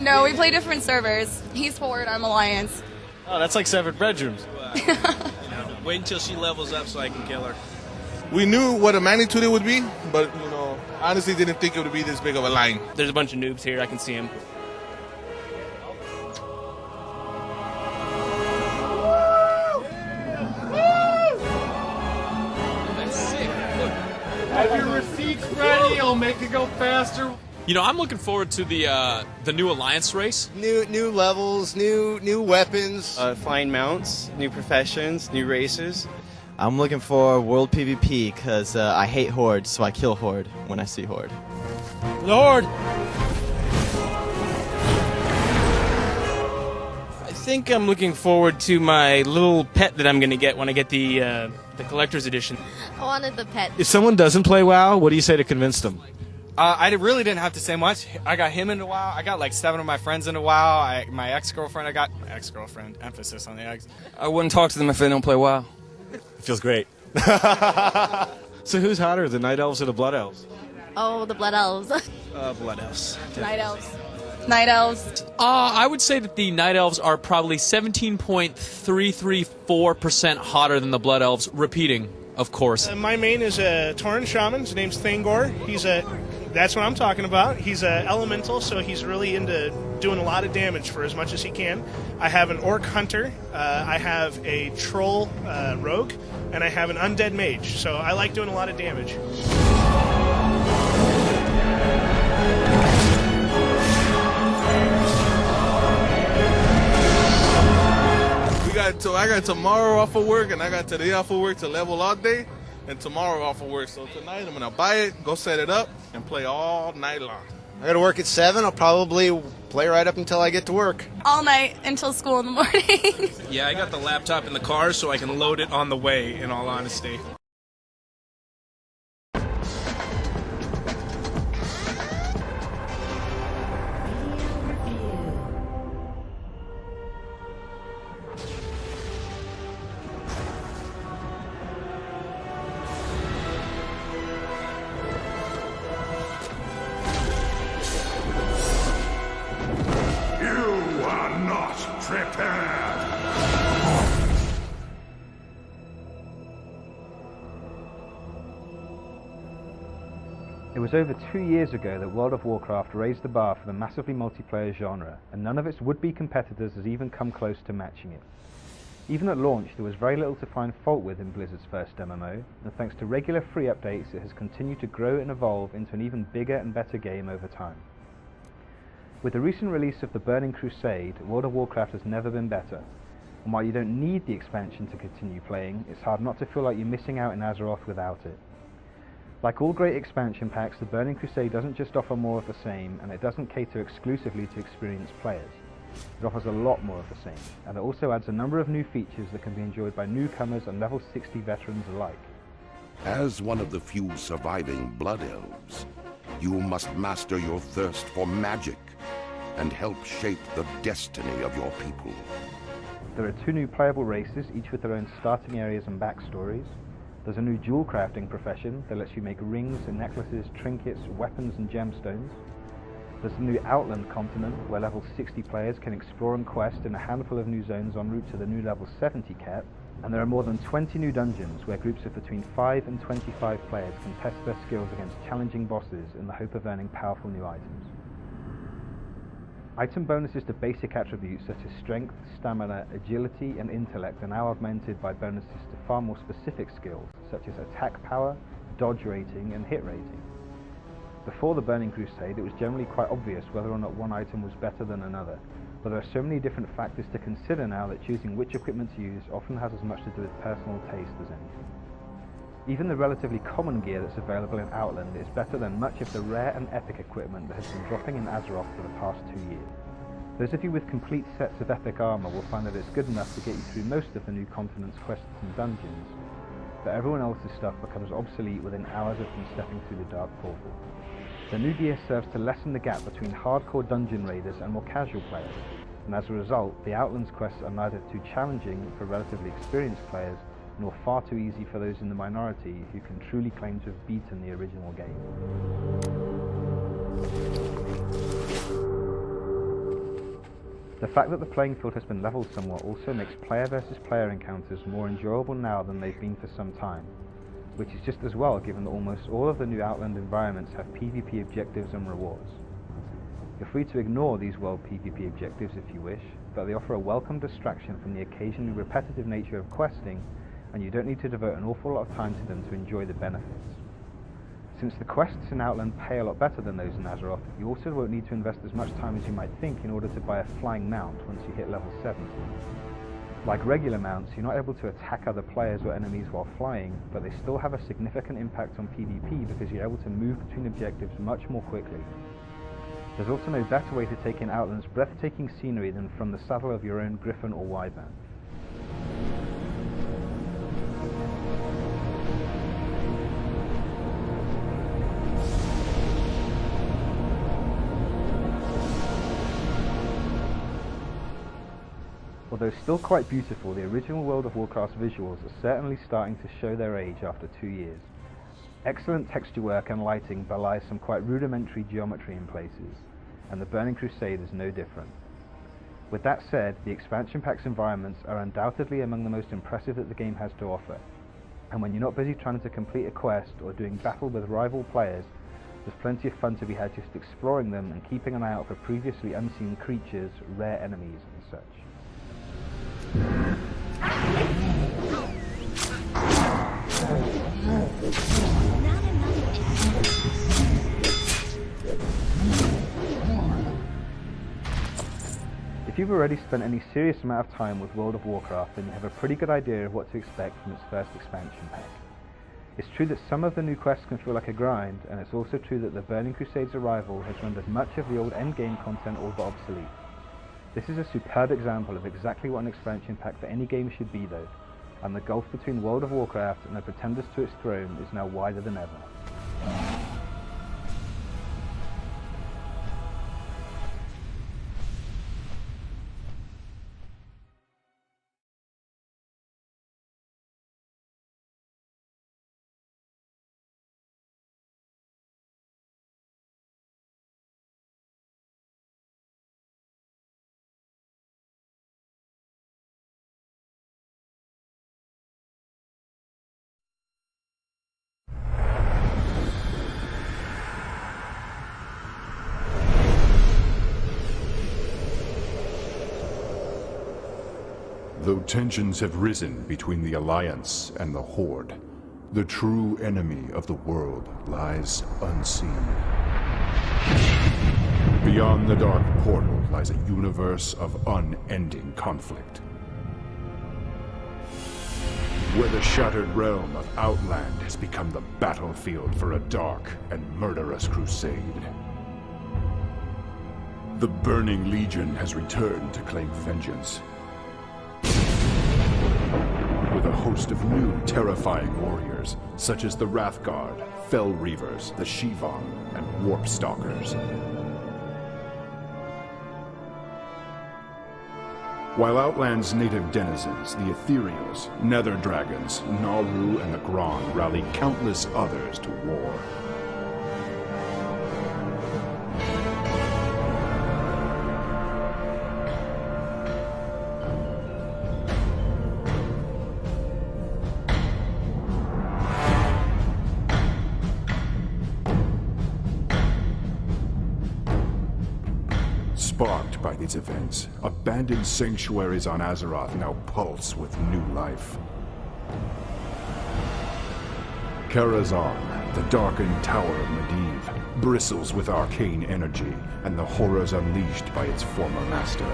No, we play different servers. He's forward, I'm Alliance. Oh, that's like 7 bedrooms. Wait until she levels up so I can kill her. We knew what a magnitude it would be, but, honestly didn't think it would be this big of a line. There's a bunch of noobs here. I can see them. Have your receipts ready. I'll make it go faster. You know, I'm looking forward to the new Alliance race. New levels, new weapons, flying mounts, new professions, new races. I'm looking for World PvP because I hate Horde, so I kill Horde when I see Horde. Lord! I think I'm looking forward to my little pet that I'm going to get when I get the collector's edition. I wanted the pet. If someone doesn't play WoW, what do you say to convince them? I really didn't have to say much. I got him into WoW. I got like 7 of my friends into WoW. My ex-girlfriend, emphasis on the ex. I wouldn't talk to them if they don't play WoW. It feels great. So who's hotter, the Night Elves or the Blood Elves? Oh, the Blood Elves. Blood Elves. Night Elves. Night Elves. I would say that the Night Elves are probably 17.334% hotter than the Blood Elves, repeating, of course. My main is a Tauren Shaman. His name's Thangor. That's what I'm talking about. He's an elemental, so he's really into doing a lot of damage for as much as he can. I have an Orc Hunter, I have a Troll Rogue, and I have an Undead Mage, so I like doing a lot of damage. I got tomorrow off of work, and I got today off of work to level all day, and tomorrow off of work. So tonight I'm going to buy it, go set it up, and play all night long. I got to work at 7. I'll probably play right up until I get to work. All night until school in the morning. Yeah, I got the laptop in the car so I can load it on the way, in all honesty. It was over 2 years ago that World of Warcraft raised the bar for the massively multiplayer genre, and none of its would-be competitors has even come close to matching it. Even at launch, there was very little to find fault with in Blizzard's first MMO, and thanks to regular free updates, it has continued to grow and evolve into an even bigger and better game over time. With the recent release of the Burning Crusade, World of Warcraft has never been better, and while you don't need the expansion to continue playing, it's hard not to feel like you're missing out in Azeroth without it. Like all great expansion packs, the Burning Crusade doesn't just offer more of the same, and it doesn't cater exclusively to experienced players. It offers a lot more of the same, and it also adds a number of new features that can be enjoyed by newcomers and level 60 veterans alike. As one of the few surviving Blood Elves, you must master your thirst for magic and help shape the destiny of your people. There are 2 new playable races, each with their own starting areas and backstories. There's a new jewel crafting profession that lets you make rings and necklaces, trinkets, weapons and gemstones. There's a new Outland continent where level 60 players can explore and quest in a handful of new zones en route to the new level 70 cap. And there are more than 20 new dungeons where groups of between 5 and 25 players can test their skills against challenging bosses in the hope of earning powerful new items. Item bonuses to basic attributes such as strength, stamina, agility and intellect are now augmented by bonuses to far more specific skills such as attack power, dodge rating and hit rating. Before the Burning Crusade, it was generally quite obvious whether or not one item was better than another, but there are so many different factors to consider now that choosing which equipment to use often has as much to do with personal taste as anything. Even the relatively common gear that's available in Outland is better than much of the rare and epic equipment that has been dropping in Azeroth for the past 2 years. Those of you with complete sets of epic armor will find that it's good enough to get you through most of the new continent's quests and dungeons, but everyone else's stuff becomes obsolete within hours of them stepping through the Dark Portal. The new gear serves to lessen the gap between hardcore dungeon raiders and more casual players, and as a result, the Outlands quests are neither too challenging for relatively experienced players, nor far too easy for those in the minority who can truly claim to have beaten the original game. The fact that the playing field has been leveled somewhat also makes player versus player encounters more enjoyable now than they've been for some time, which is just as well given that almost all of the new Outland environments have PvP objectives and rewards. You're free to ignore these world PvP objectives if you wish, but they offer a welcome distraction from the occasionally repetitive nature of questing, and you don't need to devote an awful lot of time to them to enjoy the benefits. Since the quests in Outland pay a lot better than those in Azeroth, you also won't need to invest as much time as you might think in order to buy a flying mount once you hit level 70. Like regular mounts, you're not able to attack other players or enemies while flying, but they still have a significant impact on PvP because you're able to move between objectives much more quickly. There's also no better way to take in Outland's breathtaking scenery than from the saddle of your own Griffin or Wyvern. Although still quite beautiful, the original World of Warcraft's visuals are certainly starting to show their age after 2 years. Excellent texture work and lighting belies some quite rudimentary geometry in places, and the Burning Crusade is no different. With that said, the expansion pack's environments are undoubtedly among the most impressive that the game has to offer, and when you're not busy trying to complete a quest or doing battle with rival players, there's plenty of fun to be had just exploring them and keeping an eye out for previously unseen creatures, rare enemies and such. If you've already spent any serious amount of time with World of Warcraft, then you have a pretty good idea of what to expect from its first expansion pack. It's true that some of the new quests can feel like a grind, and it's also true that the Burning Crusade's arrival has rendered much of the old endgame content all but obsolete. This is a superb example of exactly what an expansion pack for any game should be though, and the gulf between World of Warcraft and the pretenders to its throne is now wider than ever. Though tensions have risen between the Alliance and the Horde, the true enemy of the world lies unseen. Beyond the dark portal lies a universe of unending conflict, where the shattered realm of Outland has become the battlefield for a dark and murderous crusade. The Burning Legion has returned to claim vengeance, with a host of new terrifying warriors, such as the Wrathguard, Fell Reavers, the Shivan, and Warp Stalkers. While Outland's native denizens, the Ethereals, Nether Dragons, Naru, and the Grond rally countless others to war. Sparked by these events, abandoned sanctuaries on Azeroth now pulse with new life. Karazhan, the darkened tower of Medivh, bristles with arcane energy and the horrors unleashed by its former master.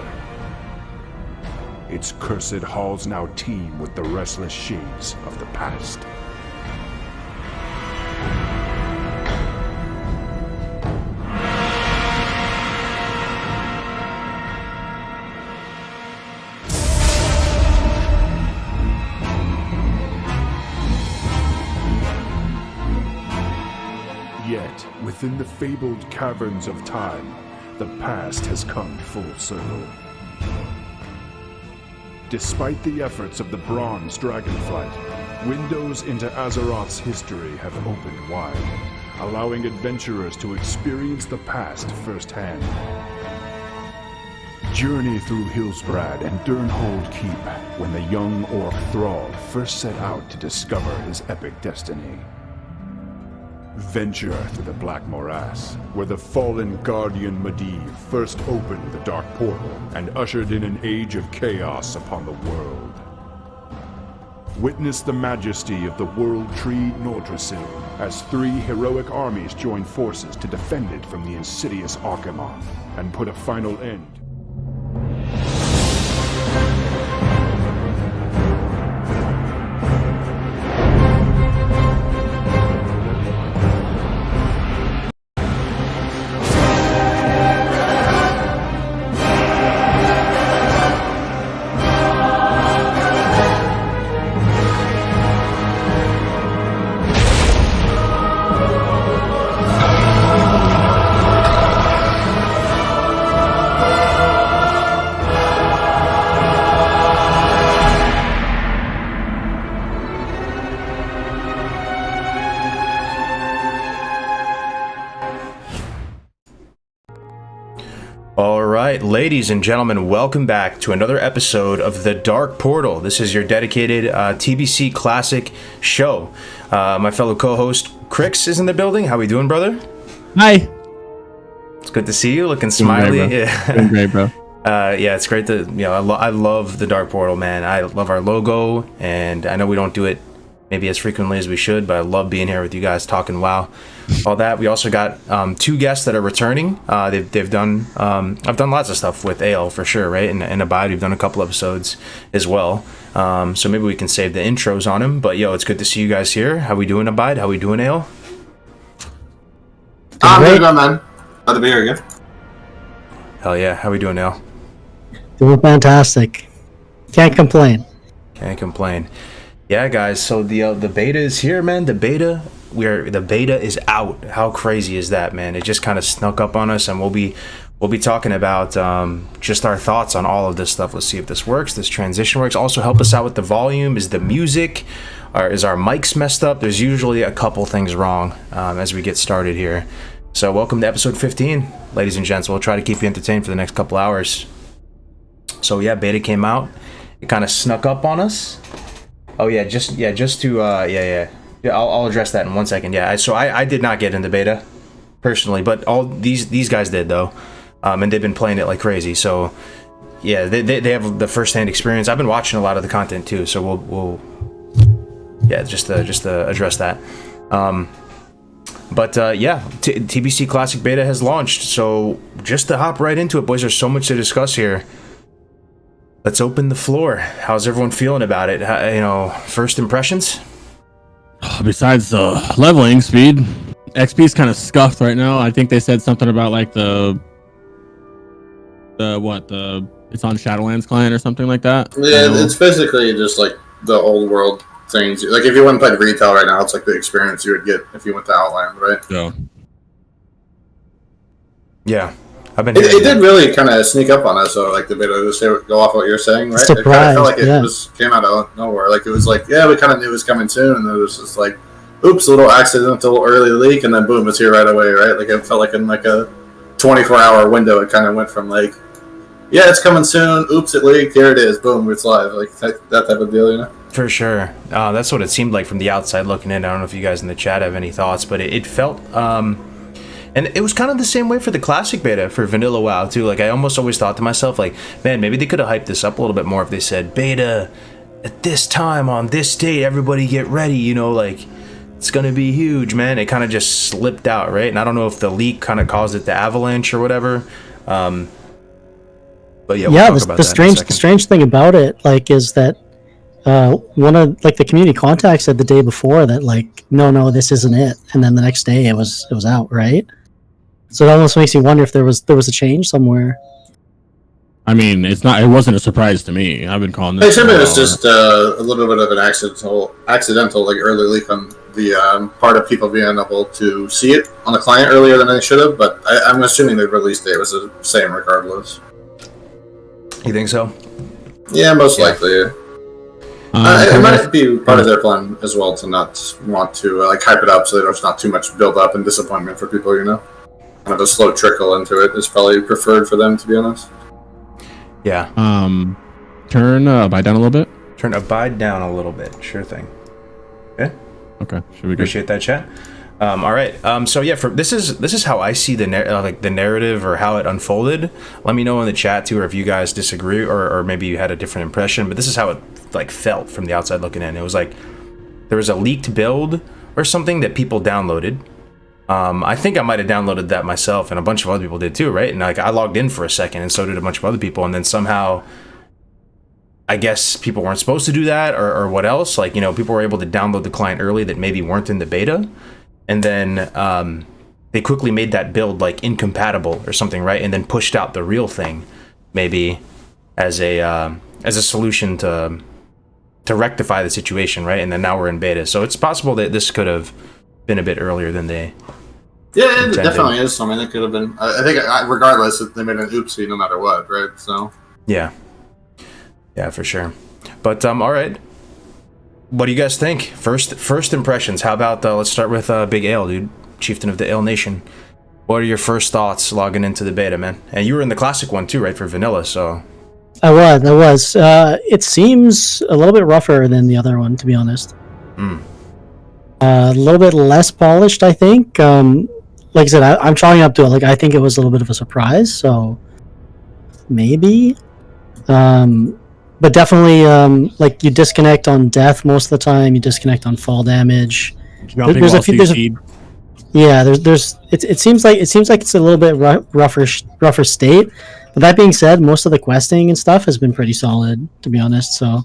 Its cursed halls now teem with the restless shades of the past. Yet, within the fabled caverns of time, the past has come full circle. Despite the efforts of the Bronze Dragonflight, windows into Azeroth's history have opened wide, allowing adventurers to experience the past firsthand. Journey through Hillsbrad and Durnhold Keep when the young orc thrall first set out to discover his epic destiny. Venture through the Black Morass, where the fallen guardian Medivh first opened the Dark Portal and ushered in an age of chaos upon the world. Witness the majesty of the World Tree Nordrassil as 3 heroic armies join forces to defend it from the insidious Archimonth and put a final end. Alright, ladies and gentlemen, welcome back to another episode of The Dark Portal. This is your dedicated TBC classic show. My fellow co-host, Crix, is in the building. How we doing, brother? Hi. It's good to see you, looking smiley. Doing great, bro. Doing great, bro. Yeah, it's great to, I love The Dark Portal, man. I love our logo, and I know we don't do it maybe as frequently as we should, but I love being here with you guys talking WoW. All that. We also got 2 guests that are returning. They've done I've done lots of stuff with Ale for sure, right? And Abide, we've done a couple episodes as well. So maybe we can save the intros on him. But yo, it's good to see you guys here. How we doing, Abide? How we doing, Ale? I'm doing good, man. Glad to be here again. Hell yeah. How we doing, Ale? Doing fantastic. Can't complain. Can't complain. Yeah, guys. So the beta is here, man. The beta is out. How crazy is that, man? It just kind of snuck up on us, and we'll be talking about just our thoughts on all of this stuff. Let's see if this works. This transition works. Also, help us out with the volume. Is the music, or is our mics messed up? There's usually a couple things wrong as we get started here. So, welcome to episode 15, ladies and gents. We'll try to keep you entertained for the next couple hours. So yeah, beta came out. It kind of snuck up on us. Oh yeah, just to I'll address that in 1 second. Yeah, so I did not get into beta personally, but all these guys did though, and they've been playing it like crazy. So yeah, they have the first-hand experience. I've been watching a lot of the content too, so we'll just to address that. TBC Classic Beta has launched. So just to hop right into it, boys. There's so much to discuss here. Let's open the floor. How's everyone feeling about it? First impressions? Besides the leveling speed, XP's kind of scuffed right now. I think they said something about like it's on Shadowlands client or something like that. Yeah, it's basically just like the old world things. Like if you went and played retail right now, it's like the experience you would get if you went to Outland, right? Yeah. It did really kind of sneak up on us, so like the beta, just go off what you're saying, right? Surprise, it kind of felt like it came out of nowhere. Like it was like, yeah, we kind of knew it was coming soon, and it was just like, oops, a little accidental early leak, and then boom, it's here right away, right? Like it felt like in like a 24-hour window, it kind of went from like, yeah, it's coming soon, oops, it leaked, here it is, boom, it's live, like that type of deal, you know? For sure. That's what it seemed like from the outside looking in. I don't know if you guys in the chat have any thoughts, but it felt and it was kind of the same way for the classic beta for vanilla WoW too. Like I almost always thought to myself, like, man, maybe they could have hyped this up a little bit more if they said beta at this time on this date, everybody get ready, like it's gonna be huge, man. It kind of just slipped out, right? And I don't know if the leak kind of caused it to avalanche or whatever. But yeah, we'll talk about that in a second. The strange thing about it, like, is that one of like the community contact said the day before that like no, this isn't it, and then the next day it was out, right? So it almost makes you wonder if there was a change somewhere. I mean, it wasn't a surprise to me. I've been calling this. It was just a little bit of an accidental like early leak on the part of people being able to see it on the client earlier than they should have. But I'm assuming the release date was the same regardless. You think so? Yeah, most likely. It might be part of their plan as well to not want to like hype it up so there's not too much build up and disappointment for people, Kind of a slow trickle into it is probably preferred for them, to be honest. Yeah. Turn Abide down a little bit. Turn Abide down a little bit. Sure thing. Okay. Okay. Should we appreciate that, chat? All right. So yeah, this is how I see the the narrative or how it unfolded. Let me know in the chat too, or if you guys disagree, or maybe you had a different impression. But this is how it like felt from the outside looking in. It was like there was a leaked build or something that people downloaded. I think I might have downloaded that myself, and a bunch of other people did too, right? And like I logged in for a second, and so did a bunch of other people, and then somehow, I guess people weren't supposed to do that, or what else? Like, you know, people were able to download the client early that maybe weren't in the beta, and then they quickly made that build like incompatible or something, right? And then pushed out the real thing, maybe as a solution to rectify the situation, right? And then now we're in beta, so it's possible that this could have been a bit earlier than they. Yeah, it intended. definitely is. I mean, it could have been. I think, regardless, they made an oopsie no matter what, right? So. Yeah. Yeah, for sure. But all right. What do you guys think? First impressions. How about let's start with Big Ale, dude, chieftain of the Ale Nation. What are your first thoughts logging into the beta, man? And you were in the classic one too, right, for vanilla? So. I was. It seems a little bit rougher than the other one, to be honest. A little bit less polished, I think. Like I said, I'm chalking up to it. Like, I think it was a little bit of a surprise, so maybe. But definitely, like, you disconnect on death most of the time. You disconnect on fall damage. There's a few. It seems like it's a little bit rougher state. But that being said, most of the questing and stuff has been pretty solid, to be honest. So.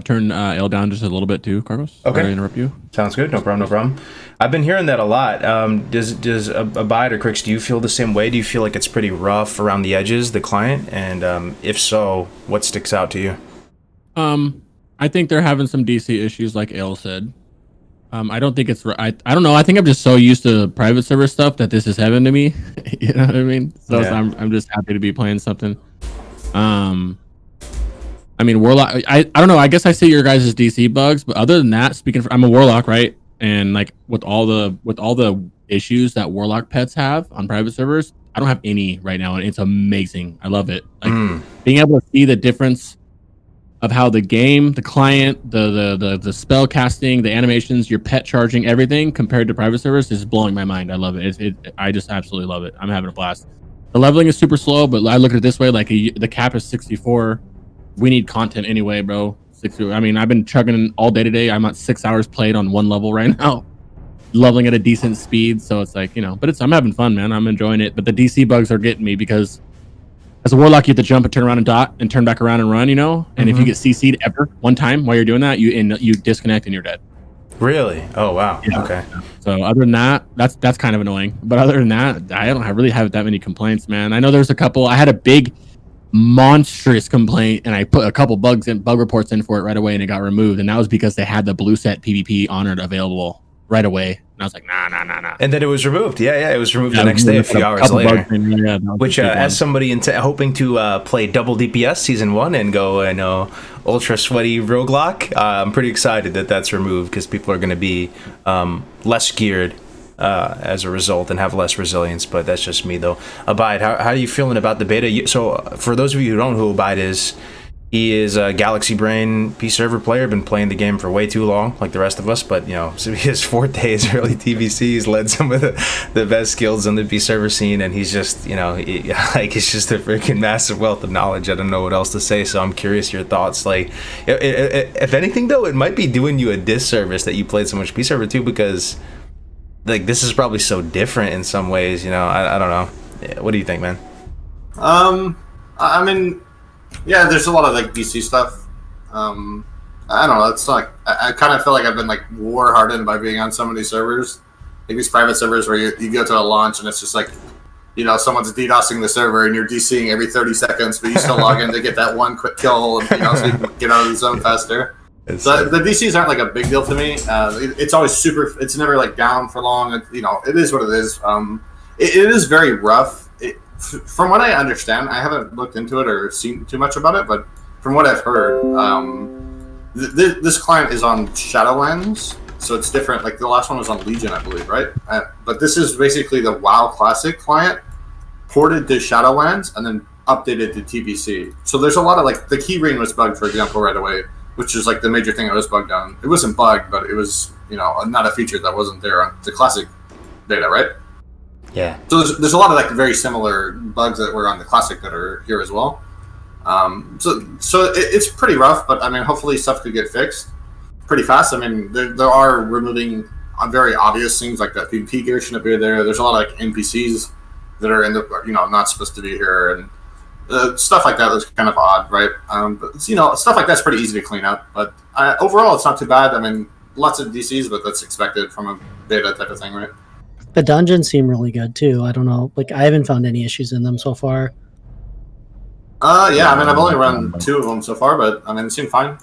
Turn L down just a little bit too, Carlos. Okay. Sorry to interrupt you. Sounds good. No problem. I've been hearing that a lot. Does Abide or Crix, do you feel the same way? Do you feel like it's pretty rough around the edges, the client? And if so, what sticks out to you? I think they're having some DC issues, like Ale said. I don't think it's. I don't know. I think I'm just so used to private server stuff that this is heaven to me. You know what I mean? So Yeah. I'm just happy to be playing something. I mean, Warlock. I don't know. I guess I see your guys' DC bugs, but other than that, I'm a Warlock, right? And like with all the issues that Warlock pets have on private servers, I don't have any right now, and it's amazing. I love it. Like being able to see the difference of how the game, the client, the spell casting, the animations, your pet charging, everything compared to private servers is blowing my mind. I love it. I just absolutely love it. I'm having a blast. The leveling is super slow, but I look at it this way: like the cap is 64. We need content anyway, bro. I mean, I've been chugging all day today. I'm at 6 hours played on one level right now, leveling at a decent speed. So it's like, you know, but I'm having fun, man. I'm enjoying it. But the DC bugs are getting me because as a Warlock, you have to jump and turn around and dot and turn back around and run, you know. And if you get CC'd ever one time while you're doing that, you disconnect and you're dead. Really? Oh wow. Yeah. Okay. So other than that, that's kind of annoying. But other than that, I don't really have that many complaints, man. I know there's a couple. I had a big monstrous complaint and I put a couple bug reports in for it right away and it got removed, and that was because they had the blue set PvP honored available right away, and I was like nah. And then it was removed. Yeah, it was removed the next day, a few hours later. Which as somebody hoping to play double DPS season 1 and go ultra sweaty roguelike, I'm pretty excited that that's removed because people are going to be less geared as a result and have less resilience. But that's just me though. Abide, how are you feeling about the beta? So for those of you who don't know who Abide is, he is a Galaxy Brain P server player, been playing the game for way too long, like the rest of us, but so his forte is early TBC. He's led some of the best skills on the P server scene, and he's just he's just a freaking massive wealth of knowledge. I don't know what else to say, so I'm curious your thoughts. Like if anything though, it might be doing you a disservice that you played so much P server too, because like this is probably so different in some ways. I don't know. What do you think, man? I mean, yeah, there's a lot of like DC stuff. I don't know. It's like I kind of feel like I've been like war hardened by being on some of these servers, like these private servers where you go to a launch and it's just like, someone's DDoSing the server and you're DCing every 30 seconds, but you still log in to get that one quick kill, and, so you can get out of the zone faster. So the DCs aren't like a big deal to me. It's always super. It's never like down for long. It is what it is. It is very rough. From what I understand, I haven't looked into it or seen too much about it, but from what I've heard, this client is on Shadowlands, so it's different. Like the last one was on Legion, I believe, right? But this is basically the WoW Classic client ported to Shadowlands and then updated to TBC. So there's a lot of like the keyring was bugged, for example, right away, which is like the major thing that was bugged on. It wasn't bugged, but it was not a feature that wasn't there on the classic beta, right? Yeah. So there's a lot of like very similar bugs that were on the classic that are here as well. So it's pretty rough, but I mean, hopefully stuff could get fixed pretty fast. I mean, there are removing very obvious things like that PvP gear shouldn't be there. There's a lot of like NPCs that are in the not supposed to be here, and stuff like that was kind of odd, right? But stuff like that's pretty easy to clean up. But overall, it's not too bad. I mean, lots of DCs, but that's expected from a beta type of thing, right? The dungeons seem really good too. I don't know, like I haven't found any issues in them so far. Yeah, I mean, I've only run 2 of them so far, but I mean, it seemed fine.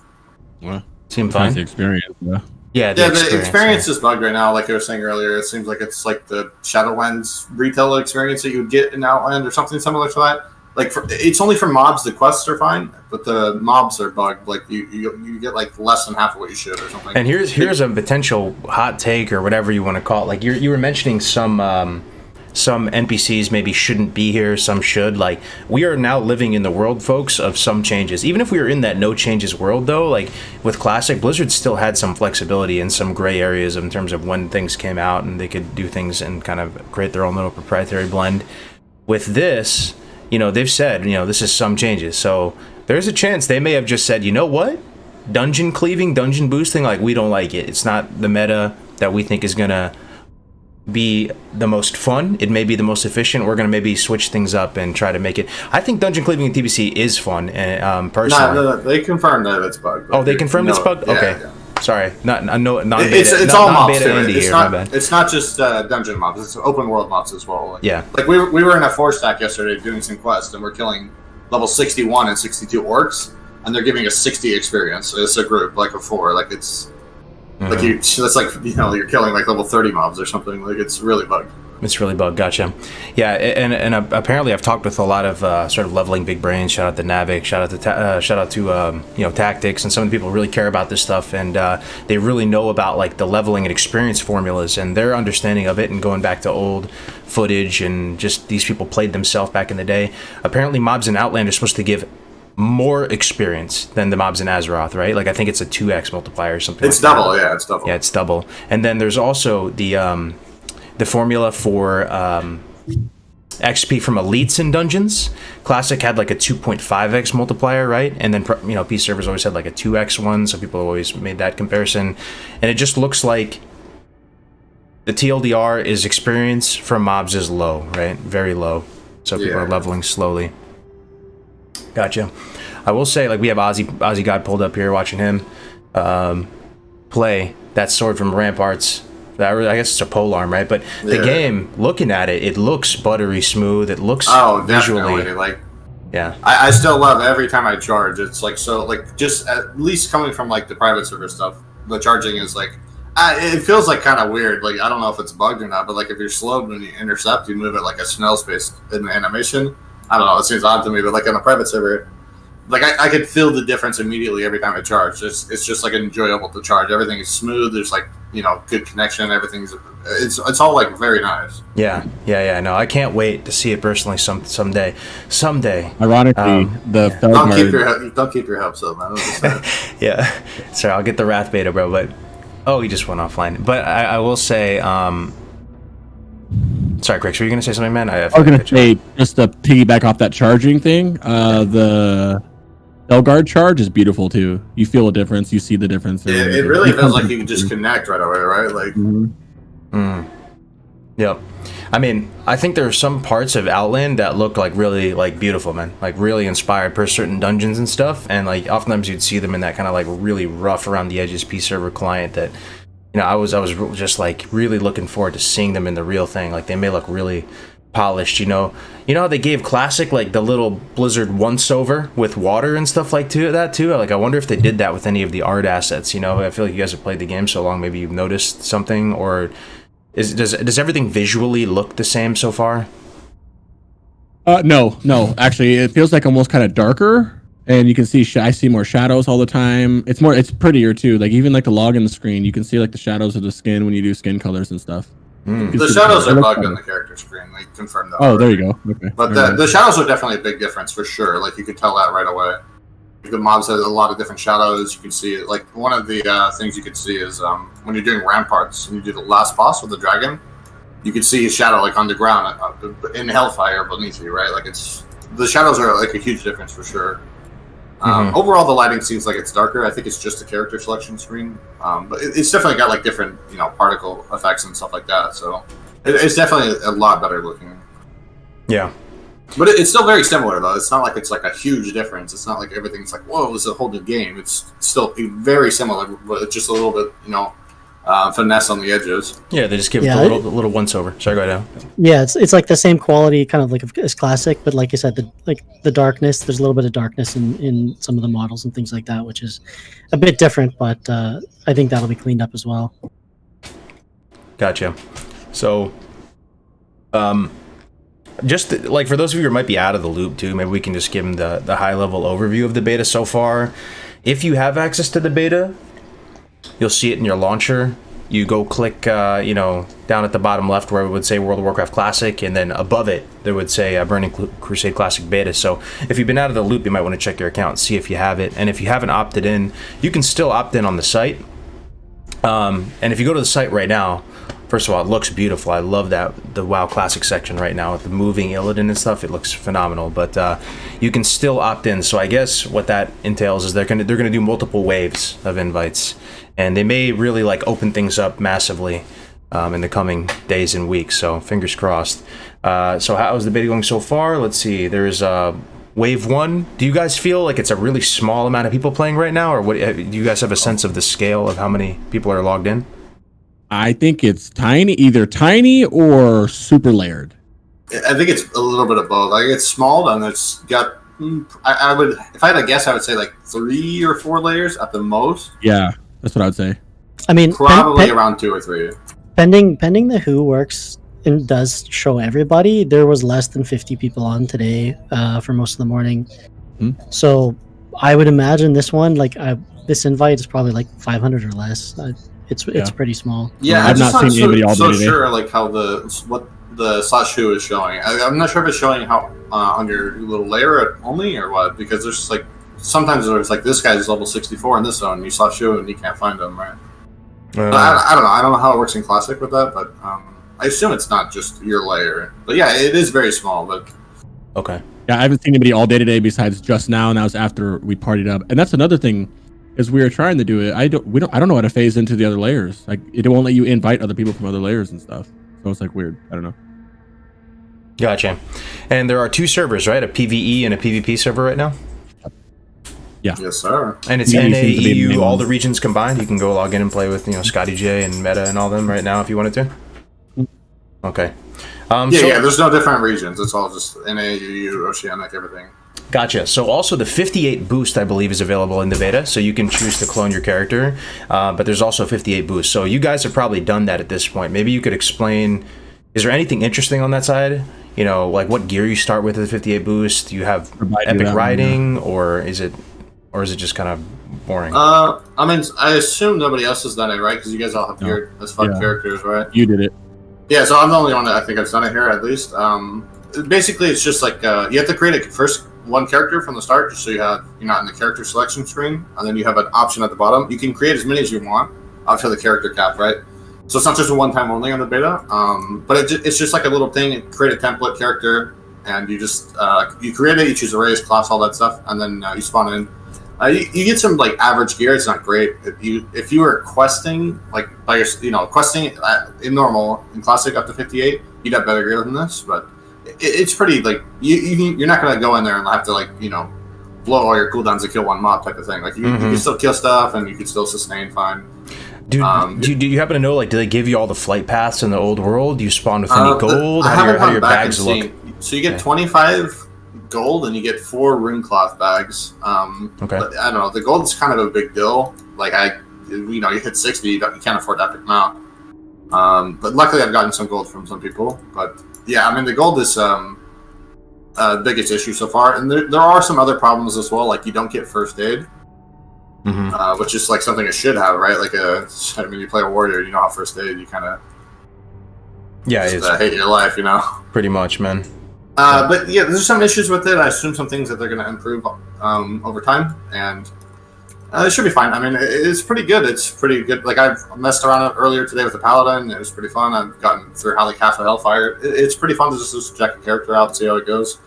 Well, seemed fine. The experience, yeah. Yeah, the experience is bugged right now. Like I was saying earlier, it seems like it's like the Shadowlands retail experience that you would get in Outland or something similar to that. Like it's only for mobs. The quests are fine, but the mobs are bugged. Like you get like less than half of what you should or something. And here's a potential hot take or whatever you want to call it. Like you were mentioning some NPCs maybe shouldn't be here, some should. Like, we are now living in the world, folks, of some changes. Even if we were in that no changes world, though, like with Classic, Blizzard still had some flexibility in some gray areas in terms of when things came out, and they could do things and kind of create their own little proprietary blend. With this, they've said, this is some changes. So there's a chance they may have just said, you know what? Dungeon cleaving, dungeon boosting, like, we don't like it. It's not the meta that we think is going to be the most fun. It may be the most efficient. We're going to maybe switch things up and try to make it. I think dungeon cleaving in TBC is fun, and personally. No, they confirmed that it's bugged. Oh, they confirmed it's bugged? Okay. Yeah. Sorry. Not beta. It's all mobs too. It's not just dungeon mobs. It's open world mobs as well. Like, yeah. Like we were in a 4-stack yesterday doing some quests, and we're killing level 61 and 62 orcs, and they're giving us 60 experience. It's a group, like a 4. Like it's... Like that's like you're killing like level 30 mobs or something. Like it's really bugged. It's really bugged. Gotcha. Yeah, and apparently I've talked with a lot of sort of leveling big brains. Shout out to Navik. Shout out to Tactics, and some of the people really care about this stuff, and they really know about like the leveling and experience formulas and their understanding of it, and going back to old footage and just these people played themselves back in the day. Apparently, mobs in Outland are supposed to give more experience than the mobs in Azeroth, right? Like I think it's a 2x multiplier or something. It's double, yeah, it's double. Yeah, it's double. And then there's also the formula for XP from elites in dungeons. Classic had like a 2.5x multiplier, right? And then Peace servers always had like a 2x one, so people always made that comparison. And it just looks like the TLDR is experience from mobs is low, right? Very low. So people are leveling slowly. Gotcha. I will say, like, we have Ozzy God pulled up here, watching him play that sword from Ramparts. I guess it's a polearm, right? But the game, looking at it, it looks buttery smooth. It looks visually definitely. Like, yeah. I still love every time I charge. It's like so, like just at least coming from like the private server stuff. The charging is like, it feels like kind of weird. Like I don't know if it's bugged or not, but like if you're slowed when you intercept, you move at like a snail's pace in the animation. I don't know. It seems odd to me, but like on a private server, like I could feel the difference immediately every time I charge. It's just like enjoyable to charge. Everything is smooth. There's like good connection. Everything's it's all like very nice. Yeah. No, I can't wait to see it personally someday. Ironically, the Felguard... don't keep your hopes up, man. Yeah. Sorry, I'll get the Wrath beta, bro. But he just went offline. But I will say. Sorry, Greg, were you going to say something, man? I was going to say, just to piggyback off that charging thing, the Felguard charge is beautiful, too. You feel a difference. You see the difference. It really feels like you can just connect right away, right? Like, Yep. I mean, I think there are some parts of Outland that look like really like beautiful, man. Like really inspired per certain dungeons and stuff. And like oftentimes you'd see them in that kind of like really rough around the edges P server client that... I was just like really looking forward to seeing them in the real thing. Like they may look really polished. You know how they gave Classic like the little Blizzard once over with water and stuff like that too. Like I wonder if they did that with any of the art assets. I feel like you guys have played the game so long. Maybe you've noticed something, or does everything visually look the same so far? No. Actually, it feels like almost kind of darker. And you can see, I see more shadows all the time. It's prettier too. Like even like the login screen, you can see like the shadows of the skin when you do skin colors and stuff. The shadows are bugged on the character screen. They confirmed that. Oh, there you go. Okay. But the shadows are definitely a big difference for sure. Like you could tell that right away. Like, the mobs have a lot of different shadows. You can see it. Like one of the things you could see is when you're doing ramparts and you do the last boss with the dragon, you can see his shadow like on the ground in hellfire beneath you, right? Like the shadows are like a huge difference for sure. Overall, the lighting seems like it's darker. I think it's just a character selection screen, but it's definitely got like different, particle effects and stuff like that. So it's definitely a lot better looking. Yeah, but it's still very similar though. It's not like it's like a huge difference. It's not like everything's like, whoa, this is a whole new game. It's still very similar, but it's just a little bit, finesse on the edges. Yeah, they just give it a little once over. Sorry, go ahead. Yeah, it's like the same quality, kind of like as classic, but like you said, the darkness. There's a little bit of darkness in some of the models and things like that, which is a bit different. But I think that'll be cleaned up as well. Gotcha. So, just like for those of you who might be out of the loop too, maybe we can just give them the high level overview of the beta so far. If you have access to the beta, you'll see it in your launcher. You go click, down at the bottom left where it would say World of Warcraft Classic, and then above it there would say Burning Crusade Classic Beta. So if you've been out of the loop, you might want to check your account and see if you have it. And if you haven't opted in, you can still opt in on the site. And if you go to the site right now, first of all, it looks beautiful. I love the WoW Classic section right now with the moving Illidan and stuff. It looks phenomenal. But you can still opt in. So I guess what that entails is they're gonna do multiple waves of invites, and they may really like open things up massively in the coming days and weeks. So fingers crossed. So how's the beta going so far? Let's see. There's Wave 1. Do you guys feel like it's a really small amount of people playing right now, or what? Do you guys have a sense of the scale of how many people are logged in? I think it's either tiny or super layered. I think it's a little bit of both. Like it's small and it's got. I would, if I had to guess, I would say like 3 or 4 layers at the most. Yeah, that's what I would say. I mean, probably around 2 or 3. Pending the Who works and does show everybody. There was less than 50 people on today for most of the morning. So I would imagine this one, this invite is probably like 500 or less. It's pretty small. Yeah, I've not seen anybody all day today. Sure, like how what the /who is showing. I'm not sure if it's showing how on your little layer only or what, because there's like sometimes there's like this guy's level 64 in this zone, and you /who and you can't find him, right? I don't know. I don't know how it works in Classic with that, but I assume it's not just your layer. But yeah, it is very small. But okay. Yeah, I haven't seen anybody all day today besides just now, and that was after we partied up. And that's another thing. Is we were trying to do it. I don't know how to phase into the other layers. Like it won't let you invite other people from other layers and stuff. So it's like weird. I don't know. Gotcha. And there are 2 servers, right? A PvE and a PvP server right now? Yeah. Yes, sir. And it's NAEU, all the regions combined. You can go log in and play with Scotty J and Meta and all them right now if you wanted to. Okay. There's no different regions. It's all just NAEU, Oceanic, everything. Gotcha. So also the 58 boost, I believe, is available in the beta, so you can choose to clone your character, but there's also 58 boost. So you guys have probably done that at this point. Maybe you could explain, is there anything interesting on that side? Like what gear you start with the 58 boost? Do you have epic riding, or is it just kind of boring? I mean, I assume nobody else has done it, right? Because you guys all have geared as fun characters, right? You did it. Yeah, so I'm the only one that I think I've done it here, at least. Basically, it's just like you have to create one character from the start, just so you're not in the character selection screen, and then you have an option at the bottom. You can create as many as you want up to the character cap, right? So it's not just a one-time only on the beta, but it's just like a little thing. Create a template character, and you just you create it, you choose a race, class, all that stuff, and then you spawn in. You get some like average gear. It's not great. If you were questing like by your questing in normal in Classic up to 58, you'd have better gear than this, but. It's pretty like you're not gonna go in there and have to blow all your cooldowns to kill one mob type of thing. Like you can still kill stuff and you can still sustain fine. Do you happen to know do they give you all the flight paths in the old world? Do you spawn with any gold? How do your bags look? So you get 25 gold and you get 4 runecloth bags. Okay. But I don't know. The gold is kind of a big deal. Like you hit 60, you can't afford epic now. But luckily I've gotten some gold from some people. But yeah, I mean the gold is biggest issue so far, and there are some other problems as well. Like you don't get first aid, which is like something it should have, right? Like you play a warrior, you know how first aid, you kind of Yeah, just, hate your life, you know. Pretty much, man. But yeah, there's some issues with it. I assume some things that they're going to improve over time, and it should be fine. I mean, it's pretty good. It's pretty good. Like, I've messed around earlier today with the Paladin. It was pretty fun. I've gotten through like half of Hellfire. It's pretty fun to just check a character out and see how it goes.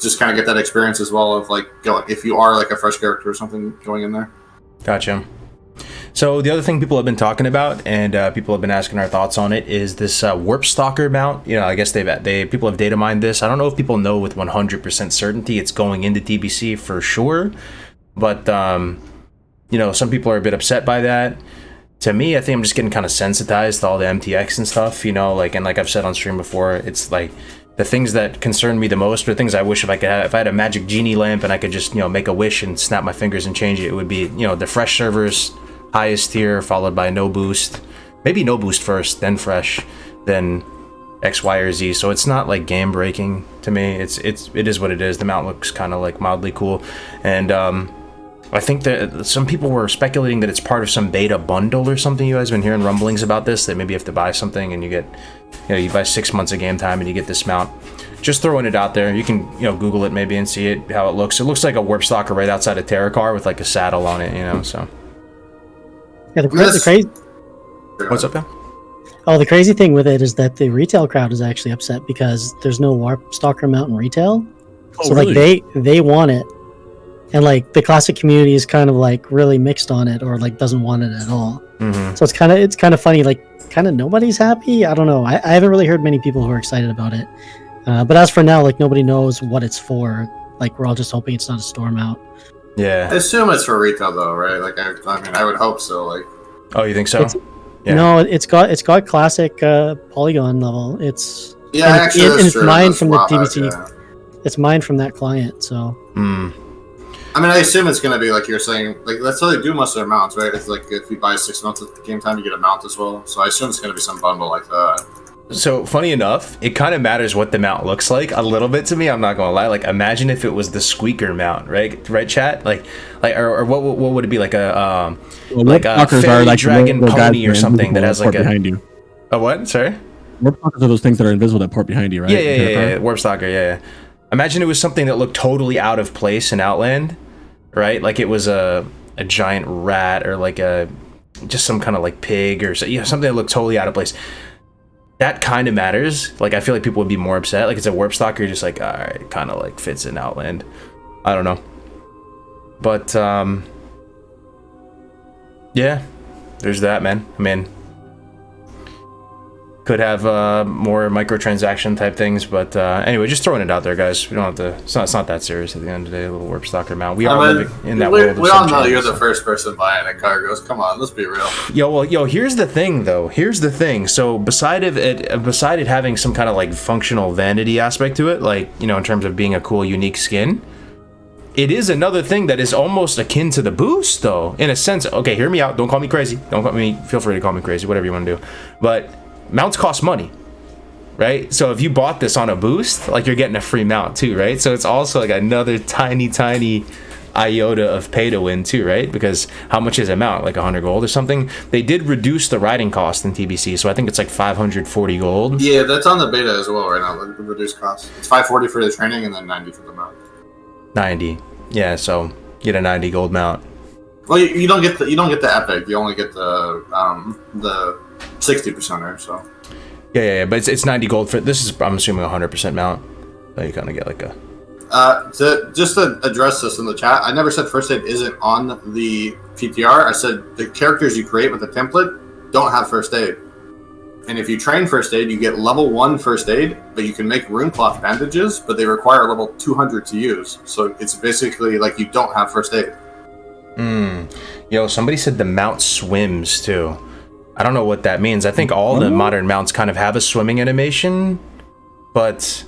Just kind of get that experience as well of like, if you are like a fresh character or something going in there. Gotcha. So the other thing people have been talking about, and people have been asking our thoughts on it, is this Warp Stalker mount. You know, I guess people have data mined this. I don't know if people know with 100% certainty it's going into TBC for sure, but you know, some people are a bit upset by that. To me, I think I'm just getting kind of sensitized to all the MTX and stuff. You know, like, and like I've said on stream before, it's like the things that concern me the most, or things I wish if I had a magic genie lamp and I could just, you know, make a wish and snap my fingers and change it, it would be, you know, the fresh servers, highest tier, followed by no boost, maybe no boost first, then fresh, then X, Y, or Z. So it's not like game breaking to me. It is what it is. The mount looks kind of like mildly cool, and I think that some people were speculating that it's part of some beta bundle or something. You guys been hearing rumblings about this, that maybe you have to buy something and you get, you know, you buy 6 months of game time and you get this mount. Just throwing it out there. You can, you know, Google it maybe and see it, how it looks. It looks like a Warp Stalker right outside of Terracar with like a saddle on it, you know, so. Yeah, the crazy. What's up, man? Oh, the crazy thing with it is that the retail crowd is actually upset because there's no Warp Stalker mount in retail. Oh, so really? like they want it, and like the classic community is kind of like really mixed on it, or like doesn't want it at all. Mm-hmm. So it's kind of funny. Like, kind of nobody's happy. I don't know. I haven't really heard many people who are excited about it. But as for now, like, nobody knows what it's for. Like, we're all just hoping it's not a store mount. Yeah. I assume it's for retail though, right? Like, I mean, I would hope so. Like, oh, you think so? Yeah. No, it's got classic polygon level. It's actually, and it's true. mined That's from the wild, TBC. yeah. It's mined from that client. So. I mean, I assume it's going to be like you're saying. Like, that's how they do most of their mounts, right? It's like if you buy 6 months at game time, you get a mount as well. So I assume it's going to be some bundle like that. So funny enough, it kind of matters what the mount looks like a little bit to me. I'm not gonna lie. Like, imagine if it was the squeaker mount, right, chat? Like, or what would it be, like a like a fairy dragon pony or something that has like a behind you. A what? Sorry. Warp Stalkers are those things that are invisible that port behind you, right? Yeah. Warp Stalker, yeah. Imagine it was something that looked totally out of place in Outland, right? Like it was a giant rat, or like just some kind of like pig, or something that looked totally out of place. That kind of matters. Like, I feel like people would be more upset. Like, it's a Warp Stalker, you're just like, alright, kind of like fits in Outland. I don't know. But, yeah, there's that, man. I mean, could have more microtransaction type things, but anyway, just throwing it out there, guys. We don't have to. It's not that serious at the end of the day. A little Warp Stalker mount. We are living in that world. We all know you're the first person buying a cargos. Come on, let's be real. Yo, here's the thing, though. Here's the thing. So beside it having some kind of like functional vanity aspect to it, like, you know, in terms of being a cool, unique skin, it is another thing that is almost akin to the boost, though, in a sense. Okay, hear me out. Don't call me crazy. Feel free to call me crazy. Whatever you want to do, but mounts cost money, right? So if you bought this on a boost, like, you're getting a free mount too, right? So it's also like another tiny iota of pay to win too, right? Because how much is a mount? Like 100 gold or something? They did reduce the riding cost in TBC, so I think it's like 540 gold. Yeah, that's on the beta as well right now, like the reduced cost. It's 540 for the training and then 90 for the mount. 90. Yeah, so get a 90 gold mount. Well, you don't get the epic. You only get the 60%er, so. Yeah, but it's 90 gold for this. Is, I'm assuming, 100% mount. So you kind of get like a. To address this in the chat, I never said first aid isn't on the PTR. I said the characters you create with the template don't have first aid. And if you train first aid, you get level 1 first aid, but you can make rune cloth bandages, but they require level 200 to use. So it's basically like you don't have first aid. Yo, somebody said the mount swims too. I don't know what that means. I think all the modern mounts kind of have a swimming animation, but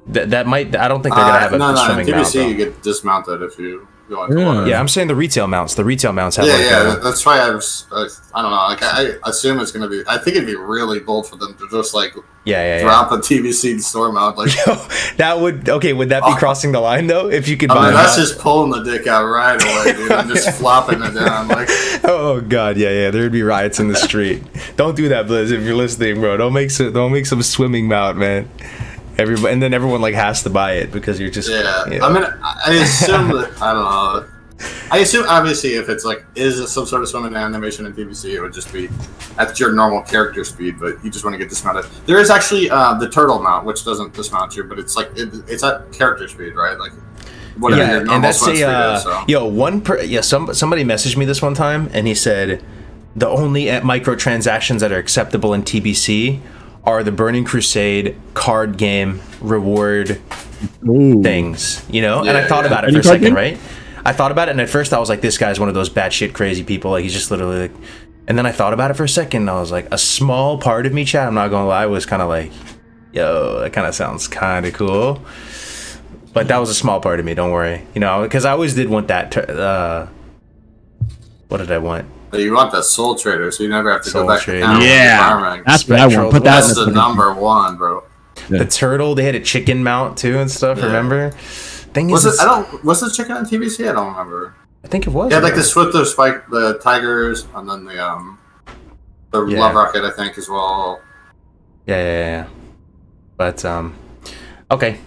that might. I don't think they're gonna have a swimming in TBC, mount. You get dismounted if going to Yeah, I'm saying the retail mounts. The retail mounts have that's why I don't know. Like I assume it's gonna be. I think it'd be really bold for them to just like drop a TBC store mount. Like that would that be crossing the line though? If you could buy that's just pulling the dick out right away, dude, and just flopping it down. Like oh god, yeah, there'd be riots in the street. Don't do that, Blizz. If you're listening, bro, don't make some swimming mount, man. Everybody, and then everyone like has to buy it because you're just I mean, I assume that I don't know. I assume obviously if it's like is some sort of swimming animation in PVC, it would just be at your normal character speed, but you just want to get dismounted. There is actually the turtle mount, which doesn't dismount you, but it's like it's at character speed, right? Like whatever your normal and that's swim speed is. So. Somebody messaged me this one time and he said the only microtransactions that are acceptable in TBC are the Burning Crusade card game reward things, you know? And I thought about it for a second, right? I thought about it, and at first I was like, this guy's one of those batshit crazy people. Like, he's just literally like... And then I thought about it for a second, and I was like, a small part of me, chat, I'm not gonna lie, was kind of like, yo, that kind of sounds kind of cool. But that was a small part of me, don't worry. You know, because I always did want that... what did I want? You want the Soul Trader, so you never have to go back to town. That's what I want. Put that That's the number one, bro. The turtle, they had a chicken mount too and stuff. Remember? Was the chicken on TBC? I don't remember. I think it was. Yeah, like the Swifter Spike, the Tigers, and then the Love Rocket, I think, as well. Yeah. But okay.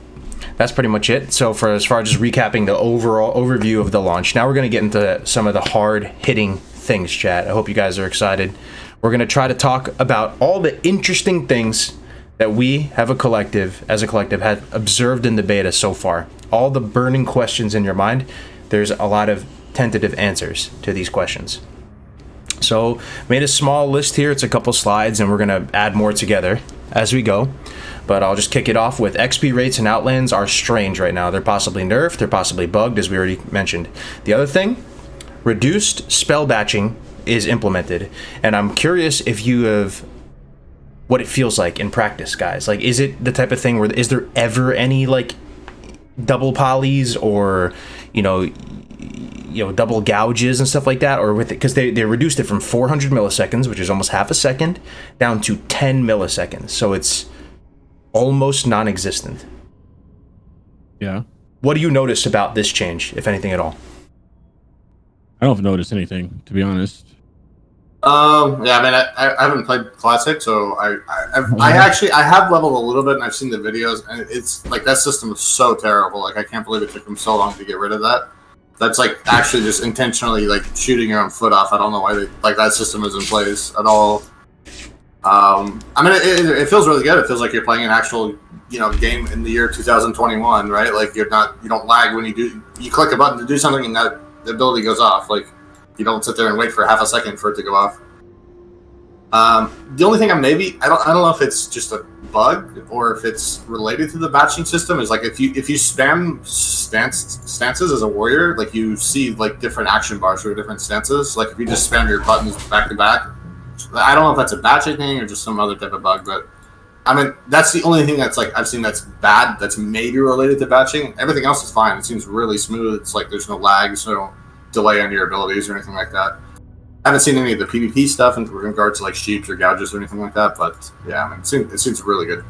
That's pretty much it. So for as far as just recapping the overall overview of the launch, now we're going to get into some of the hard-hitting things, chat. I hope you guys are excited. We're going to try to talk about all the interesting things that we have as a collective, have observed in the beta so far. All the burning questions in your mind, there's a lot of tentative answers to these questions. So, made a small list here. It's a couple slides, and we're going to add more together as we go. But I'll just kick it off with XP rates and Outlands are strange right now. They're possibly nerfed, they're possibly bugged, as we already mentioned. The other thing, reduced spell batching is implemented. And I'm curious if you have... what it feels like in practice, guys. Like, is it the type of thing where... is there ever any, like, double polys or, you know, double gouges and stuff like that? Or with it... because they reduced it from 400 milliseconds, which is almost half a second, down to 10 milliseconds. So it's... almost non-existent. Yeah. What do you notice about this change, if anything at all? I don't notice anything, to be honest. Yeah, I mean, I haven't played Classic, so I have leveled a little bit, and I've seen the videos, and it's like that system is so terrible. Like, I can't believe it took them so long to get rid of that. That's like actually just intentionally like shooting your own foot off. I don't know why that system is in place at all. I mean, it feels really good. It feels like you're playing an actual, game in the year 2021, right? Like you don't lag when you click a button to do something and that the ability goes off. Like you don't sit there and wait for half a second for it to go off. The only thing I don't know if it's just a bug or if it's related to the batching system is like if you spam stances as a warrior, like you see like different action bars for different stances. Like if you just spam your buttons back to back. I don't know if that's a batching thing or just some other type of bug, but I mean that's the only thing that's like I've seen that's bad. That's maybe related to batching. Everything else is fine. It seems really smooth. It's like there's no lag, there's no delay on your abilities or anything like that. I haven't seen any of the PvP stuff in regards to like sheeps or gouges or anything like that, but yeah, I mean, it seems really good.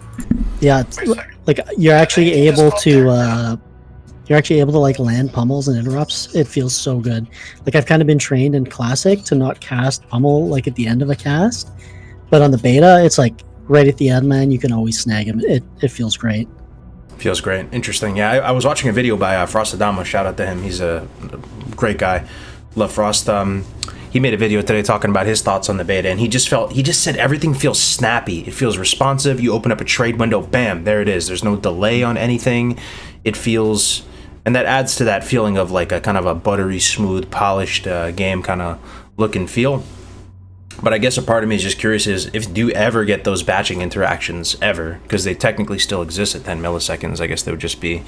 Yeah, it's, like you're actually able to like land pummels and interrupts. It feels so good. Like I've kind of been trained in Classic to not cast pummel like at the end of a cast, but on the beta, it's like right at the end, man. You can always snag him. It feels great. Feels great. Interesting. Yeah, I was watching a video by Frostadama. Shout out to him. He's a great guy. Love Frost. He made a video today talking about his thoughts on the beta, and he just said everything feels snappy. It feels responsive. You open up a trade window, bam, there it is. There's no delay on anything. It feels, and that adds to that feeling of like a kind of a buttery, smooth, polished game kind of look and feel. But I guess a part of me is just curious is if do you ever get those batching interactions ever? Because they technically still exist at 10 milliseconds. I guess they would just be...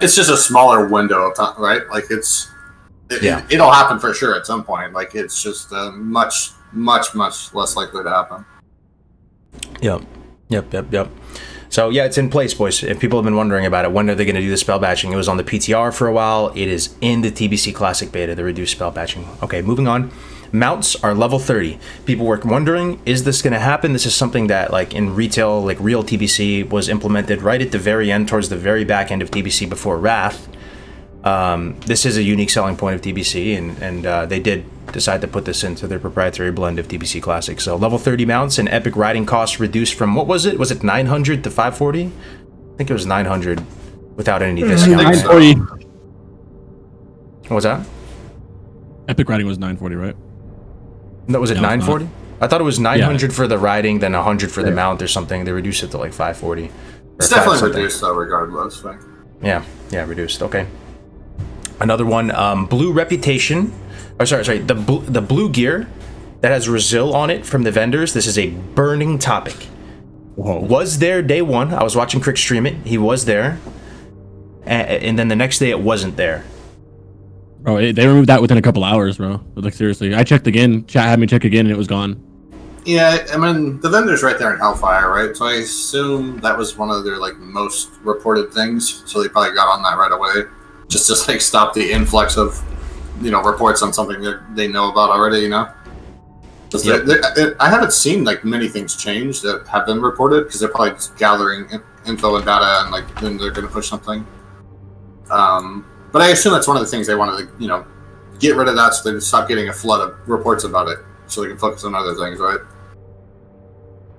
It's just a smaller window of time, right? Like it'll happen for sure at some point. Like it's just much less likely to happen. Yep. So yeah, it's in place, boys. If people have been wondering about it, when are they going to do the spell batching? It was on the PTR for a while. It is in the TBC Classic Beta, the reduced spell batching. Okay, moving on. Mounts are level 30. People were wondering, is this going to happen? This is something that, like, in retail, like real TBC, was implemented right at the very end, towards the very back end of TBC before Wrath. This is a unique selling point of TBC, and they did decide to put this into their proprietary blend of TBC Classic. So level 30 mounts and epic riding costs reduced from, what was it? Was it 900 to 540? I think it was 900 without any discounts. 940. What was that? Epic riding was 940, right? No, was it No, 940? I thought it was 900 for the riding, then 100 for the mount or something. They reduced it to like 540. It's definitely reduced though, regardless. Like. Yeah, reduced. Okay. Another one, blue reputation. Oh, sorry. The blue gear that has Resil on it from the vendors. This is a burning topic. Whoa. Was there day one? I was watching Crick stream it. He was there, and then the next day it wasn't there. Bro, they removed that within a couple hours, bro. But like seriously, I checked again. Chat had me check again, and it was gone. Yeah, I mean the vendor's right there in Hellfire, right? So I assume that was one of their like most reported things. So they probably got on that right away, just to like stop the influx of, reports on something that they know about already. Yep. I haven't seen like many things change that have been reported because they're probably just gathering info and data, and like then they're going to push something. But I assume that's one of the things they wanted to, get rid of that so they can stop getting a flood of reports about it, so they can focus on other things, right?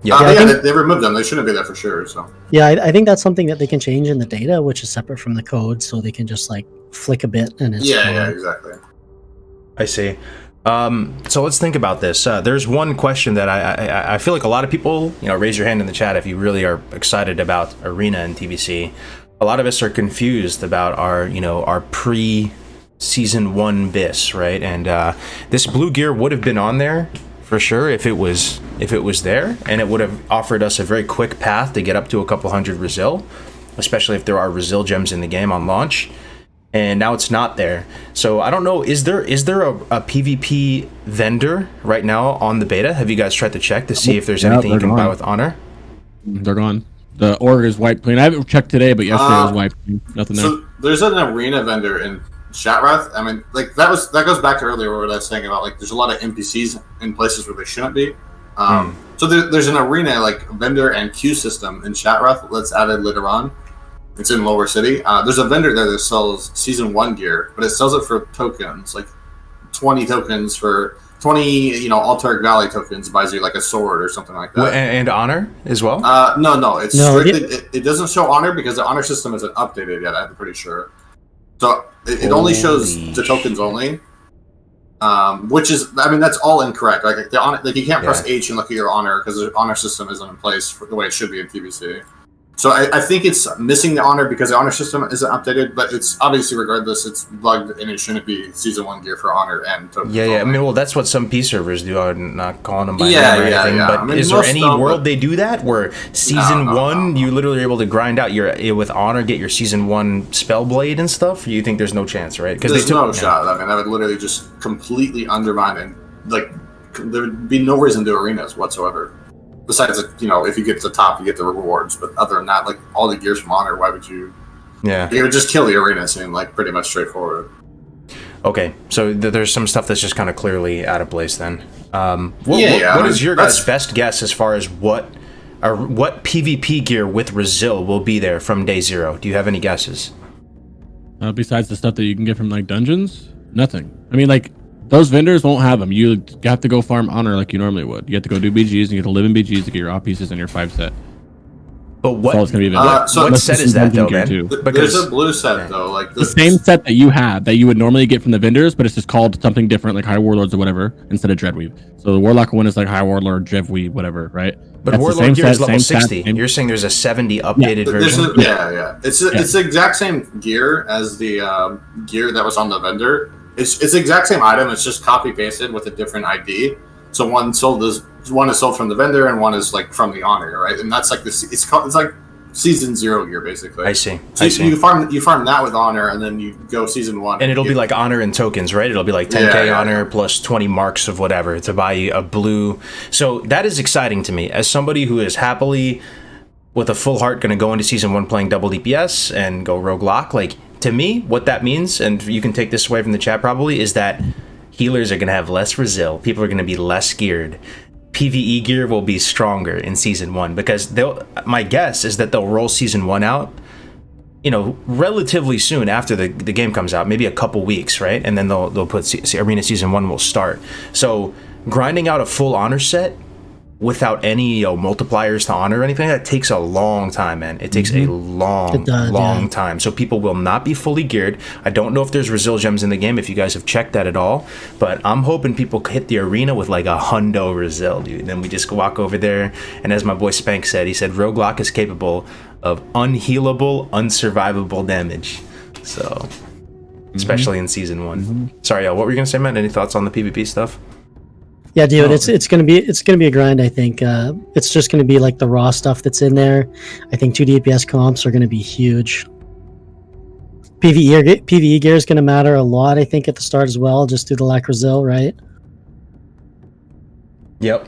Yeah, they removed them. They shouldn't be there for sure. So Yeah, I think that's something that they can change in the data, which is separate from the code, so they can just like flick a bit and it's yeah, exactly. I see. So let's think about this. There's one question that I feel like a lot of people, raise your hand in the chat if you really are excited about Arena and TBC. A lot of us are confused about our pre-season 1 BIS, right? And this blue gear would have been on there for sure if it was there, and it would have offered us a very quick path to get up to a couple hundred Resil, especially if there are Resil gems in the game on launch. And now it's not there. So I don't know, is there a PvP vendor right now on the beta? Have you guys tried to check to see if there's anything you can buy with Honor? They're gone. The org is wiped clean. I haven't checked today, but yesterday it was wiped clean. Nothing there. So there's an arena vendor in Shatrath. I mean, like that goes back to earlier what I was saying about like there's a lot of NPCs in places where they shouldn't be. So there's an arena like vendor and queue system in Shatrath that's added later on. It's in Lower City. There's a vendor there that sells Season 1 gear, but it sells it for tokens, like 20 tokens for 20, Altaric Valley tokens buys you like a sword or something like that. And Honor as well? No. It's strictly, it doesn't show Honor because the Honor system isn't updated yet, I'm pretty sure. So it only shows the tokens only. Which is, I mean, that's all incorrect. Like the Honor, like you can't press H and look at your Honor because the Honor system isn't in place for the way it should be in TBC. So I think it's missing the Honor because the Honor system isn't updated, but it's obviously regardless, it's bugged and it shouldn't be Season 1 gear for Honor and tokens. Yeah. I mean, well, that's what some P servers do. I'm not calling them by name or anything, but I mean, is there any world they do that where Season 1 you literally are able to grind out your with Honor, get your Season 1 Spellblade and stuff? Or you think there's no chance, right? Because there's no shot. I mean, that would literally just completely undermine and like there would be no reason to do arenas whatsoever. Besides, if you get to the top, you get the rewards. But other than that, like all the gears from Honor, why would you? Yeah, you would just kill the arena. Seem like pretty much straightforward. Okay, so there's some stuff that's just kind of clearly out of place then. What is your guys' best guess as far as what PvP gear with Resil will be there from day 0? Do you have any guesses? Besides the stuff that you can get from like dungeons, nothing. I mean, like. Those vendors won't have them. You have to go farm Honor like you normally would. You have to go do BGs and you have to live in BGs to get your op pieces and your 5 set. But what? It's gonna be what set is that though, man? There's a blue set though, like the same set that you have that you would normally get from the vendors, but it's just called something different, like High Warlords or whatever, instead of Dreadweave. So the Warlock one is like High Warlord, Dreadweave, whatever, right? But that's Warlord gear is level 60. You're saying there's a 70 updated version? It's the exact same gear as the gear that was on the vendor. It's the exact same item. It's just copy pasted with a different ID. So one is sold from the vendor and one is like from the Honor, right? And that's like this. It's like Season 0 gear basically. I see. So you farm that with Honor and then you go Season 1. And it'll be like Honor and tokens, right? It'll be like 10k Honor plus 20 marks of whatever to buy you a blue. So that is exciting to me as somebody who is happily with a full heart going to go into season 1 playing double DPS and go rogue lock. Like, to me, what that means, and you can take this away from the chat probably, is that healers are going to have less resil. People are going to be less geared. PvE gear will be stronger in season 1 because my guess is that they'll roll season 1 out, you know, relatively soon after the game comes out, maybe a couple weeks, right? And then they'll put Arena season 1 will start. So grinding out a full honor set without any multipliers to honor or anything, that takes a long time, man. It takes a long time. So people will not be fully geared. I don't know if there's resil gems in the game, if you guys have checked that at all, but I'm hoping people hit the arena with like a hundo resil, dude. Then we just walk over there, and as my boy Spank said, he said Roguelock is capable of unhealable, unsurvivable damage. So, especially in season 1. Sorry, what were you gonna say, man? Any thoughts on the PvP stuff? Yeah, dude, it's gonna be a grind. I think it's just gonna be like the raw stuff that's in there. I think 2 DPS comps are gonna be huge. PvE gear is gonna matter a lot. I think at the start as well, just due to lack of resil, right? Yep.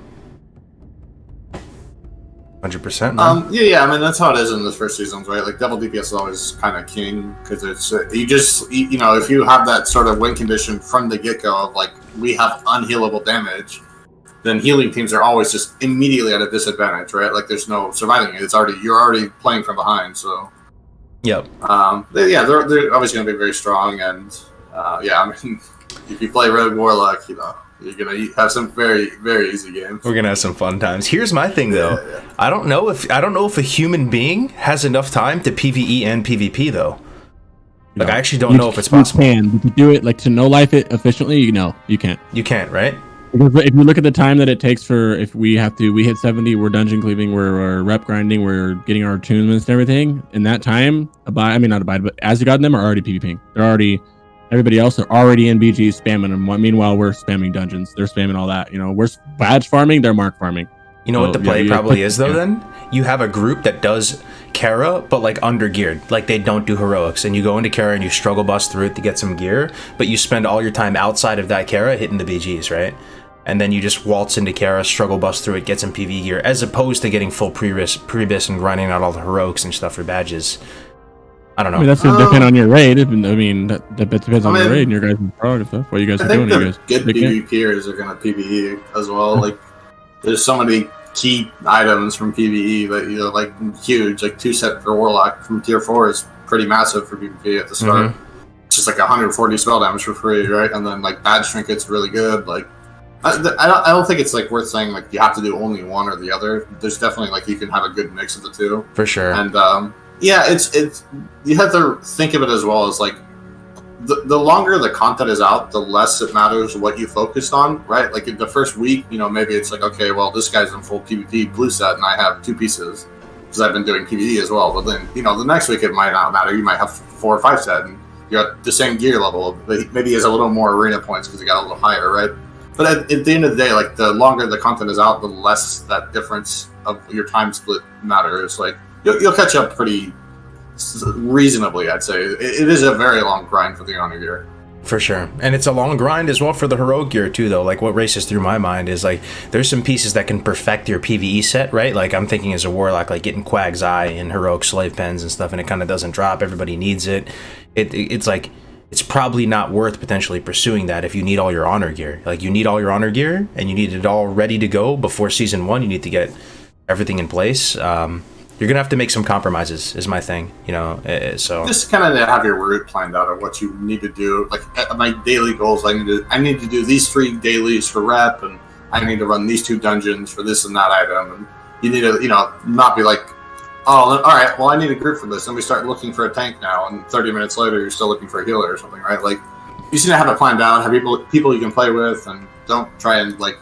100%. Yeah. I mean, that's how it is in the first seasons, right? Like double DPS is always kind of king because it's you know, if you have that sort of win condition from the get go of like we have unhealable damage, then healing teams are always just immediately at a disadvantage, right? Like there's no surviving it. You're already playing from behind, so. Yep. They're always going to be very strong, and I mean, if you play Rogue Warlock, you know, you're gonna have some very, very easy games. We're gonna have some fun times. Here's my thing, though. Yeah. I don't know if a human being has enough time to PvE and PvP, though. Like, I actually don't know if it's possible. You can. You can do it, like, to no-life it efficiently, you can't. You can't, right? Because if you look at the time that it takes for, if we hit 70, we're dungeon cleaving, we're rep grinding, we're getting our attunements and everything. In that time, but as you got them are already PvPing. They're already... Everybody else are already in BG spamming them. Meanwhile, we're spamming dungeons. They're spamming all that. You know, we're badge farming. They're mark farming. You know what the play probably is, though, then? You have a group that does Kara, but like under geared. Like they don't do heroics. And you go into Kara and you struggle bust through it to get some gear, but you spend all your time outside of that Kara hitting the BGs, right? And then you just waltz into Kara, struggle bust through it, get some PV gear, as opposed to getting full pre-bis and grinding out all the heroics and stuff for badges. I don't know. I mean, that's going to depend on your raid. I mean, that depends on your raid and your guys' prog and stuff. What you guys are doing. I think the good PvPers are going to PvE as well. Like, there's so many key items from PvE that, you know, like, huge. Like, 2 set for Warlock from Tier 4 is pretty massive for PvP at the start. It's just like 140 spell damage for free, right? And then, like, Badge Trinket's really good. Like, I don't think it's, like, worth saying, like, you have to do only one or the other. There's definitely, like, you can have a good mix of the two. For sure. And, yeah, it's you have to think of it as well as like the longer the content is out, the less it matters what you focused on, right? Like in the first week, you know, maybe it's like, okay, well, this guy's in full PvP blue set and I have 2 pieces because I've been doing PvE as well. But then, you know, the next week it might not matter. You might have 4 or 5 set and you're at the same gear level, but maybe he has a little more arena points because he got a little higher, right? But at the end of the day, like the longer the content is out, the less that difference of your time split matters. Like you'll catch up pretty reasonably, I'd say. It is a very long grind for the honor gear. For sure. And it's a long grind as well for the heroic gear too, though. Like what races through my mind is like there's some pieces that can perfect your PvE set, right? Like I'm thinking as a warlock, like getting Quag's Eye and heroic slave pens and stuff, and it kind of doesn't drop. Everybody needs it. It's like it's probably not worth potentially pursuing that if you need all your honor gear. Like you need all your honor gear and you need it all ready to go before season 1. You need to get everything in place. You're gonna have to make some compromises, is my thing, you know. So just kind of have your route planned out of what you need to do. Like my daily goals, I need to do these 3 dailies for rep, and I need to run these 2 dungeons for this and that item. And you need to, you know, not be like, oh, all right, well, I need a group for this, and we start looking for a tank now, and 30 minutes later, you're still looking for a healer or something, right? Like you just need to have it planned out, have people you can play with, and don't try and like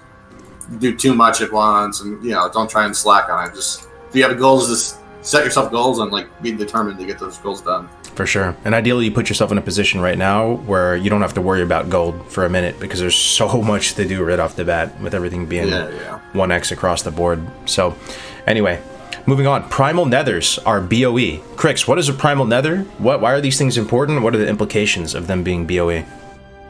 do too much at once, and you know, don't try and slack on it. Just if you have goals, just set yourself goals and like be determined to get those goals done. For sure. And ideally you put yourself in a position right now where you don't have to worry about gold for a minute because there's so much to do right off the bat with everything being 1x across the board. So anyway, moving on. Primal Nethers are BOE. Crix, what is a Primal Nether? Why are these things important? What are the implications of them being BOE?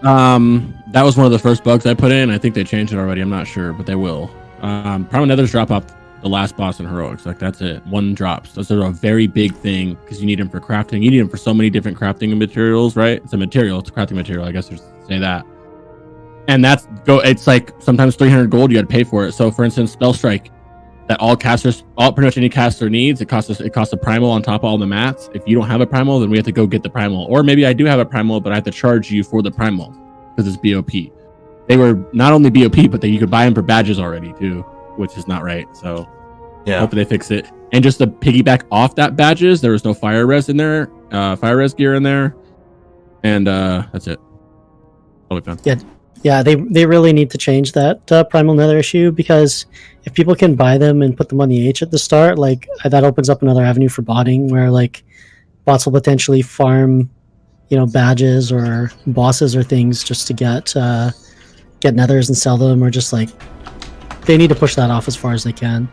That was one of the first bugs I put in. I think they changed it already. I'm not sure, but they will. Primal Nethers drop off the last boss in heroics. Like that's it. One drops. Those are a very big thing because you need them for crafting. You need them for so many different crafting materials, right? It's a material. It's a crafting material. I guess there's say that. And it's like sometimes 300 gold. You got to pay for it. So for instance, spell strike that pretty much any caster needs. It costs a primal on top of all the mats. If you don't have a primal, then we have to go get the primal. Or maybe I do have a primal, but I have to charge you for the primal because it's BOP. They were not only BOP, but you could buy them for badges already too, which is not right. So yeah, hope they fix it. And just to piggyback off that badges, there was no fire res in there, fire res gear in there, and that's it. Totally fun. Yeah, they really need to change that primal nether issue, because if people can buy them and put them on the H at the start, like that opens up another avenue for botting, where like bots will potentially farm, badges or bosses or things just to get nethers and sell them, or just like they need to push that off as far as they can.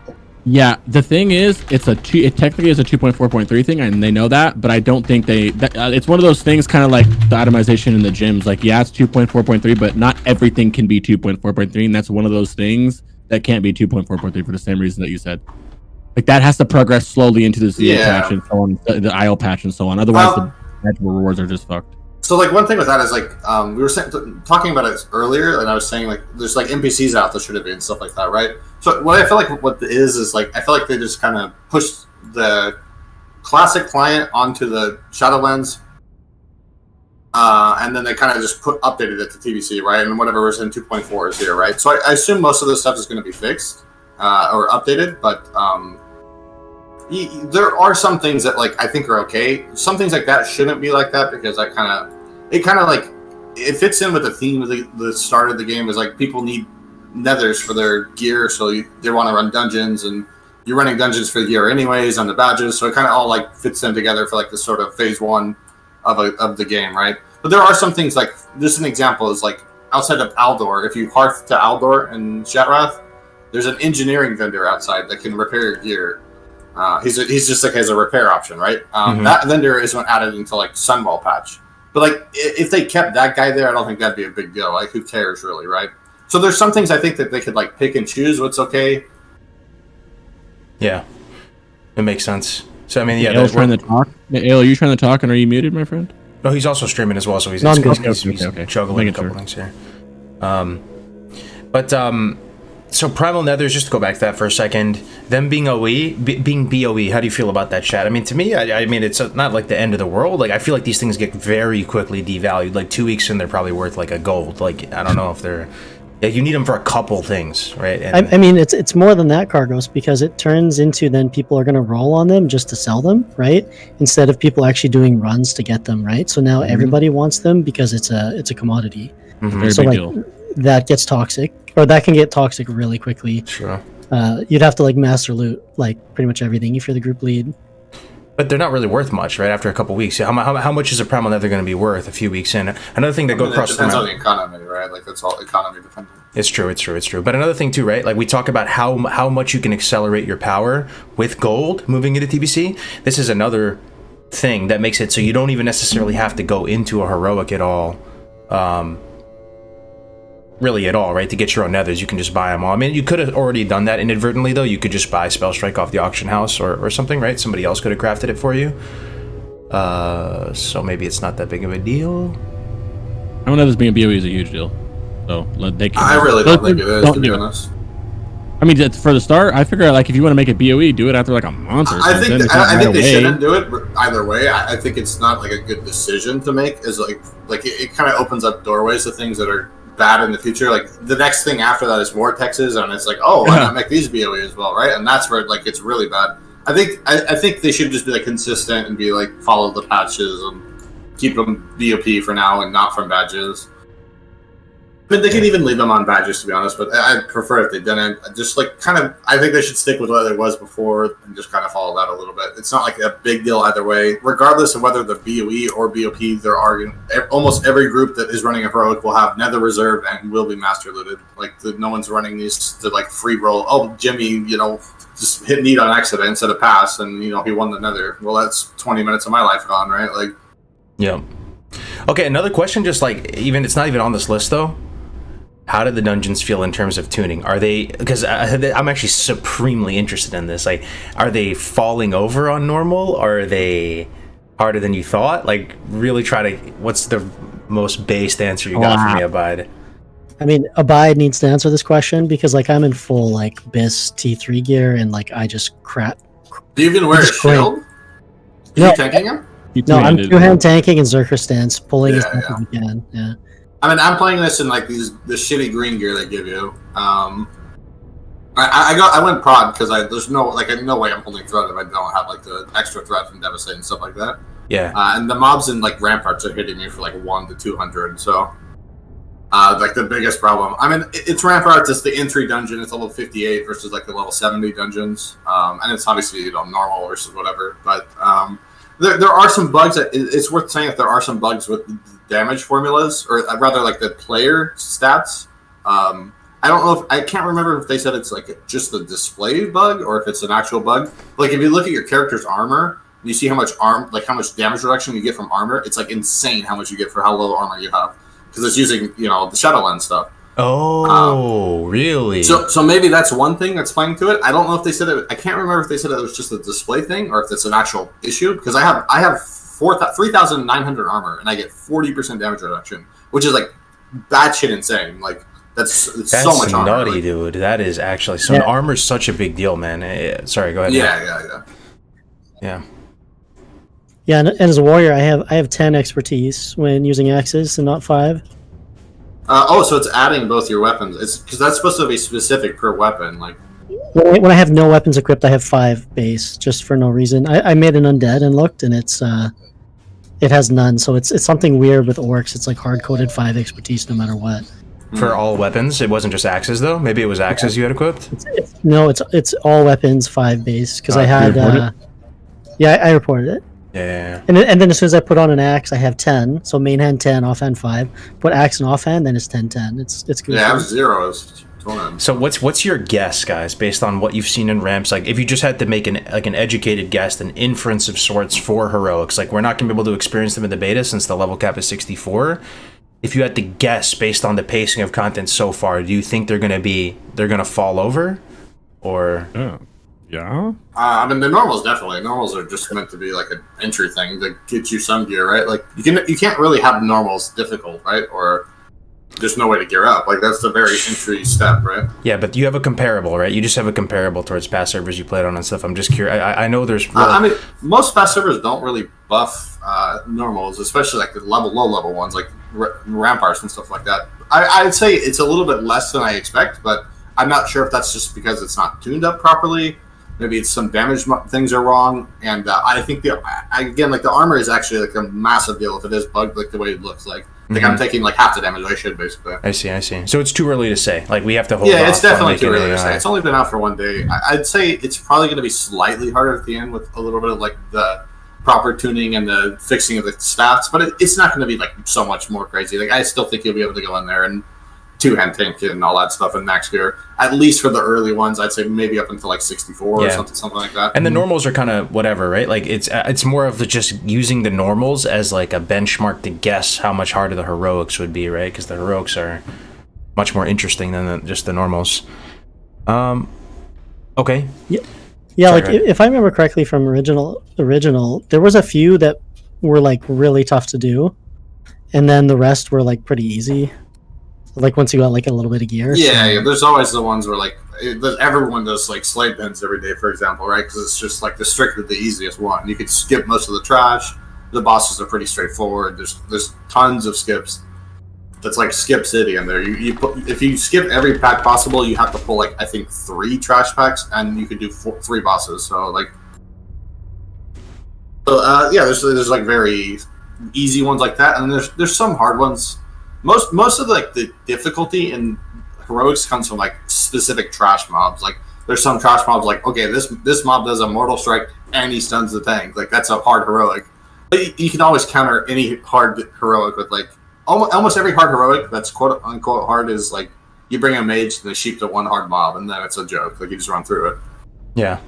Yeah, the thing is, it technically is a 2.4.3 thing, and they know that, but I don't think it's one of those things, kind of like the itemization in the gyms. Like, yeah, it's 2.4.3, but not everything can be 2.4.3, and that's one of those things that can't be 2.4.3 for the same reason that you said. Like, that has to progress slowly into the ZA patch and so on, the IO patch and so on. Otherwise, the actual rewards are just fucked. So, like, one thing with that is, like, we were talking about it earlier, and I was saying, like, there's, like, NPCs out that should be and stuff like that, right? So, what I feel like what it is, like, I feel like they just kind of pushed the classic client onto the Shadowlands, and then they kind of just updated it to TBC, right? And whatever version 2.4 is here, right? So, I assume most of this stuff is going to be fixed or updated, but there are some things that, like, I think are okay. Some things like that shouldn't be like that, because it fits in with the theme of the start of the game, is like people need nethers for their gear, so they want to run dungeons, and you're running dungeons for the gear anyways on the badges, so it kind of all like fits in together for like this sort of phase one of the game, right? But there are some things, like this, an example is like outside of Aldor, if you hearth to Aldor and Shatrath, there's an engineering vendor outside that can repair your gear. He's just like has a repair option, right? That vendor isn't added into like Sunwall patch. But like, if they kept that guy there, I don't think that'd be a big deal. Like, who cares really, right? So there's some things I think that they could like pick and choose what's okay. Yeah, it makes sense. So I mean, yeah. Ale's trying to talk. Ale, are you trying to talk, and are you muted, my friend? No, he's also streaming as well, so he's juggling a couple things here. So Primal Nethers, just to go back to that for a second, them being being BOE, how do you feel about that, chat? I mean, to me, I mean, it's not like the end of the world. Like, I feel like these things get very quickly devalued. Like 2 weeks in, they're probably worth like a gold. Like, I don't know if they're... Yeah, you need them for a couple things, right? And I mean, it's more than that, Cargos, because it turns into then people are going to roll on them just to sell them, right? Instead of people actually doing runs to get them, right? So now everybody wants them because it's a commodity. Very so big like deal. that gets toxic, or that can get toxic really quickly. Sure. You'd have to like master loot like pretty much everything if you're the group lead. But they're not really worth much, right? After a couple weeks, how much is a Primal Nether going to be worth a few weeks in? Another thing that goes across the depends on the economy, right? Like, that's all economy dependent. It's true. But another thing too, right? Like, we talk about how much you can accelerate your power with gold moving into TBC. This is another thing that makes it so you don't even necessarily have to go into a heroic at all. Really at all, right? To get your own nethers, you can just buy them all. I mean, you could have already done that inadvertently, though. You could just buy Spell Strike off the auction house or something, right? Somebody else could have crafted it for you. So maybe it's not that big of a deal. I don't know this being BOE is a huge deal. So they can. I really don't think it is, to be honest. I mean, for the start, I figure like if you want to make it BOE, do it after like a month or something. I think they shouldn't do it either way. I think it's not like a good decision to make. Is like it kind of opens up doorways to things that are bad in the future. Like, the next thing after that is vortexes, and it's like, oh, why not make these BOE as well, right? And that's where like it's really bad. I think they should just be like consistent and be like follow the patches and keep them BOP for now and not from badges. I mean, they could even leave them on badges, to be honest, but I'd prefer if they didn't. Just like I think they should stick with what it was before and just kind of follow that a little bit. It's not like a big deal either way. Regardless of whether the BOE or BOP, there are almost every group that is running a heroic will have nether reserve and will be master looted. Like, no one's running these to like free roll. Oh, Jimmy, just hit need on accident instead of pass, and he won the nether. Well, that's 20 minutes of my life gone, right? Like, yeah. Okay, another question, just like it's not even on this list though. how do the dungeons feel in terms of tuning? Are they, because I'm actually supremely interested in this. Like, are they falling over on normal? Or are they harder than you thought? Like, really try to, what's the most based answer you got for me, Abide? I mean, Abide needs to answer this question because, like, I'm in full, like, BIS T3 gear and, like, I just crap. Do you even wear a shield? No, you tanking him? No, I'm two-hand tanking and Zerker stance, pulling as much as we can. Yeah. I mean, I'm playing this in like the shitty green gear they give you. I went prod because there's no way I'm holding threat if I don't have like the extra threat from Devastate and stuff like that. Yeah. And the mobs in like ramparts are hitting me for like 1 to 200. So, like the biggest problem. I mean, it's ramparts. It's the entry dungeon. It's level 58 versus like the level 70 dungeons. And it's obviously normal versus whatever. But there are some bugs that it's worth saying that there are some bugs with damage formulas, or rather like the player stats. I don't know I can't remember if they said it's like just a display bug or if it's an actual bug. Like if you look at your character's armor, and you see how much how much damage reduction you get from armor. It's like insane how much you get for how low armor you have because it's using the Shadowland stuff. Oh, really? So maybe that's one thing that's playing to it. I don't know if they said it. I can't remember if they said it was just a display thing or if it's an actual issue. Because I have 3,900 armor and I get 40% damage reduction, which is like batshit insane. Like that's so much armor. Nutty, dude. That is actually so. Armor's such a big deal, man. Sorry, go ahead. Yeah. Yeah, and as a warrior, I have 10 expertise when using axes and not 5. So it's adding both your weapons. It's because that's supposed to be specific per weapon. Like when I have no weapons equipped, I have 5 base just for no reason. I made an undead and looked, and it has none. So it's something weird with orcs. It's like hard coded 5 expertise no matter what. For all weapons, it wasn't just axes though. Maybe it was axes you had equipped. It's all weapons 5 base because I had. I reported it. Yeah. And then as soon as I put on an axe, I have 10. So main hand 10, offhand 5. Put axe and offhand, then it's 10-10. It's good. Yeah, I have 0. So what's your guess, guys, based on what you've seen in ramps? Like, if you just had to make an educated guess, an inference of sorts for heroics, like we're not gonna be able to experience them in the beta since the level cap is 64. If you had to guess based on the pacing of content so far, do you think they're gonna fall over, or? Yeah. I mean, the normals definitely. Normals are just meant to be like an entry thing to get you some gear, right? Like you can't really have normals difficult, right? Or there's no way to gear up. Like that's the very entry step, right? Yeah, but you have a comparable, right? You just have a comparable towards past servers you played on and stuff. I'm just curious. I know there's. I mean, most fast servers don't really buff normals, especially like the low level ones, like ramparts and stuff like that. I'd say it's a little bit less than I expect, but I'm not sure if that's just because it's not tuned up properly. Maybe it's some damage things are wrong, and I think the armor is actually like a massive deal if it is bugged like the way it looks like. Like I'm taking like half the damage I should basically. I see. So it's too early to say. Like we have to hold. Yeah, it's definitely too early to say. It's only been out for 1 day. I'd say it's probably going to be slightly harder at the end with a little bit of like the proper tuning and the fixing of the stats, but it's not going to be like so much more crazy. Like I still think you'll be able to go in there and two-hand tank and all that stuff in max gear. At least for the early ones, I'd say maybe up until like 64 or something like that. And the normals are kind of whatever, right? Like it's more of just using the normals as like a benchmark to guess how much harder the heroics would be, right? Because the heroics are much more interesting than just the normals. Okay. Yeah. Sorry, like if I remember correctly from original, there was a few that were like really tough to do, and then the rest were like pretty easy. Like once you got like a little bit of gear. Yeah. There's always the ones where like everyone does like slave pens every day, for example, right? Because it's just like strictly the easiest one. You could skip most of the trash. The bosses are pretty straightforward. There's tons of skips. That's like Skip City in there. If you skip every pack possible, you have to pull like I think 3 trash packs, and you could do 3 bosses. So like, there's like very easy ones like that, and there's some hard ones. Most of the difficulty in heroics comes from like specific trash mobs. Like there's some trash mobs like, okay, this mob does a mortal strike and he stuns the tank. Like that's a hard heroic. But you can always counter any hard heroic with like almost every hard heroic that's quote unquote hard is like you bring a mage and a sheep to one hard mob and then it's a joke. Like you just run through it. Yeah.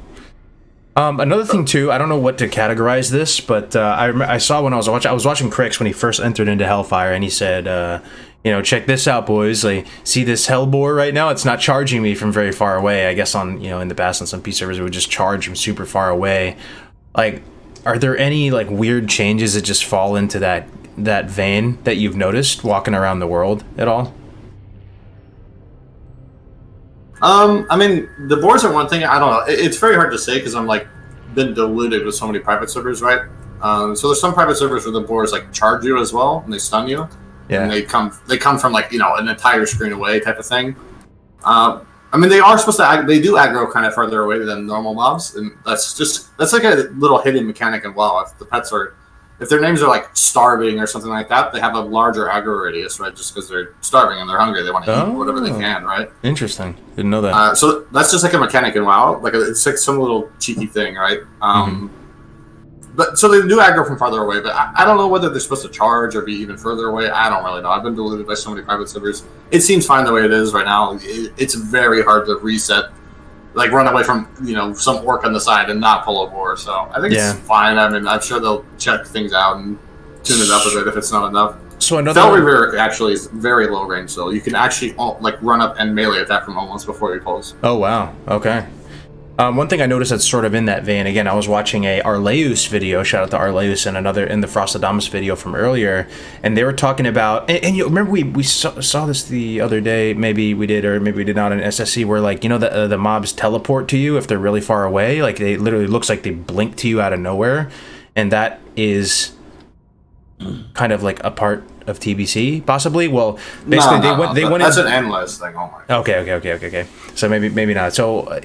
Another thing too, I don't know what to categorize this, but I saw when I was watching Crix when he first entered into Hellfire, and he said check this out, boys. Like, see this Hellbore right now? It's not charging me from very far away. I guess on, in the past on some P servers, it would just charge from super far away. Like, are there any like weird changes that just fall into that vein that you've noticed walking around the world at all? I mean, the boars are one thing. I don't know. It's very hard to say because I'm like been diluted with so many private servers, right? So there's some private servers where the boars like charge you as well and they stun you. Yeah. And they come from like an entire screen away type of thing. I mean, they are supposed to. They do aggro kind of farther away than normal mobs, and that's like a little hidden mechanic in WoW. If the pets are, if their names are like starving or something like that, they have a larger aggro radius, right? Just because they're starving and they're hungry, they want to eat whatever they can, right? Interesting. Didn't know that. So that's just like a mechanic in WoW. Like it's like some little cheeky thing, right? But so they do aggro from farther away, but I don't know whether they're supposed to charge or be even further away. I don't really know. I've been diluted by so many private servers. It seems fine the way it is right now. It's very hard to reset, like run away from some orc on the side and not pull a boar. So I think it's fine. I mean, I'm sure they'll check things out and tune it up a bit if it's not enough. So another Fell Reaver actually is very low range, though. You can actually like run up and melee attack from almost before he pulls. Oh wow. Okay. One thing I noticed that's sort of in that vein, again, I was watching a Arleus video, shout out to Arleus, and another in the Frostadamus video from earlier, and they were talking about, and you remember we saw this the other day, maybe we did, or maybe we did not in SSC, where like, the mobs teleport to you if they're really far away, like they literally looks like they blink to you out of nowhere, and that is kind of like a part of TBC, possibly. Well, basically they went. That's an endless thing. Oh my. Okay. So maybe not. So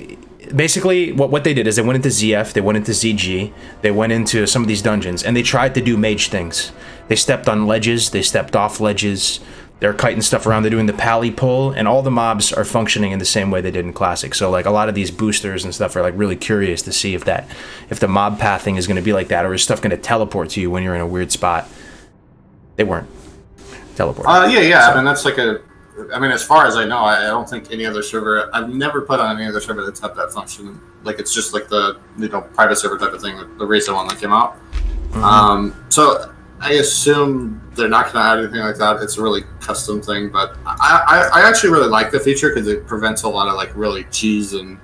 basically, what they did is they went into ZF, they went into ZG, they went into some of these dungeons, and they tried to do mage things. They stepped on ledges, they stepped off ledges. They're kiting stuff around. They're doing the pally pull, and all the mobs are functioning in the same way they did in Classic. So like a lot of these boosters and stuff are like really curious to see if the mob pathing is going to be like that, or is stuff going to teleport to you when you're in a weird spot. They weren't teleport. Yeah. I mean, that's like as far as I know, I don't think any other server. I've never put on any other server that's had that function. Like it's just like the private server type of thing, the recent one that came out. So I assume they're not going to add anything like that. It's a really custom thing, but I actually really like the feature because it prevents a lot of like really cheese and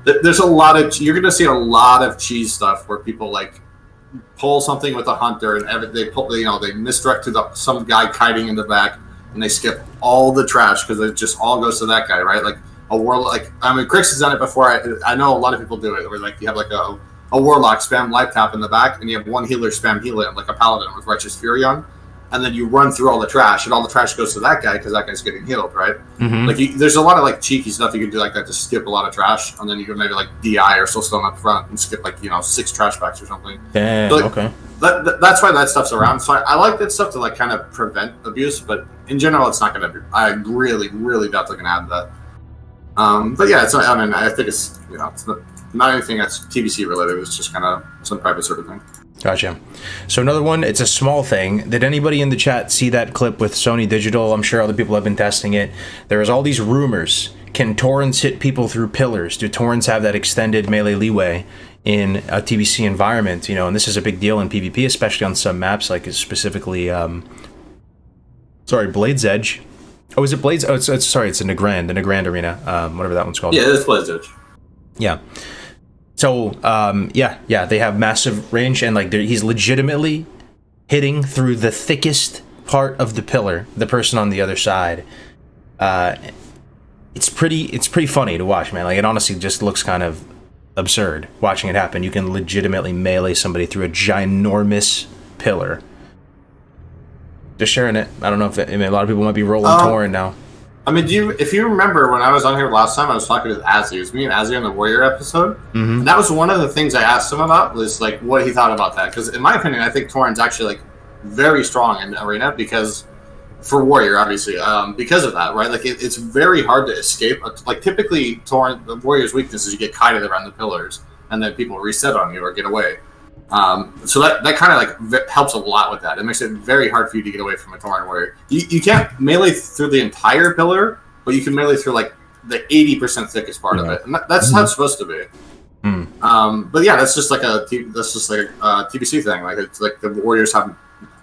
there's a lot of you're going to see a lot of cheese stuff where people like pull something with a hunter and they pull they misdirect to some guy kiting in the back and they skip all the trash because it just all goes to that guy, right? Like a warlock. Like Crix has done it before. I know a lot of people do it. Where like you have like a warlock spam life tap in the back, and you have one healer spam heal it, like a paladin with Righteous Fury on, and then you run through all the trash, and all the trash goes to that guy because that guy's getting healed, right? Like there's a lot of like cheeky stuff you can do like that to skip a lot of trash, and then you can maybe like DI or Soulstone up front and skip like 6 trash packs or something. Yeah. So, like, okay. That's why that stuff's around. So I like that stuff to like kind of prevent abuse, but in general, it's not going to be. I really doubt they're going to add that. But yeah, it's. I mean, I think it's it's not anything that's TBC related. It's just kind of some private sort of thing. Gotcha. So another one, it's a small thing. Did anybody in the chat see that clip with Sony Digital? I'm sure other people have been testing it. There's all these rumors. Can Torrents hit people through pillars? Do Torrents have that extended melee leeway in a TBC environment? And this is a big deal in PvP, especially on some maps, like specifically, Blade's Edge. Oh, is it Blade's? Oh, it's the Nagrand Arena, whatever that one's called. Yeah, it's Blade's Edge. Yeah. So, they have massive range, and like he's legitimately hitting through the thickest part of the pillar, the person on the other side. It's pretty funny to watch, man. Like it honestly just looks kind of absurd watching it happen. You can legitimately melee somebody through a ginormous pillar. Just sharing it. I don't know if a lot of people might be rolling Torn now. I mean, if you remember when I was on here last time, I was talking with Azzy. It was me and Azzy on the Warrior episode. And that was one of the things I asked him about, was like what he thought about that. Because in my opinion, I think Torrent's actually like very strong in Arena because for Warrior, obviously, because of that, right? Like it's very hard to escape. Like typically, Torrent, the Warrior's weakness is you get kited around the pillars, and then people reset on you or get away. So that kind of like helps a lot with that. It makes it very hard for you to get away from a Torrent Warrior. You can't melee through the entire pillar, but you can melee through like the 80% thickest part of it, and that's how it's supposed to be. But yeah, that's just like a TBC thing. Like it's like the Warriors have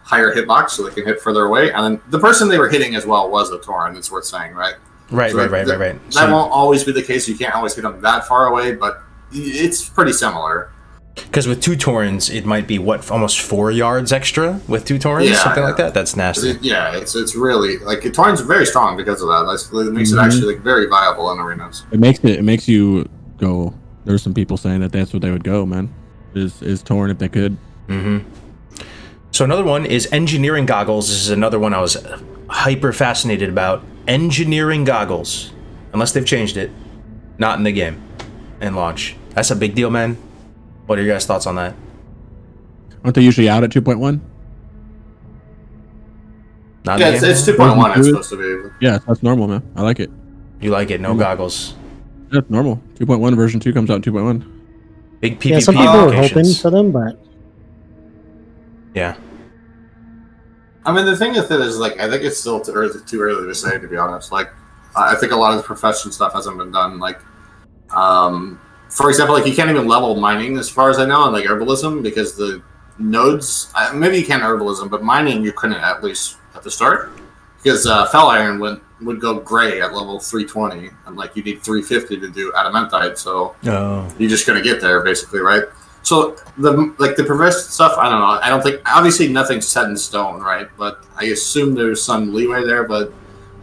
higher hitbox, so they can hit further away. And then the person they were hitting as well was a Tauren. It's worth saying, right? Right. That So, won't always be the case. You can't always hit them that far away, but it's pretty similar. because with 2 Taurens, it might be almost 4 yards extra with 2 Taurens, something like that. That's nasty. It's really like Tauren's very strong because of that. It makes it actually like very viable in arenas. It makes you go. There's some people saying that that's what they would go, man. Is Tauren if they could. So another one is engineering goggles. This is another one I was hyper fascinated about. Engineering goggles, unless they've changed it, not in the game and launch. That's a big deal, man. What are your guys' thoughts on that? Aren't they usually out at 2.1? Not Yeah, it's 2.1. It's supposed to be. Yeah, that's normal, man. I like it. You like it? No goggles. That's normal. 2.1 version 2 comes out in 2.1. Big PvP Yeah, some people were hoping applications. for them, but Yeah. I mean, the thing with it is, like, I think it's still too early to say, to be honest. Like, I think a lot of the profession stuff hasn't been done. Like, for example, like, you can't even level mining, as far as I know, and like herbalism, because the nodes. Maybe you can herbalism, but mining you couldn't, at least at the start, because fel iron would go gray at level 320, and like you need 350 to do adamantite. So you're just gonna get there, basically, right? So the profession stuff, I don't know. I don't think, obviously nothing's set in stone, right? But I assume there's some leeway there. But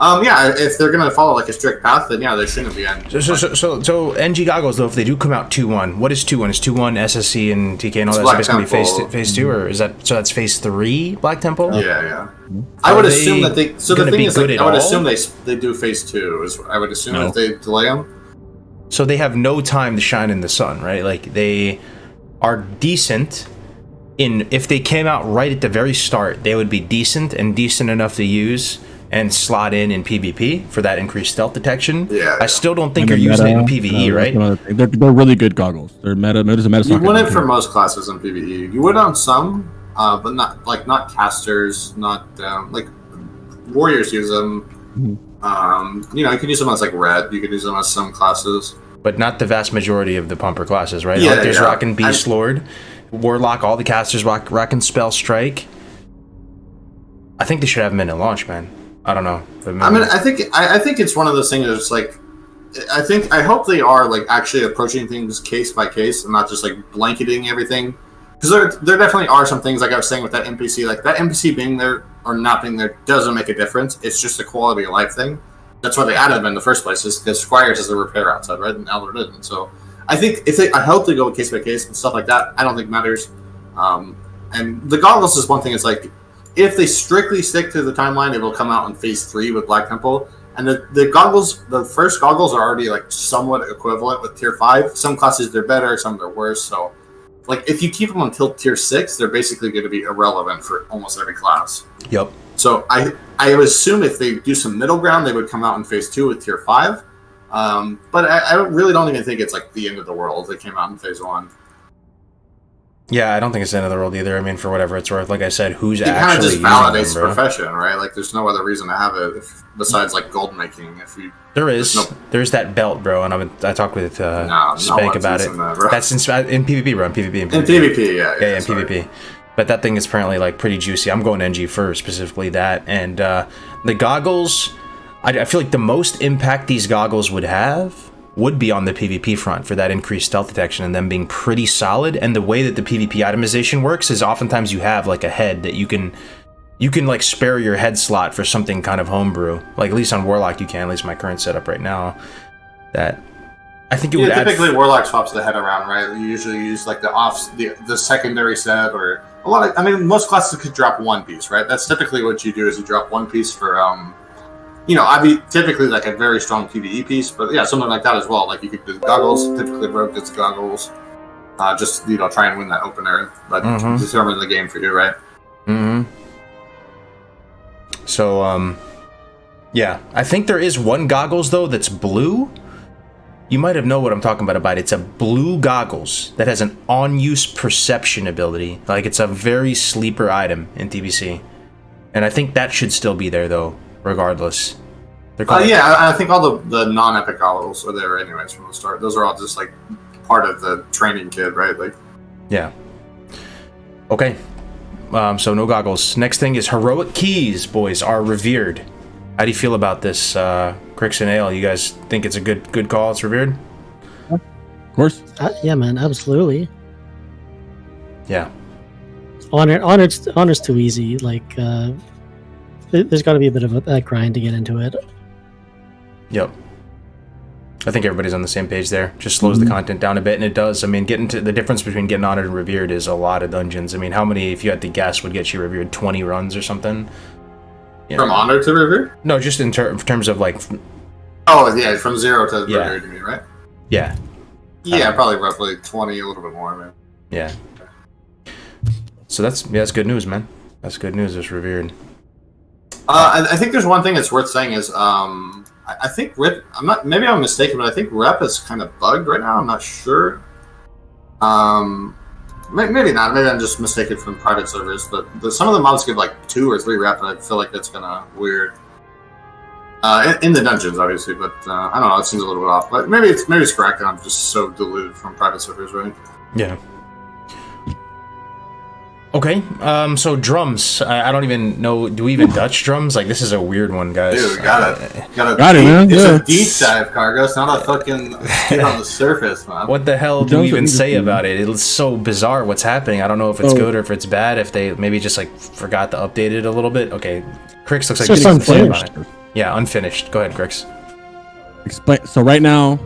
yeah, if they're gonna follow like a strict path, then yeah, there shouldn't be any. So NG goggles though, if they do come out 2.1, what is 2.1? Is 2.1 SSC and TK and all It's that? So basically Black phase 2, or is that so? That's phase 3 Black Temple. Yeah. I would assume that they. So the thing is, like, I would assume they do phase 2. I would assume if they delay them. So they have no time to shine in the sun, right? Like they are decent in, if they came out right at the very start, they would be decent enough to use and slot in PvP for that increased stealth detection. Yeah. I still don't think you're using it in PvE, right? They're really good goggles. They're meta's a meta. You wouldn't for most classes in PvE. You would on some, but not casters, not like warriors use them. You can use them as like red. You could use them as some classes. But not the vast majority of the pumper classes, right? Yeah, There's rockin' Beast Lord, Warlock, all the casters rockin' Spell Strike. I think they should have them in a launch, man. I don't know. I mean, I think it's one of those things that's like, I hope they are like actually approaching things case by case and not just like blanketing everything. Because there definitely are some things, like I was saying with that NPC, like that NPC being there or not being there doesn't make a difference. It's just a quality of life thing. That's why they added them in the first place, is because Squires is a repair outside, right? And Elder didn't. So I think I hope they go case by case and stuff like that. I don't think matters. And the goggles is one thing. It's like, if they strictly stick to the timeline, it will come out in phase 3 with Black Temple. And the goggles, the first goggles are already like somewhat equivalent with tier 5. Some classes they're better, some they're worse. So like if you keep them until tier 6, they're basically going to be irrelevant for almost every class. Yep. So I would assume if they do some middle ground, they would come out in phase 2 with tier 5. But I really don't even think it's like the end of the world. They came out in phase 1. Yeah, I don't think it's the end of the world either. I mean, for whatever it's worth, like I said, who's it actually kind of just using validates them, the bro? profession, right? Like there's no other reason to have it besides like gold making. There's that belt, bro, and I talked with Spank about it. That's in PvP, bro. In PvP, in PvP, yeah, in PvP. But that thing is apparently like pretty juicy. I'm going NG first, specifically that, and the goggles. I feel like the most impact these goggles would have would be on the PvP front for that increased stealth detection and them being pretty solid. And the way that the PvP itemization works is oftentimes you have like a head that you can like spare your head slot for something kind of homebrew. Like at least on Warlock you can, at least my current setup right now. That I think it would typically Warlock swaps the head around, right? You usually use like the secondary set, or a lot of, I mean, most classes could drop one piece, right? That's typically what you do, is you drop one piece for I'd be typically like a very strong PvE piece, but yeah, something like that as well. Like you could do goggles, typically Rogue gets goggles, just try and win that opener, but determine the game for you, right? So yeah, I think there is one goggles though that's blue. You might have known what I'm talking about. It's a blue goggles that has an on-use perception ability. Like it's a very sleeper item in TBC, and I think that should still be there though. Regardless, I think all the non-epic goggles are there anyways from the start. Those are all just like part of the training kit, right? Like, yeah. Okay, So no goggles. Next thing is heroic keys, boys, are revered. How do you feel about this, Crix and Ale? You guys think it's a good call? It's revered? Of course. Yeah, man, absolutely. Yeah. Honor's too easy. Like, there's got to be a bit of a grind to get into it. Yep. I think everybody's on the same page there. Just slows the content down a bit, and it does. I mean, getting to the difference between getting honored and revered is a lot of dungeons. I mean, how many, if you had to guess, would get you revered? 20 runs or something? You From honored to revered? No, just in terms of like. Oh yeah, from 0 to revered, you mean, right? Yeah. Yeah, probably roughly 20, a little bit more, man. Yeah. So that's good news, man. That's good news. It's revered. I think there's one thing that's worth saying is I think Rep. Maybe I'm mistaken, but I think Rep is kind of bugged right now. I'm not sure. Maybe not. Maybe I'm just mistaken from private servers. But some of the mobs give like 2 or 3 Rep, and I feel like that's kind of weird. In the dungeons, obviously, but I don't know. It seems a little bit off. But maybe it's correct. And I'm just so deluded from private servers, right? Yeah. Okay, so drums. I don't even know. Do we even Dutch drums? Like, this is a weird one, guys. Dude, got it, man. It's Yeah. a deep dive, Cargo. It's not a fucking skid on the surface, man. What the hell do we even say about it? It's so bizarre what's happening. I don't know if it's good or if it's bad. If they maybe just like forgot to update it a little bit. Okay, Crix looks like It's just getting some unfinished. about it. Yeah, unfinished. Go ahead, Crix. Explain. So right now,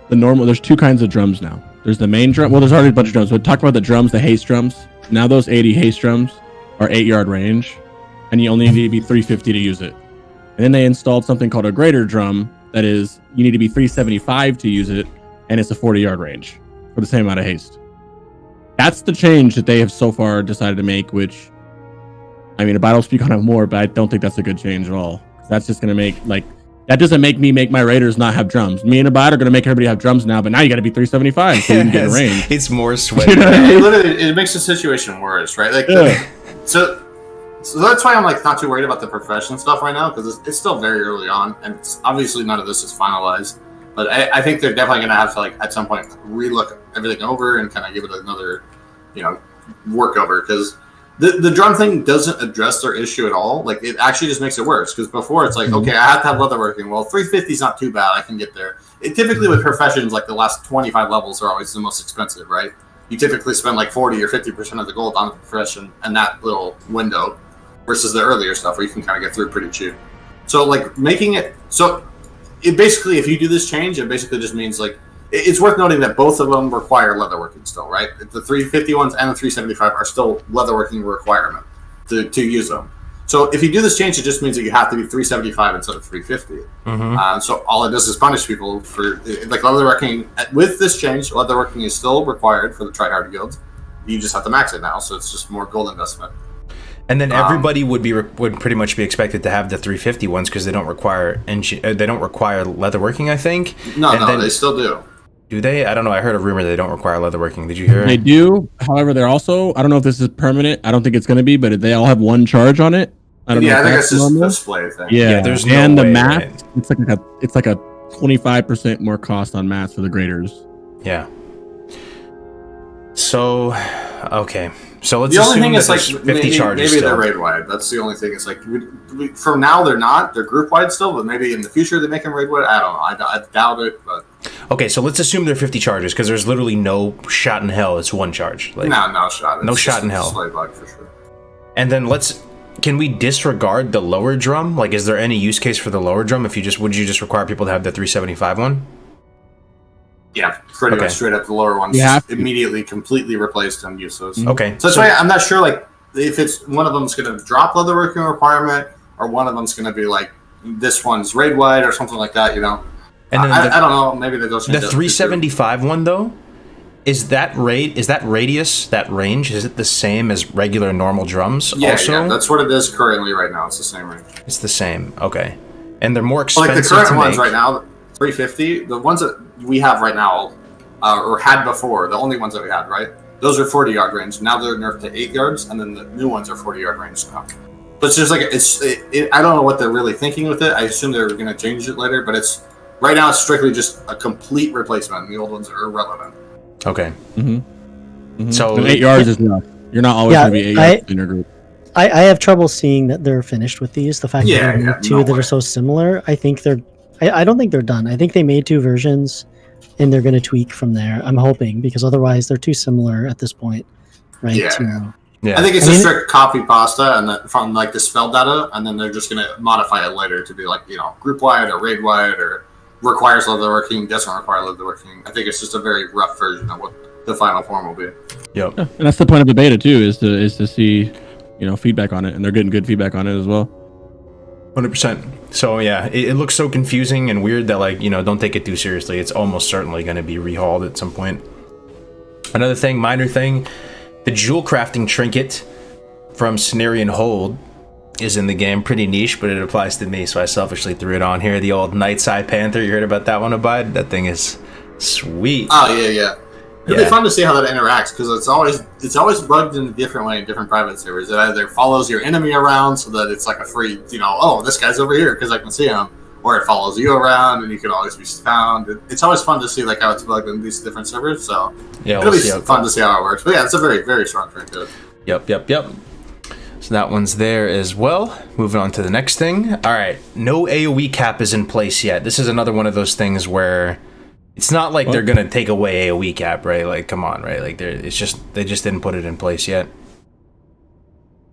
there's 2 kinds of drums now. There's the main drum. Well, there's already a bunch of drums. So talk about the drums, the haste drums. Now those 80 haste drums are 8-yard range, and you only need to be 350 to use it. And then they installed something called a greater drum that is you need to be 375 to use it, and it's a 40-yard range for the same amount of haste. That's the change that they have so far decided to make, which, I mean, Abide will speak on it more, but I don't think that's a good change at all. That's just going to make, like, that doesn't make me make my raiders not have drums. Me and Abide are going to make everybody have drums now, but now you got to be 375 so you can get in range. It's more sweat. You know what I mean? It makes the situation worse, right? Like, Yeah. so that's why I'm like not too worried about the profession stuff right now, because it's still very early on, and obviously none of this is finalized. But I think they're definitely going to have to, like, at some point relook everything over and kind of give it another, work over, because the drum thing doesn't address their issue at all. Like, it actually just makes it worse, because before it's like, okay, I have to have leatherworking. Well, 350 is not too bad. I can get there. Typically with professions, like the last 25 levels are always the most expensive, right? You typically spend like 40 or 50% of the gold on the profession and that little window versus the earlier stuff where you can kind of get through pretty cheap. So, like, making it so it basically, if you do this change, it basically just means, like, it's worth noting that both of them require leatherworking still, right? The 350 ones and the 375 are still leatherworking requirement to use them. So if you do this change, it just means that you have to be 375 instead of 350. So all it does is punish people for, like, leatherworking. With this change, leatherworking is still required for the tryhard guilds. You just have to max it now, so it's just more gold investment. And then everybody would pretty much be expected to have the 350 ones because they don't require leatherworking, I think. No, they still do. Do they? I don't know. I heard a rumor they don't require leatherworking. Did you hear? They do. However, they're also, I don't know if this is permanent. I don't think it's going to be, but they all have one charge on it. I don't know. I think it's just a display thing. Yeah, there's and no the way, mats. Right? It's like a 25% more cost on mats for the graders. Yeah. So, okay. So let's the only assume thing that is, like, there's 50 charges maybe still. they're raid wide. That's the only thing. It's like for now they're not. They're group wide still, but maybe in the future they make them raid wide. I don't know. I doubt it. But okay, so let's assume they're 50 charges because there's literally no shot in hell. It's one charge. Like, no shot. No shot in hell. Slave bug for sure. And then can we disregard the lower drum? Like, is there any use case for the lower drum? Would you just require people to have the 375 one? Yeah, pretty much straight up the lower ones. Immediately, completely replaced and useless. Okay. So that's why I'm not sure, like, if it's one of them's going to drop leatherworking requirement or one of them's going to be like, this one's raid wide or something like that, And then I don't know. Maybe they go change the 375 one though. Is that radius, that range, is it the same as regular normal drums? Yeah, also? yeah, that's what it is currently right now. It's the same range. It's the same. Okay. And they're more expensive. Like the current to ones make. right now, 350. The ones that we have right now, or had before, the only ones that we had, right? Those are 40-yard range. Now they're nerfed to 8 yards, and then the new ones are 40-yard range now. But it's just like I don't know what they're really thinking with it. I assume they're going to change it later, but it's right now it's strictly just a complete replacement. The old ones are irrelevant. Okay. Mm-hmm. So and 8 yards is enough. You're not always Yeah, going to be a in your group. I have trouble seeing that they're finished with these. The fact that they made two that are so similar, I think they're. I don't think they're done. I think they made two versions, and they're going to tweak from there. I'm hoping, because otherwise they're too similar at this point, right? Yeah. I think it's a strict copy pasta and from like the spell data, and then they're just going to modify it later to be like, you know, group wide or raid wide or requires leatherworking, doesn't require leatherworking. I think it's just a very rough version of what the final form will be. Yep. Yeah, and that's the point of the beta too, is to see, you know, feedback on it, and they're getting good feedback on it as well. 100%. So yeah, it looks so confusing and weird that, like, you know, don't take it too seriously. It's almost certainly going to be rehauled at some point. Another thing, minor thing, the jewel crafting trinket from Cenarian Hold is in the game. Pretty niche, but it applies to me, so I selfishly threw it on here. The old Night's Eye Panther. You heard about that one, Abide? That thing is sweet. Oh yeah. It'll be fun to see how that interacts, because it's always bugged in a different way in different private servers. It either follows your enemy around so that it's like a free, you know, oh, this guy's over here because I can see him, or it follows you around and you can always be found. It's always fun to see like how it's bugged in these different servers. So yeah, it'll be fun to see how it works. But yeah, it's a very, very strong trinket. Yep. So that one's there as well. Moving on to the next thing. All right, no AoE cap is in place yet. This is another one of those things where it's not like they're gonna take away AoE cap, right? Like, come on, right? Like, they just didn't put it in place yet.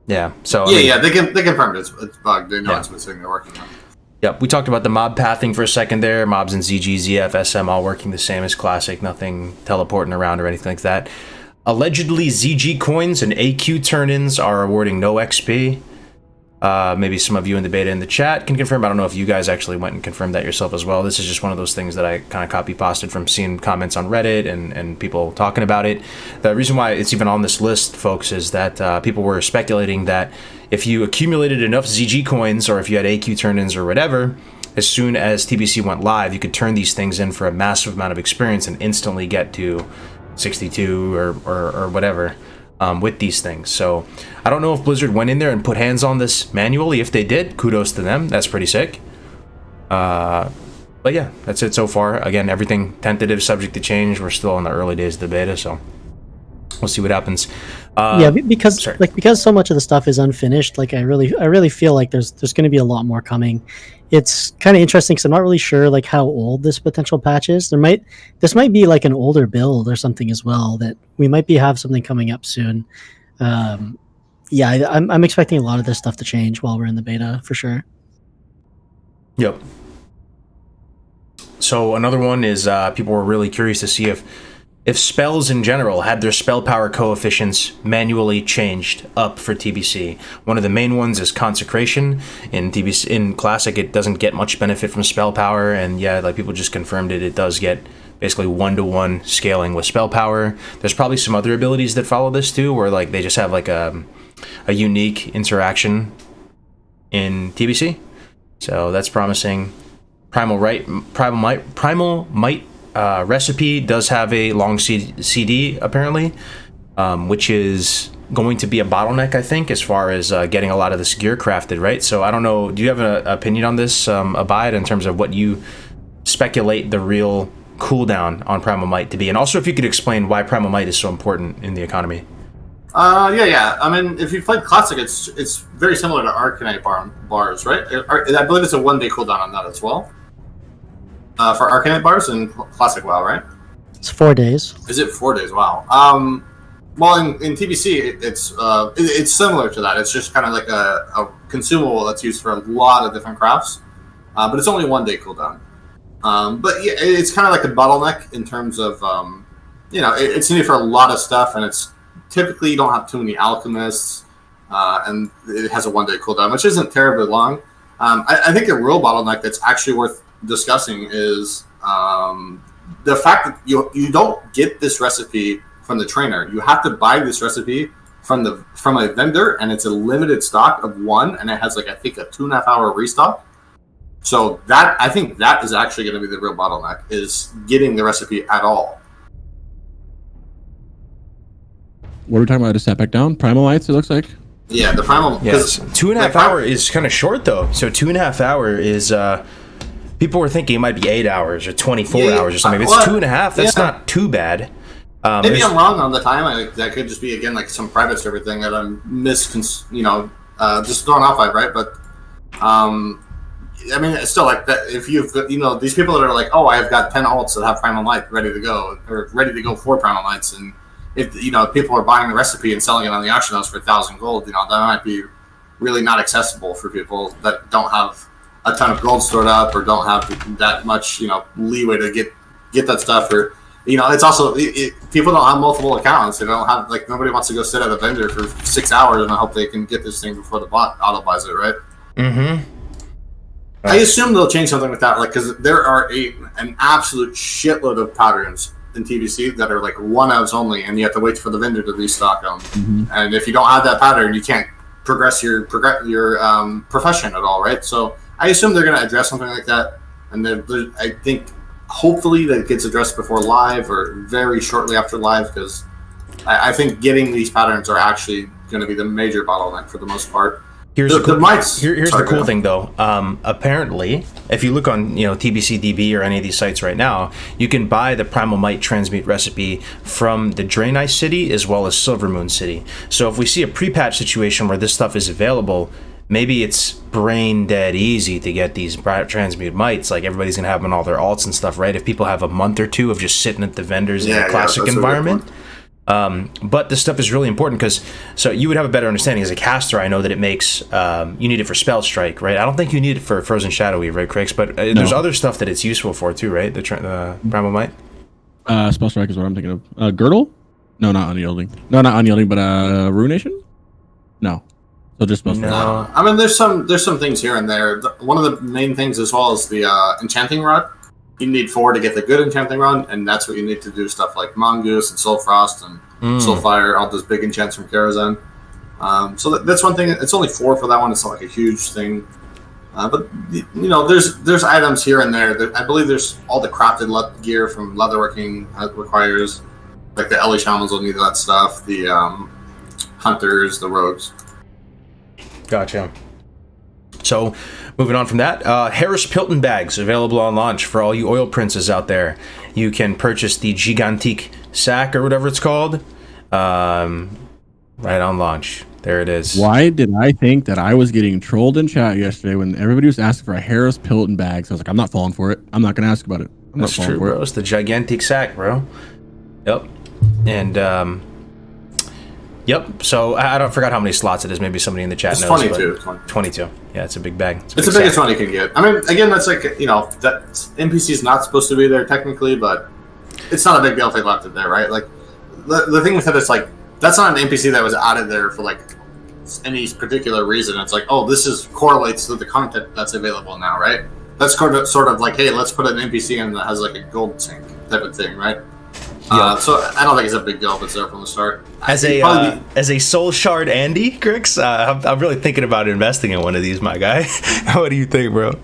Yeah. So they confirmed it's bugged. They know it's missing. They're working on it. Yep. We talked about the mob pathing for a second there. Mobs in ZG, ZF, SM all working the same as classic. Nothing teleporting around or anything like that. Allegedly, ZG coins and AQ turn-ins are awarding no XP. Maybe some of you in the beta in the chat can confirm. I don't know if you guys actually went and confirmed that yourself as well. This is just one of those things that I kind of copy-pasted from seeing comments on Reddit and people talking about it. The reason why it's even on this list, folks, is that people were speculating that if you accumulated enough ZG coins, or if you had AQ turn-ins or whatever, as soon as TBC went live, you could turn these things in for a massive amount of experience and instantly get to 62 or whatever. With these things. So I don't know if Blizzard went in there and put hands on this manually. If they did, kudos to them. That's pretty sick. But yeah, that's it so far. Again, everything tentative, subject to change. We're still in the early days of the beta, so we'll see what happens. Because so much of the stuff is unfinished. Like I really feel like there's going to be a lot more coming. It's kind of interesting because I'm not really sure like how old this potential patch is. This might be like an older build or something as well, that we might have something coming up soon. I'm expecting a lot of this stuff to change while we're in the beta for sure. Yep. So another one is people were really curious to see if spells in general had their spell power coefficients manually changed up for TBC. One of the main ones is Consecration. In TBC, in Classic, it doesn't get much benefit from spell power, and yeah, like people just confirmed it does get basically 1-to-1 scaling with spell power. There's probably some other abilities that follow this too, where like they just have like a unique interaction in TBC. So that's promising. Primal Might recipe does have a long CD apparently, which is going to be a bottleneck, I think, as far as getting a lot of this gear crafted, right? So I don't know, do you have an opinion on this, Abide, in terms of what you speculate the real cooldown on Primal Might to be? And also if you could explain why Primal Might is so important in the economy. I mean, if you played Classic, it's very similar to Arcanite bars, right? I believe it's a 1-day cooldown on that as well. For Arcanite bars in Classic WoW, right? It's 4 days. Is it 4 days? Wow. Well, in TBC, it's similar to that. It's just kind of like a consumable that's used for a lot of different crafts, but it's only 1-day cooldown. But yeah, it's kind of like a bottleneck in terms of, it's needed for a lot of stuff, and it's typically you don't have too many alchemists, and it has a 1-day cooldown, which isn't terribly long. I think a real bottleneck that's actually worth discussing is the fact that you don't get this recipe from the trainer. You have to buy this recipe from a vendor, and it's a limited stock of 1, and it has like I think a 2.5 hour restock. So I think that is actually going to be the real bottleneck, is getting the recipe at all. What are we talking about? To step back down? Primal Lights, it looks like. Yeah, the Primal. Yes, 2.5 hour is kind of short though. So 2.5 hour is. People were thinking it might be 8 hours or 24 hours or something. If it's 2.5, that's not too bad. Maybe I'm wrong on the time. That could just be again like some private server thing that I'm just throwing off by, right? But I mean, it's still like that. If you've these people that are like, oh, I've got 10 alts that have Primal Light ready to go, or ready to go for Primal Lights, and if people are buying the recipe and selling it on the auction house for 1,000 gold, that might be really not accessible for people that don't have a ton of gold stored up or don't have that much leeway to get that stuff. Or it's also people don't have multiple accounts. They don't have nobody wants to go sit at a vendor for 6 hours and hope they can get this thing before the bot auto buys it, right? Mm-hmm. I assume they'll change something with that, because there are an absolute shitload of patterns in TBC that are one-ofs only, and you have to wait for the vendor to restock them. Mm-hmm. And if you don't have that pattern, you can't progress your profession at all, right? So I assume they're going to address something like that, and I think hopefully that gets addressed before live or very shortly after live, because I think getting these patterns are actually going to be the major bottleneck for the most part. Here's the cool thing, though. Apparently, if you look on TBC DB or any of these sites right now, you can buy the Primal Might transmute recipe from the Draenei City as well as Silvermoon City. So if we see a pre-patch situation where this stuff is available, maybe it's brain dead easy to get these transmute mites. Like everybody's gonna have them on all their alts and stuff, right? If people have a month or two of just sitting at the vendors in a classic environment. But this stuff is really important because you would have a better understanding as a caster. I know that it makes you need it for Spell Strike, right? I don't think you need it for Frozen Shadow Weave, right, Craigs? But there's other stuff that it's useful for too, right? The Primal Might. Spell Strike is what I'm thinking of. Girdle? No, not Unyielding. No, not Unyielding, but Ruination? No. So just Spell Strike. No. I mean, there's some things here and there. One of the main things as well is the Enchanting Rod. You need 4 to get the good Enchanting Rod, and that's what you need to do stuff like Mongoose and Soul Frost and Soulfire, all those big enchants from Karazhan. So that's one thing. It's only 4 for that one. It's not like a huge thing. But there's items here and there. I believe there's all the crafted gear from leatherworking requires, like the Ellie Shamans will need that stuff. The hunters, the rogues. Gotcha. So, moving on from that, Harris Pilton bags available on launch for all you oil princes out there. You can purchase the Gigantique sack or whatever it's called right on launch. There it is. Why did I think that I was getting trolled in chat yesterday when everybody was asking for a Harris Pilton bag? So I was like, I'm not falling for it. I'm not going to ask about it. That's true, bro. It's the Gigantique sack, bro. Yep. And yep. So I forgot how many slots it is. Maybe somebody in the chat knows. 22. 22. Yeah, it's a big bag. It's the biggest one you can get. I mean, again, that's that NPC is not supposed to be there technically, but it's not a big deal if they left it there, right? Like the thing with it is that's not an NPC that was added there for any particular reason. It's this correlates to the content that's available now, right? That's sort of like, hey, let's put an NPC in that has a gold sink type of thing, right? So I don't think it's a big deal if it's there from the start. As a Soul Shard Andy, Grix, I'm really thinking about investing in one of these, my guy. What do you think, bro?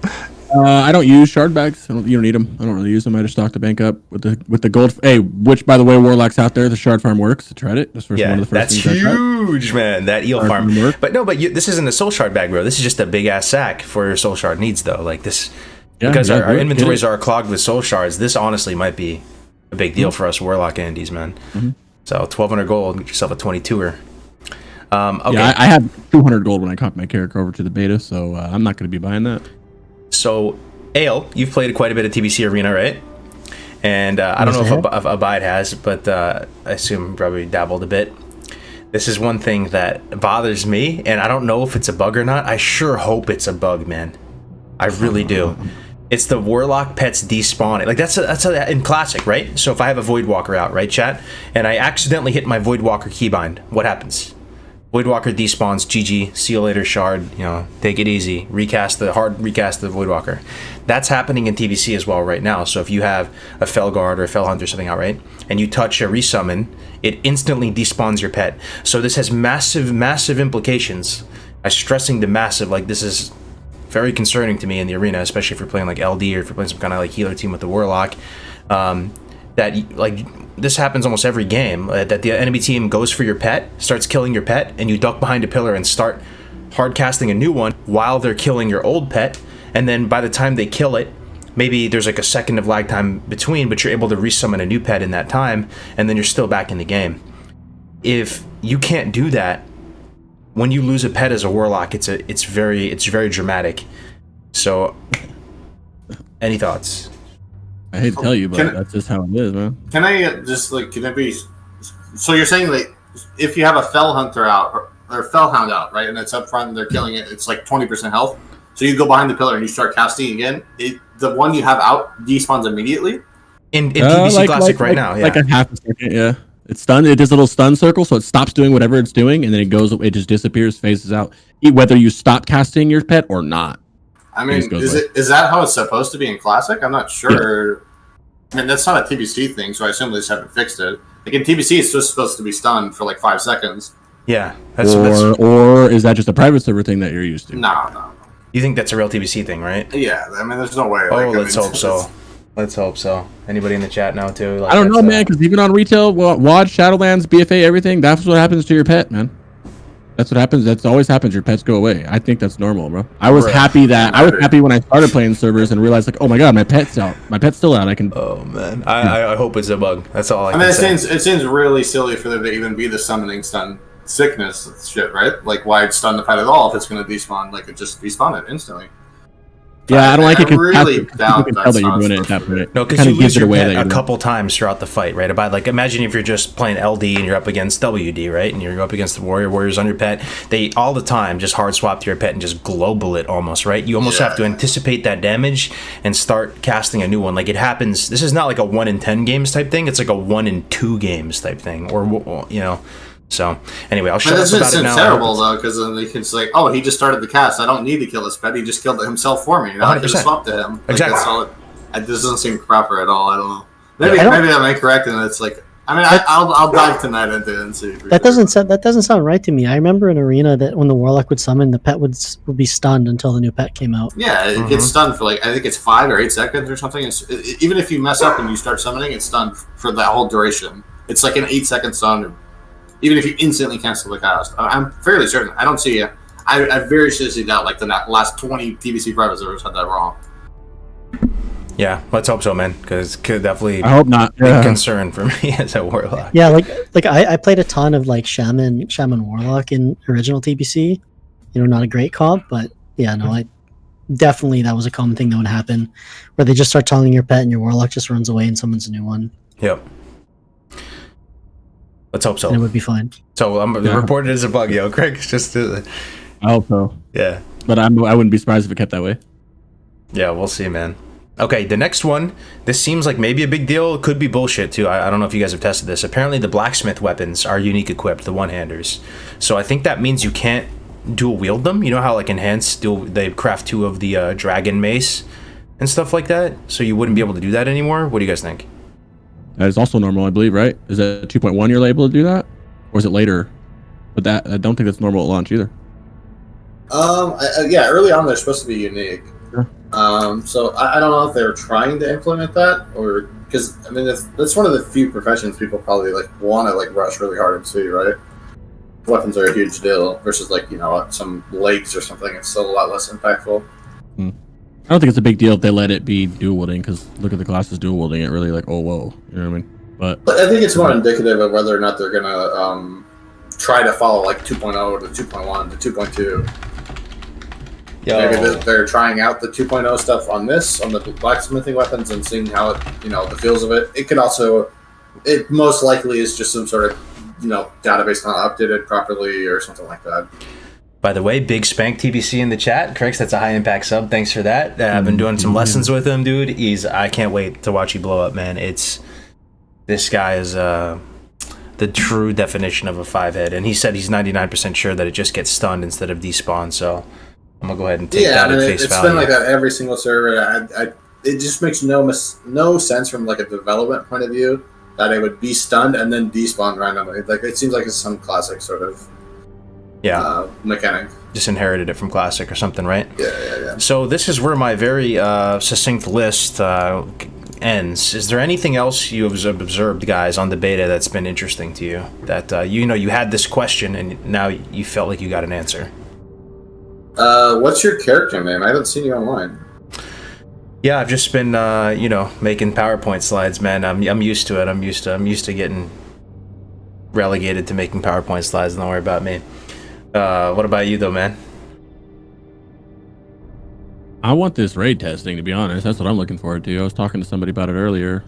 I don't use shard bags. You don't need them. I don't really use them. I just stock the bank up with the gold. Hey, which by the way, Warlock's out there. The shard farm works. Tried it. That's one of the first that's things huge, man. That eel farm. But no, this isn't a Soul Shard bag, bro. This is just a big ass sack for your Soul Shard needs, though. Like this, because our inventories are clogged with Soul Shards. This honestly might be a big deal for us Warlock Andes, man. Mm-hmm. So 1,200 gold, get yourself a 22er. Okay. Yeah, I had 200 gold when I copied my character over to the beta, so I'm not going to be buying that. So, Ale, you've played quite a bit of TBC Arena, right? And I don't know if Abide has, but I assume probably dabbled a bit. This is one thing that bothers me, and I don't know if it's a bug or not. I sure hope it's a bug, man. I really do. It's the Warlock pets despawning. Like that's in Classic, right? So if I have a Voidwalker out, right, chat, and I accidentally hit my Voidwalker keybind, what happens? Voidwalker despawns. GG. See you later, Shard. Take it easy. Hard recast the Voidwalker. That's happening in TBC as well right now. So if you have a Felguard or a Fell Hunter or something out, right, and you touch a resummon, it instantly despawns your pet. So this has massive, massive implications. I'm stressing the massive. Like this is very concerning to me in the arena, especially if you're playing like LD or if you're playing some kind of healer team with the Warlock. That this happens almost every game, that the enemy team goes for your pet, starts killing your pet, and you duck behind a pillar and start hard casting a new one while they're killing your old pet, and then by the time they kill it, maybe there's like a second of lag time between, but you're able to resummon a new pet in that time, and then you're still back in the game. If you can't do that, when you lose a pet as a warlock, it's very dramatic. So, any thoughts? I hate to tell you, but that's just how it is, man. Can I just like? Can it be? So you're saying like, if you have a fell hunter out or fell hound out, right, and it's up front and they're killing it, it's like 20% health. So you go behind the pillar and you start casting again. The one you have out despawns immediately. In TBC Classic right now, yeah. Like a half a second, yeah. It's stunned. It does a little stun circle, so it stops doing whatever it's doing, and then it goes. It just disappears, phases out. Whether you stop casting your pet or not. I mean, is that how it's supposed to be in Classic? I'm not sure. Yeah. I mean, that's not a TBC thing, so I assume they just haven't fixed it. Like in TBC, it's just supposed to be stunned for like 5 seconds. Yeah, or is that just a private server thing that you're used to? No. You think that's a real TBC thing, right? Yeah, I mean, there's no way. Oh, let's hope so. Let's hope so. Anybody in the chat now too? Like, I don't know, man, because even on retail, WOD, Shadowlands, BFA, everything, that's what happens to your pet, man. That's what happens. That's always happens. Your pets go away. I think that's normal, bro. I was happy when I started playing servers and realized like, oh my god, my pet's out. My pet's still out. I can. Oh man, I hope it's a bug. That's all I can mean, say. It seems really silly for there to even be the summoning stun sickness shit, right? Like, why stun the pet at all if it's going to despawn? Like, it just despawn it instantly. Yeah, I don't like it. Really you can tell that you're doing it at that point. No, because you lose your pet a couple times throughout the fight, right? About like, imagine if you're just playing LD and you're up against WD, right? And you're up against the warriors on your pet. They all the time just hard swap to your pet and just global it almost, right? You almost have to anticipate that damage and start casting a new one. Like it happens. This is not like a 1 in 10 games type thing. It's like a 1 in 2 games type thing, or you know. So anyway, I'll show us about it now. It's terrible though, because then they can say, like, "Oh, he just started the cast. I don't need to kill this pet. He just killed it himself for me. You know, I just swapped to him." Like, exactly. That's all it doesn't seem proper at all. I don't know. Maybe I'm incorrect, and it's like, I mean, I'll dive tonight into it and see. That doesn't sound right to me. I remember in Arena that when the Warlock would summon, the pet would be stunned until the new pet came out. Yeah, it gets stunned for like, I think it's 5 or 8 seconds or something. Even if you mess up and you start summoning, it's stunned for that whole duration. It's like an 8-second stun. Even if you instantly cancel the cast, I'm fairly certain. I don't see it. I very seriously doubt like the last 20 TBC private servers had that wrong. Yeah, let's hope so, man. Because could definitely. I hope not. Big concern for me as a warlock. Yeah, like I played a ton of like Shaman Warlock in original TBC. You know, not a great comp, but yeah, no, definitely that was a common thing that would happen, where they just start telling your pet and your Warlock just runs away and summons a new one. Yep. Let's hope so. And it would be fine. So I'm reported as a bug, yo. Craig, just I hope so. Yeah. But I wouldn't be surprised if it kept that way. Yeah, we'll see, man. Okay, the next one. This seems like maybe a big deal. It could be bullshit too. I don't know if you guys have tested this. Apparently, the blacksmith weapons are unique equipped, the one-handers. So I think that means you can't dual wield them. You know how like enhanced they craft 2 of the dragon mace and stuff like that. So you wouldn't be able to do that anymore. What do you guys think? That is also normal, I believe, right? Is it 2.1 you're able to do that? Or is it later? But that I don't think that's normal at launch either. Yeah, early on they're supposed to be unique. Sure. So I don't know if they were trying to implement that, or because I mean that's one of the few professions people probably like want to like rush really hard into, right? Weapons are a huge deal versus like, you know, some legs or something. It's still a lot less impactful. I don't think it's a big deal if they let it be dual wielding, because look at the classes dual wielding it, really like, oh whoa, you know what I mean? But I think it's more indicative of whether or not they're gonna try to follow like 2.0 to 2.1 to 2.2. Maybe they're trying out the 2.0 stuff on the blacksmithing weapons and seeing how it, you know, the feels of it. It could also, it most likely is just some sort of, you know, database not updated properly or something like that. By the way, Big Spank TBC in the chat. Crix, that's a high impact sub. Thanks for that. I've been doing some lessons with him, dude. I can't wait to watch you blow up, man. This guy is the true definition of a 5-head, and he said he's 99% sure that it just gets stunned instead of despawn. So I'm gonna go ahead and take that at face value. It's been like that every single server. It just makes no sense from like a development point of view that it would be stunned and then despawn randomly. Like it seems like it's some classic sort of mechanic. Just inherited it from Classic or something, right? Yeah. So this is where my very succinct list ends. Is there anything else you have observed, guys, on the beta that's been interesting to you? That you had this question and now you felt like you got an answer? What's your character name? I haven't seen you online. Yeah, I've just been, making PowerPoint slides, man. I'm used to it. I'm used to getting relegated to making PowerPoint slides. Don't worry about me. What about you, though, man? I want this raid testing, to be honest. That's what I'm looking forward to. I was talking to somebody about it earlier.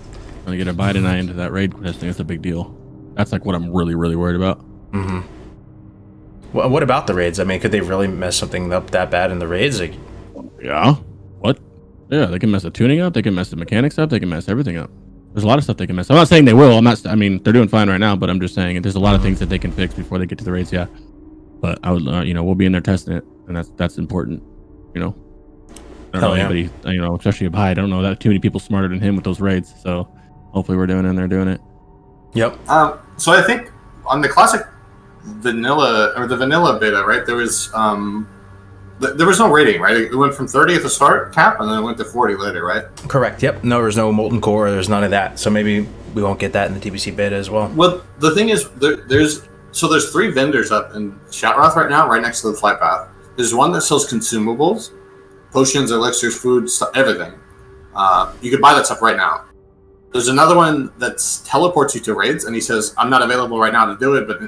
Trying to get a Biden and I into that raid testing. That's a big deal. That's like what I'm really, really worried about. Mm-hmm. Well, what about the raids? I mean, could they really mess something up that bad in the raids? Like, yeah. What? Yeah, they can mess the tuning up. They can mess the mechanics up. They can mess everything up. There's a lot of stuff they can mess. I'm not saying they will. I mean, they're doing fine right now, but I'm just saying there's a lot of things that they can fix before they get to the raids. Yeah. But I would, we'll be in there testing it, and that's important. I don't know anybody, especially Abai. I don't know that too many people smarter than him with those raids. So hopefully we're doing it and they're doing it. Yep. So I think on the classic vanilla or the vanilla beta, right? There was no rating, right? It went from 30 at the start cap, and then it went to 40 later, right? Correct. Yep. No, there's no molten core. There's none of that. So maybe we won't get that in the TBC beta as well. Well, the thing is, there's 3 vendors up in Shatroth right now, right next to the flight path. There's one that sells consumables, potions, elixirs, food, everything. You could buy that stuff right now. There's another one that teleports you to raids, and he says, "I'm not available right now to do it, but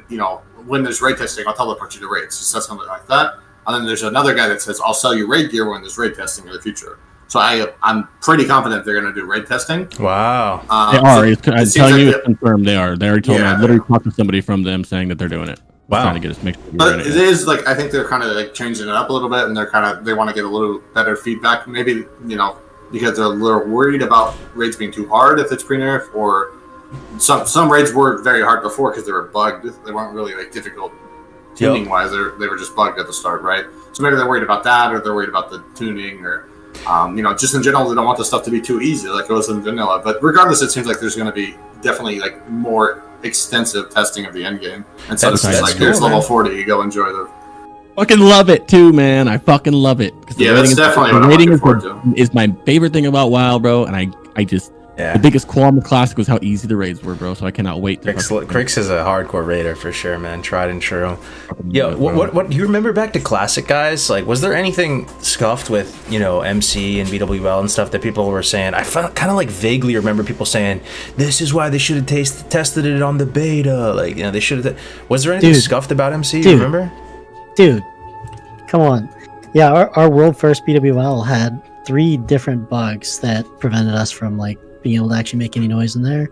when there's raid testing, I'll teleport you to raids." He says something like that. And then there's another guy that says, "I'll sell you raid gear when there's raid testing in the future." So I'm pretty confident they're going to do raid testing. Wow. They are. I'm telling you, it's confirmed they are. They already told me. I literally talked to somebody from them saying that they're doing it. Wow. Trying to get us mixed. But it is I think they're kind of changing it up a little bit, and they want to get a little better feedback. Maybe because they're a little worried about raids being too hard if it's pre-nerf, or some raids were very hard before because they were bugged. They weren't really difficult tuning wise. They were just bugged at the start, right? So maybe they're worried about that, or they're worried about the tuning, or just in general, they don't want the stuff to be too easy like it was in vanilla. But regardless, it seems like there's going to be definitely more extensive testing of the end game, and so it's just here's level 40, you go enjoy the. Fucking love it too, man. I fucking love it. Yeah, that's definitely what I'm looking forward to. Is my favorite thing about WoW, bro. And I just the biggest qualm of Classic was how easy the raids were, bro. So I cannot wait. Crix is a hardcore raider for sure, man. Tried and true. Yo, what do you remember back to Classic, guys? Was there anything scuffed with MC and BWL and stuff that people were saying? I kind of vaguely remember people saying this is why they should have tested it on the beta. They should have. Was there anything scuffed about MC? You remember? Dude, come on. Yeah, our world first BWL had 3 different bugs that prevented us from being able to actually make any noise in there.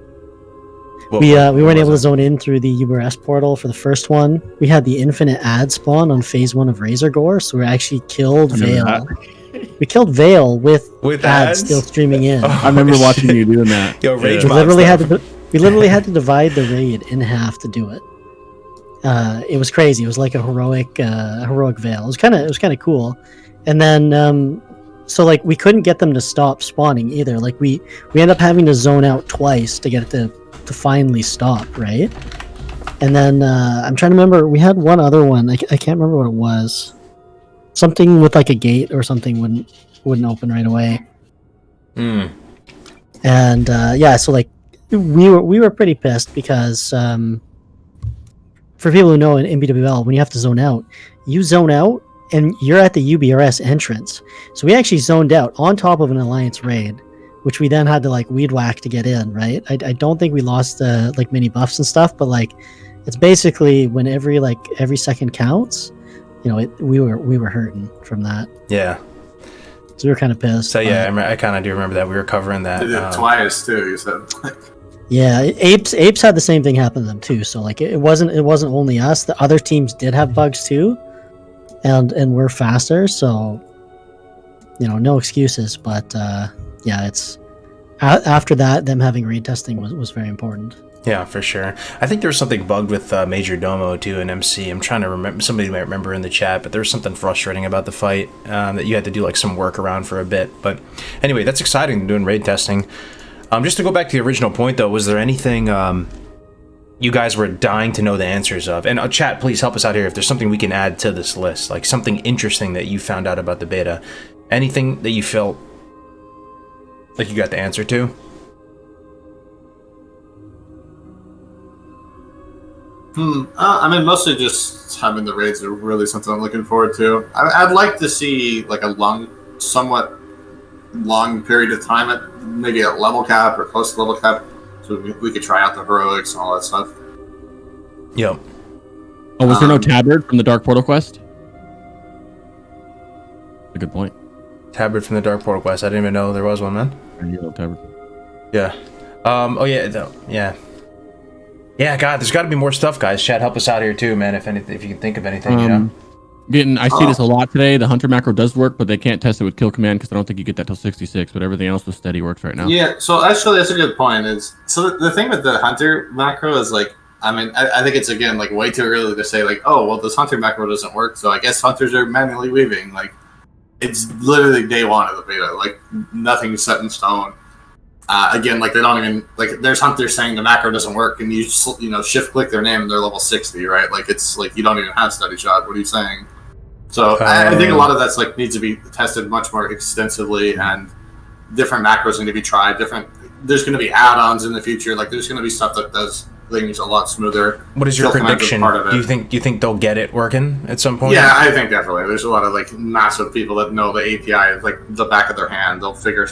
We weren't able to zone in through the URS portal for the first one. We had the infinite ad spawn on phase 1 of Razor Gore, so we actually killed Vale. We killed Vale with ads still streaming in. I remember watching you doing that. Yo, rage we literally had to divide the raid in half to do it. It was crazy. It was like a heroic Vale. It was kind of cool. And then so we couldn't get them to stop spawning either. We ended up having to zone out twice to get it to finally stop, right? And then I'm trying to remember, we had one other one. I can't remember what it was. Something with a gate or something wouldn't open right away. And so we were pretty pissed because for people who know in BWL, when you have to zone out, you zone out and you're at the UBRS entrance. So we actually zoned out on top of an Alliance raid, which we then had to weed whack to get in, right? I don't think we lost mini buffs and stuff, but it's basically when every second counts. We were hurting from that. Yeah. So we were kind of pissed. So yeah, I kind of do remember that we were covering that. Did it twice too. You said. Yeah, Apes had the same thing happen to them too. So it wasn't only us. The other teams did have bugs too, and we're faster. So no excuses. But it's after that, them having raid testing was very important. Yeah, for sure. I think there was something bugged with Major Domo too in MC. I'm trying to remember. Somebody might remember in the chat, but there was something frustrating about the fight that you had to do some work around for a bit. But anyway, that's exciting doing raid testing. Just to go back to the original point, though, was there anything you guys were dying to know the answers of? And chat, please help us out here if there's something we can add to this list, something interesting that you found out about the beta. Anything that you felt like you got the answer to? Mostly just having the raids are really something I'm looking forward to. I'd like to see a somewhat long period of time at maybe at level cap or close to level cap, so we could try out the heroics and all that stuff. Yep. Oh, was there no tabard from the Dark Portal quest? A good point. Tabard from the Dark Portal quest. I didn't even know there was one, man. Tabard. Yeah. Oh yeah. Yeah. Yeah. God, there's got to be more stuff, guys. Chat, help us out here too, man. If you can think of anything, you know. I see this a lot today. The Hunter macro does work, but they can't test it with kill command because I don't think you get that till 66. But everything else with steady works right now. Yeah. So actually, that's a good point. So the thing with the Hunter macro is like, I mean, I think it's again like way too early to say like, oh well, this Hunter macro doesn't work, so I guess Hunters are manually weaving. Like, it's literally day one of the beta. Like, nothing's set in stone. Again, like they don't even like. There's Hunters saying the macro doesn't work, and you just, shift click their name and they're level 60, right? Like, it's like you don't even have steady shot. What are you saying? So I think a lot of that's like needs to be tested much more extensively, and different macros need to be tried. There's going to be add-ons in the future. Like, there's going to be stuff that does things a lot smoother. What is your prediction? Do you think they'll get it working at some point? Yeah, I think definitely. There's a lot of like massive people that know the API like the back of their hand. They'll figure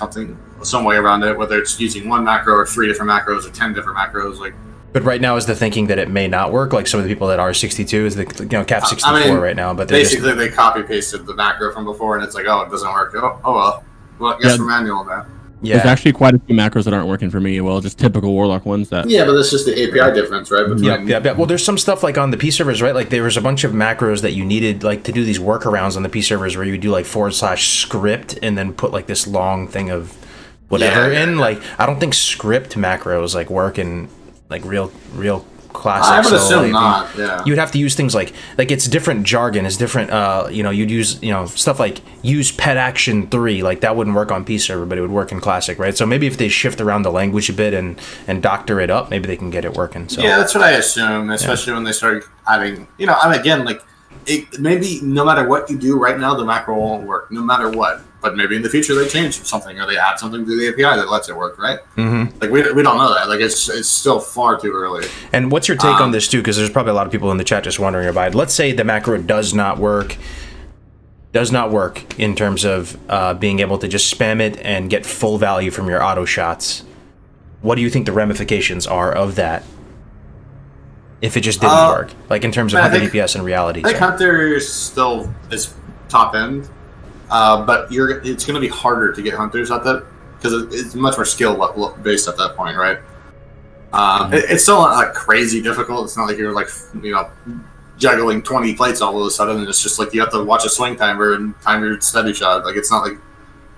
some way around it, whether it's using one macro or 3 different macros or 10 different macros. Like, but right now is the thinking that it may not work. Like some of the people that are 62 is cap 64 right now. But basically they copy pasted the macro from before, and it's like, oh, it doesn't work. Oh well, I guess we're manual now. Yeah. There's actually quite a few macros that aren't working for me. Well, just typical Warlock ones that. Yeah, but that's just the API difference, right? Yeah. Well, there's some stuff like on the P servers, right? Like there was a bunch of macros that you needed like to do these workarounds on the P servers where you would do like /script and then put like this long thing of whatever in. Like I don't think script macros like work in like real classic. I would assume not. Yeah. You would have to use things like it's different jargon. It's different. You'd use stuff like use pet action 3. Like that wouldn't work on P server, but it would work in classic, right? So maybe if they shift around the language a bit and doctor it up, maybe they can get it working. So yeah, that's what I assume. Especially when they start having, again, like maybe no matter what you do right now, the macro won't work no matter what. But maybe in the future they change something or they add something to the API that lets it work, right? Mm-hmm. Like we don't know that. Like it's still far too early. And what's your take on this too? Because there's probably a lot of people in the chat just wondering about it. Let's say the macro does not work in terms of being able to just spam it and get full value from your auto shots. What do you think the ramifications are of that? If it just didn't work, like in terms of Hunter DPS in reality. I think Hunter still is top end. But it's going to be harder to get Hunters at that because it's much more skill based at that point, right? It's still not like crazy difficult. It's not like you're like juggling 20 plates all of a sudden, and it's just like you have to watch a swing timer and time your steady shot. Like it's not like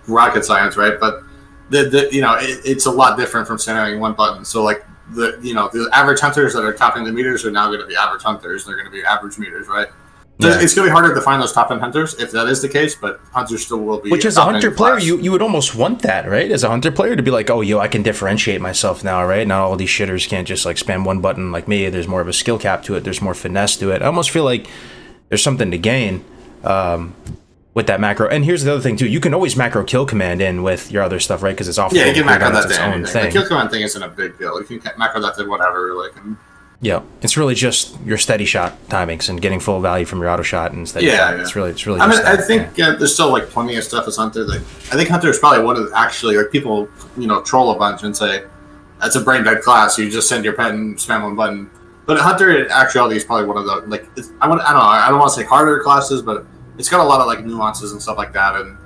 rocket science, right? But it's a lot different from centering one button. So like the average Hunters that are topping the meters are now going to be average Hunters. They're going to be average meters, right? Yeah. It's going to be harder to find those top end Hunters if that is the case, but Hunters still will be. Which as a Hunter player, you would almost want that, right? As a Hunter player to be like, oh, I can differentiate myself now, right? Not all these shitters can't just like spam one button like me. There's more of a skill cap to it. There's more finesse to it. I almost feel like there's something to gain with that macro. And here's the other thing too: you can always macro kill command in with your other stuff, right? Because it's off. Yeah, you can macro that to anything. The kill command thing isn't a big deal. You can macro that to whatever, like. Yeah, it's really just your steady shot timings and getting full value from your auto shot and steady shot. Yeah. It's really. I mean, I think there's still like plenty of stuff as Hunter. Like, I think Hunter is probably one of actually like people troll a bunch and say that's a brain dead class. You just send your pet and spam one button. But Hunter in actuality is probably one of the like I don't want to say harder classes, but it's got a lot of like nuances and stuff like that. And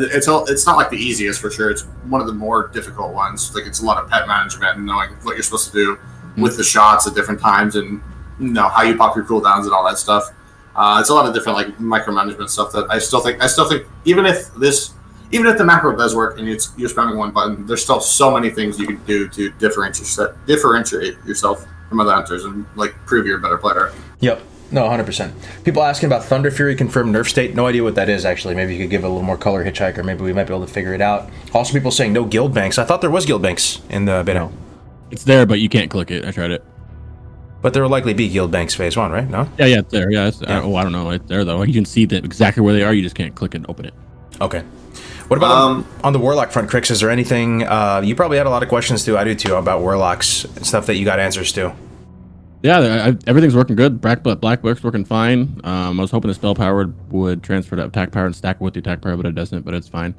it's not like the easiest for sure. It's one of the more difficult ones. Like it's a lot of pet management and knowing what you're supposed to do with the shots at different times and how you pop your cooldowns and all that stuff. It's a lot of different like micromanagement stuff that I still think even if the macro does work and you're spamming one button, there's still so many things you can do to differentiate yourself from other Hunters and like prove you're a better player. Yep. No, 100%. People asking about Thunder Fury confirmed nerf state. No idea what that is, actually. Maybe you could give a little more color, Hitchhiker. Maybe we might be able to figure it out. Also, people saying no guild banks. I thought there was guild banks in the beta. It's there, but you can't click it. I tried it. But there will likely be guild banks phase 1, right? No? Yeah, it's there. Yeah, I don't know. It's there, though. You can see that exactly where they are. You just can't click and open it. Okay. What about on the Warlock front, Crix? Is there anything... you probably had a lot of questions, too. I do, too, about Warlocks and stuff that you got answers to. Yeah, everything's working good. Black Book's working fine. I was hoping the spell power would transfer to attack power and stack with the attack power, but it doesn't. But it's fine.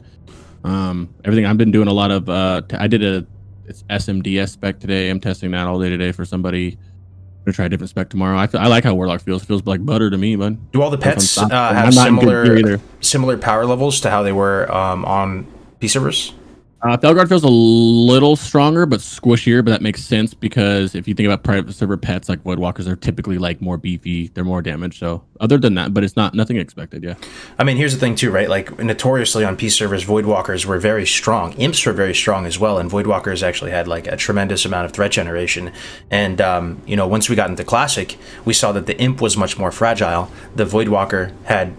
Everything I've been doing a lot of. I did it's SMDS spec today. I'm testing that all day today for somebody. I'm gonna try a different spec tomorrow. I like how Warlock feels. It feels like butter to me, bud. Do all the pets I'm have not in good gear either. similar power levels to how they were on P servers? Felguard feels a little stronger but squishier, but that makes sense because if you think about private server pets like Voidwalkers, they're typically like more beefy, they're more damage. So other than that, but it's nothing expected. Yeah. I mean, here's the thing too, right? Like notoriously on P servers, Voidwalkers were very strong. Imps were very strong as well, and Voidwalkers actually had like a tremendous amount of threat generation. And you know, once we got into Classic, we saw that the Imp was much more fragile. The Voidwalker had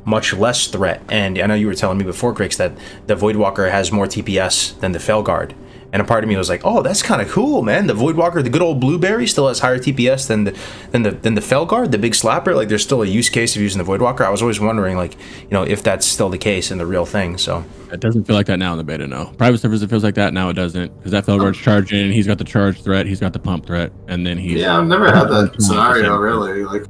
much less threat, and I know you were telling me before, Grix, that the Voidwalker has more TPS than the Felguard, and a part of me was like, oh, that's kind of cool, man. The Voidwalker, the good old Blueberry, still has higher TPS than the Felguard, the big slapper. Like, there's still a use case of using the Voidwalker. I was always wondering, like, you know, if that's still the case and the real thing. So it doesn't feel like that now in the beta. No, private servers it feels like that now. It doesn't, because that Felguard's charging, he's got the charge threat, he's got the pump threat, and then he's I've never had that scenario really. Like,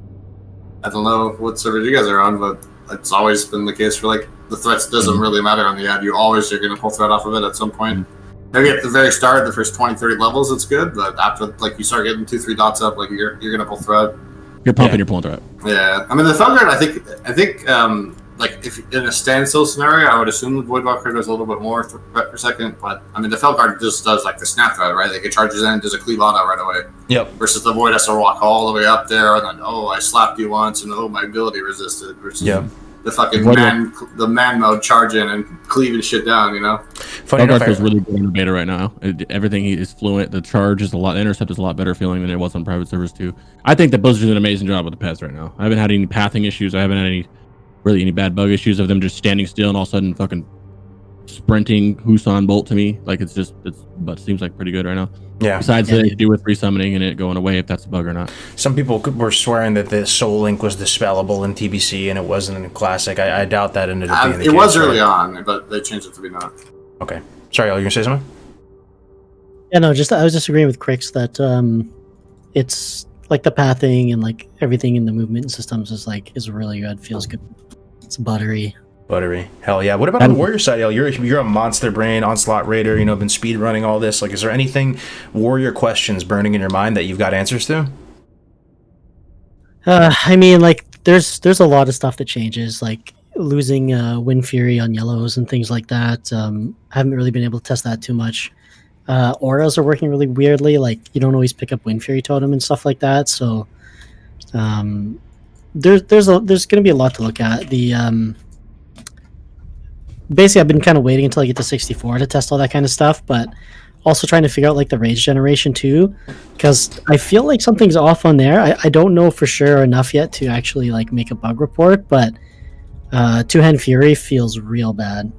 I don't know what server you guys are on, but it's always been the case for like the threats doesn't really matter on the ad. You always are going to pull threat off of it at some point. Maybe at the very start, the first 20, 30 levels, it's good, but after like you start getting 2-3 dots up, like you're going to pull threat. You're pumping, you're pulling threat. Yeah, I mean the Felguard. I think like if in a standstill scenario, I would assume the Voidwalker does a little bit more threat per second. But I mean the Felguard just does like the snap threat, right? Like it charges in, does a cleave auto right away. Yep. Versus the Void has to walk all the way up there, and then I slapped you once, and my ability resisted. Versus the fucking man mode charging and cleaving shit down, you know. Funny enough, feels really good in the beta right now. Everything is fluent. The charge is a lot. The intercept is a lot better feeling than it was on private servers too. I think that Blizzard's doing an amazing job with the pets right now. I haven't had any pathing issues. I haven't had any bad bug issues of them just standing still and all of a sudden fucking sprinting Husan Bolt to me. Like but it seems like pretty good right now. Yeah. Besides they do with resummoning and it going away, if that's a bug or not. Some people were swearing that the Soul Link was dispellable in TBC and it wasn't in Classic. I doubt that ended up being the case. It was early on, but they changed it to be not. Okay. Sorry, you were gonna say something? Yeah, no, I was disagreeing with Crix that it's like the pathing and like everything in the movement systems is really good. Feels good. It's buttery. Hell yeah. What about on the Warrior side, El? You're a monster brain, Onslaught Raider, you know, been speed running all this. Like, is there anything Warrior questions burning in your mind that you've got answers to? I mean, like, there's a lot of stuff that changes, like losing Wind Fury on yellows and things like that. I haven't really been able to test that too much. Auras are working really weirdly, like you don't always pick up Wind Fury Totem and stuff like that. So there's going to be a lot to look at. Basically, I've been kind of waiting until I get to 64 to test all that kind of stuff, but also trying to figure out like the rage generation too, because I feel like something's off on there. I don't know for sure enough yet to actually like make a bug report, but Two-Hand Fury feels real bad.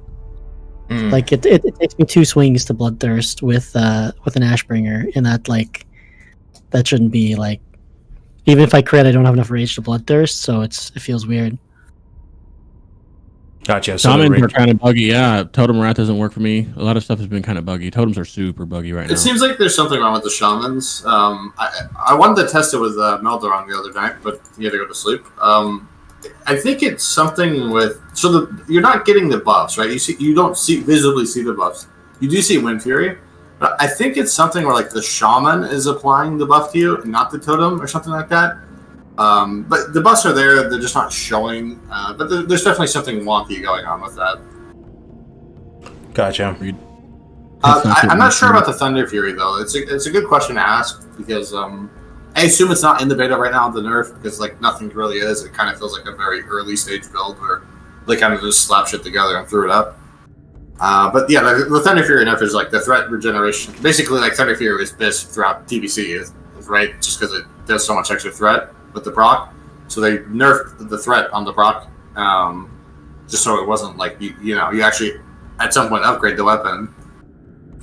Like it takes me 2 swings to Bloodthirst with an Ashbringer, and that shouldn't be like. Even if I crit, I don't have enough rage to Bloodthirst, so it feels weird. Gotcha. So Shamans are kind of buggy. Yeah, Totem Wrath doesn't work for me. A lot of stuff has been kind of buggy. Totems are super buggy right now. It seems like there's something wrong with the Shamans. I wanted to test it with Meldoron the other night, but he had to go to sleep. I think it's something with you're not getting the buffs, right? You don't visibly see the buffs. You do see Wind Fury, but I think it's something where like the Shaman is applying the buff to you, and not the Totem or something like that. But the buffs are there; they're just not showing. But there's definitely something wonky going on with that. Gotcha. I'm not sure about the Thunder Fury though. It's a good question to ask because I assume it's not in the beta right now, the nerf, because like nothing really is. It kind of feels like a very early stage build where they kind of just slapped shit together and threw it up. But yeah, the Thunder Fury nerf is like the threat regeneration. Basically, like Thunder Fury is best throughout TBC, right? Just because it does so much extra threat with the proc. So they nerfed the threat on the proc, just so it wasn't like you actually at some point upgrade the weapon.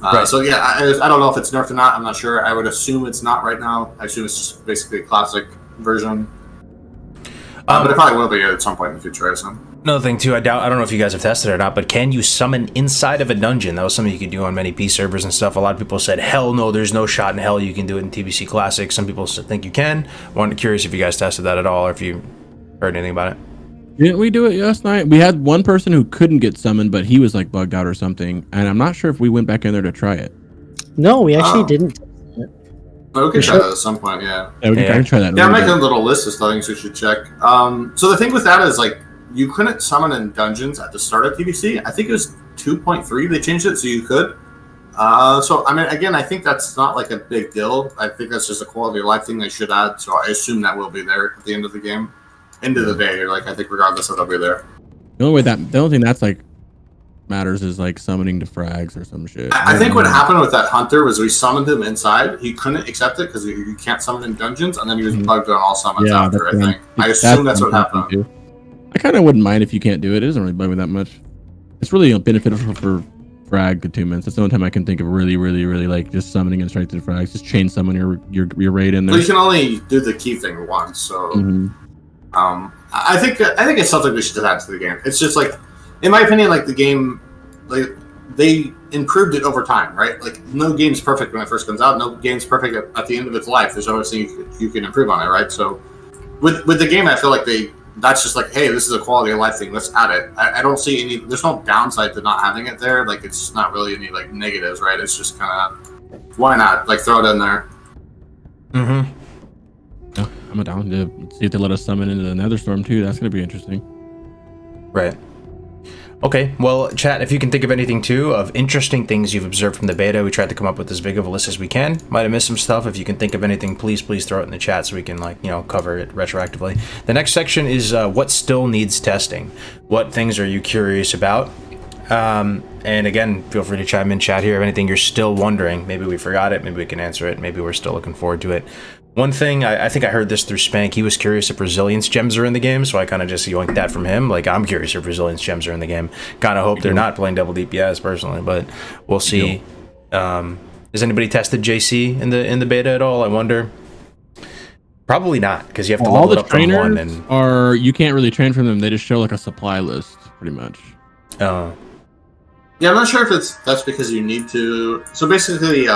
Right. So yeah, I don't know if it's nerfed or not. I'm not sure. I would assume it's not right now. I assume it's just basically a classic version. But it probably will be at some point in the future, I assume. Another thing too, I don't know if you guys have tested it or not, but can you summon inside of a dungeon? That was something you could do on many P servers and stuff. A lot of people said, hell no, there's no shot in hell you can do it in TBC Classic. Some people think you can. Curious if you guys tested that at all or if you heard anything about it. Didn't we do it last night? We had one person who couldn't get summoned, but he was like bugged out or something, and I'm not sure if we went back in there to try it. No, we actually didn't. But we could try that at some point, yeah. Yeah, we can try that. Yeah, I'm making a little list of things we should check. So the thing with that is, like, you couldn't summon in dungeons at the start of TBC. I think it was 2.3 they changed it so you could. So, I mean, again, I think that's not like a big deal. I think that's just a quality of life thing they should add. So I assume that will be there at the end of the game. End of the day, like, I think regardless of it'll be there. The only thing that's like matters is like summoning to frags or some shit. I think what happened with that hunter was we summoned him inside. He couldn't accept it because you can't summon in dungeons, and then he was bugged on all summons after, I think. I assume that's what happened. Too. I kind of wouldn't mind if you can't do it. It doesn't really bug me that much. It's really beneficial for frag attunements. That's the only time I can think of really like just summoning and straight to the frags. Just chain summon your raid in there. Well, you can only do the key thing once, so I think it's something we should add to the game. It's just like, in my opinion, like the game, like they improved it over time, right? Like no game's perfect when it first comes out. No game's perfect at the end of its life. There's always things you can improve on it, right? So with the game, I feel like that's just like, hey, this is a quality of life thing. Let's add it. I don't see any. There's no downside to not having it there. Like it's not really any like negatives, right? It's just kind of why not like throw it in there. Yeah, I'm down to see if they let us summon into the Netherstorm too. That's gonna be interesting. Right. Okay, well, chat, if you can think of anything too of interesting things you've observed from the beta, we tried to come up with as big of a list as we can. Might have missed some stuff. If you can think of anything, please throw it in the chat so we can, like, you know, cover it retroactively. The next section is what still needs testing. What things are you curious about? And again, feel free to chime in chat here if anything you're still wondering. Maybe we forgot it, maybe we can answer it, maybe we're still looking forward to it. One thing, I think I heard this through Spank, he was curious if resilience gems are in the game, so I kind of just yoinked that from him. Like, I'm curious if resilience gems are in the game. Kind of hope they're not playing double DPS, personally, but we'll see. Has anybody tested JC in the beta at all, I wonder? Probably not, because you have to level it up from one. And or you can't really train from them, they just show like a supply list, pretty much. Yeah, I'm not sure if that's because you need to. So basically,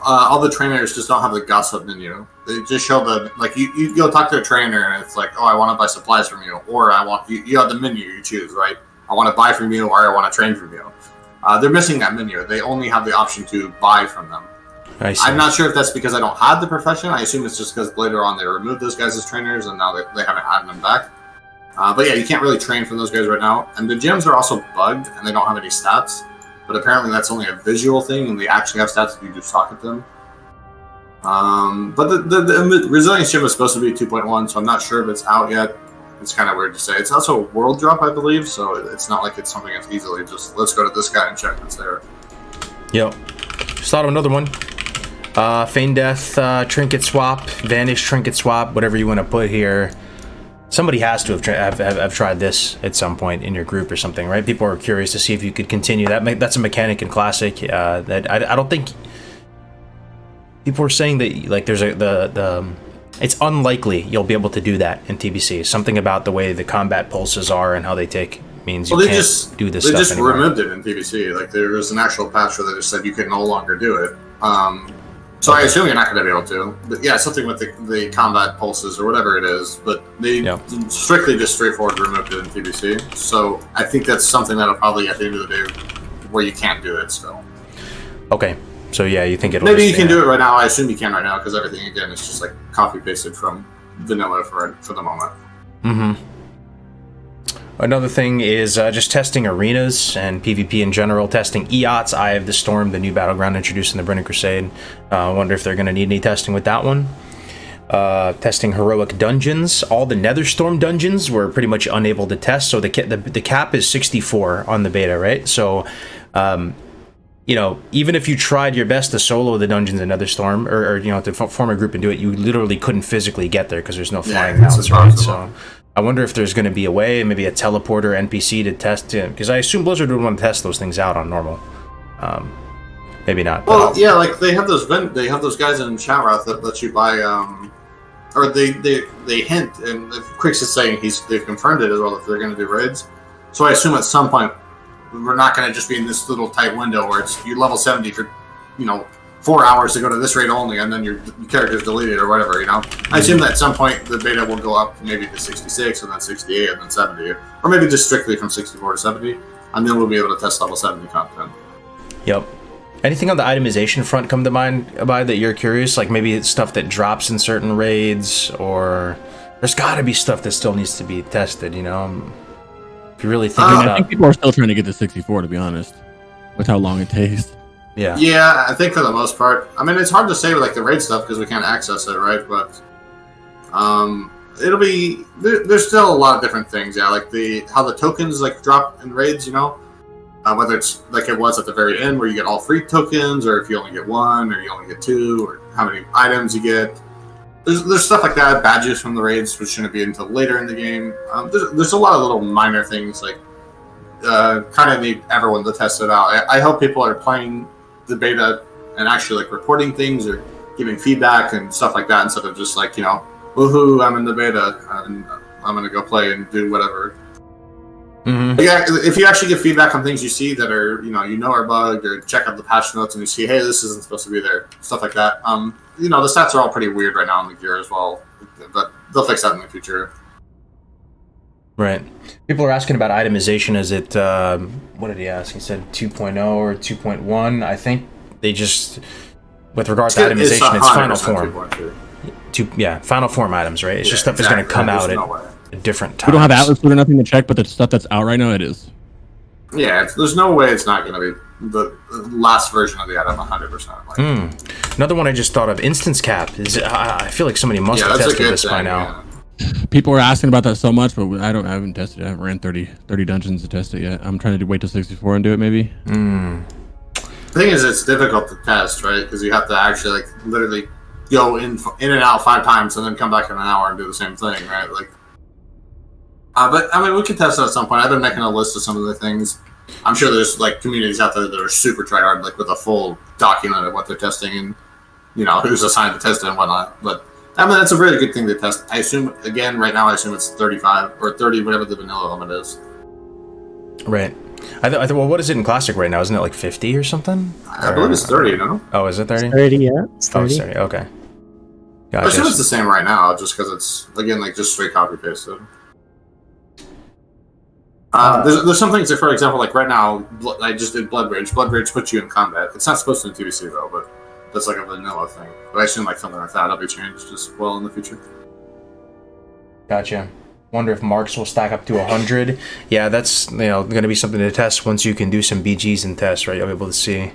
all the trainers just don't have the gossip menu. They just show the, like, you go talk to a trainer and it's like, oh, I want to buy supplies from you, or I want you have the menu you choose, right? I want to buy from you, or I want to train from you. They're missing that menu. They only have the option to buy from them. I see. I'm not sure if that's because I don't have the profession. I assume it's just because later on they removed those guys as trainers and now they haven't added them back. But yeah, you can't really train from those guys right now. And the gems are also bugged and they don't have any stats. But apparently that's only a visual thing, and they actually have stats if you just talk at them. But the resilience gem is supposed to be 2.1, so I'm not sure if it's out yet. It's kind of weird to say. It's also a world drop, I believe, so it's not like it's something that's easily just, let's go to this guy and check what's there. Yep. Just thought of another one. Feign Death, Trinket Swap, Vanish Trinket Swap, whatever you want to put here. Somebody has to have tried this at some point in your group or something, right? People are curious to see if you could continue that. That's a mechanic in Classic that I don't think people are saying that, like, there's it's unlikely you'll be able to do that in TBC. Something about the way the combat pulses are and how they take means you can't do this stuff anymore. They just removed it in TBC. Like, there was an actual patch where they just said you could no longer do it. So I assume you're not going to be able to. But yeah, something with the combat pulses or whatever it is. But they strictly just straightforward removed it in TBC. So I think that's something that'll probably, at the end of the day, where you can't do it still. Okay. So yeah, you think it'll maybe you can do it right now. I assume you can right now because everything, again, is just like copy pasted from vanilla for the moment. Mm-hmm. Another thing is just testing arenas and PvP in general, testing EOTS, Eye of the Storm, the new battleground introduced in the Burning Crusade. I wonder if they're going to need any testing with that one. Testing heroic dungeons. All the Netherstorm dungeons were pretty much unable to test, so the cap is 64 on the beta, right? So, you know, even if you tried your best to solo the dungeons in Netherstorm, or you know, to form a group and do it, you literally couldn't physically get there because there's no flying mounts, right? So I wonder if there's going to be a way, maybe a teleporter NPC to test it, because I assume Blizzard would want to test those things out on normal. Maybe not. Well, yeah, like they have those guys in chat route that let you buy, or they hint, and Quicks is saying they've confirmed it as well if they're going to do raids. So I assume at some point we're not going to just be in this little tight window where it's you level 70 for, you know, 4 hours to go to this raid only, and then your character's deleted or whatever, you know? I assume that at some point the beta will go up maybe to 66, and then 68, and then 70, or maybe just strictly from 64 to 70, and then we'll be able to test level 70 content. Yep. Anything on the itemization front come to mind about that you're curious? Like maybe it's stuff that drops in certain raids, or there's got to be stuff that still needs to be tested, you know? If you really think about it. I think people are still trying to get to 64, to be honest, with how long it takes. Yeah. Yeah, I think for the most part. I mean, it's hard to say with like the raid stuff because we can't access it, right? But it'll be there's still a lot of different things. Yeah, like how the tokens like drop in raids, you know, whether it's like it was at the very end where you get all free tokens, or if you only get one, or you only get two, or how many items you get. There's stuff like that, badges from the raids, which shouldn't be until later in the game. There's a lot of little minor things like kind of need everyone to test it out. I hope people are playing the beta and actually like reporting things or giving feedback and stuff like that, instead of just like, you know, woohoo, I'm in the beta and I'm gonna go play and do whatever. Mm-hmm. Yeah, if you actually give feedback on things you see that are, you know are bugged, or check out the patch notes and you see, hey, this isn't supposed to be there, stuff like that. You know, the stats are all pretty weird right now in the gear as well, but they'll fix that in the future. Right. People are asking about itemization. Is it, what did he ask? He said 2.0 or 2.1. I think they just, with regards to itemization, it's final form. Final form items, right? It's just stuff that's going to come out at different times. We don't have Atlas Food or nothing to check, but the stuff that's out right now, it is. Yeah, there's no way it's not going to be the last version of the item 100%. Like. Another one I just thought of, instance cap. I feel like somebody must have tested this by now. People are asking about that so much, but I haven't tested it. I haven't ran 30 dungeons to test it yet. I'm trying to wait till 64 and do it, maybe. The thing is, it's difficult to test, right? Because you have to actually like literally go in and out 5 times and then come back in an hour and do the same thing, right? Like, but I mean, we can test it at some point. I've been making a list of some of the things. I'm sure there's like communities out there that are super tryhard, like with a full document of what they're testing and, you know, who's assigned to test it and whatnot. But I mean, that's a really good thing to test. I assume, again, right now, I assume it's 35 or 30, whatever the vanilla limit is. Right. I thought, well, what is it in Classic right now? Isn't it like 50 or something? I believe it's 30, no? Oh, is it 30? It's 30, yeah. It's 30. Oh, it's 30, okay. Gotcha. I assume it's the same right now, just because it's, again, like just straight copy pasted. There's some things that, for example, like right now, I just did Blood Rage. Blood Rage puts you in combat. It's not supposed to in TBC, though, but that's like a vanilla thing. But I assume like something like that will be changed as well in the future. Gotcha. Wonder if marks will stack up to 100. Yeah, that's going to be something to test once you can do some BGs and tests, right? You'll be able to see.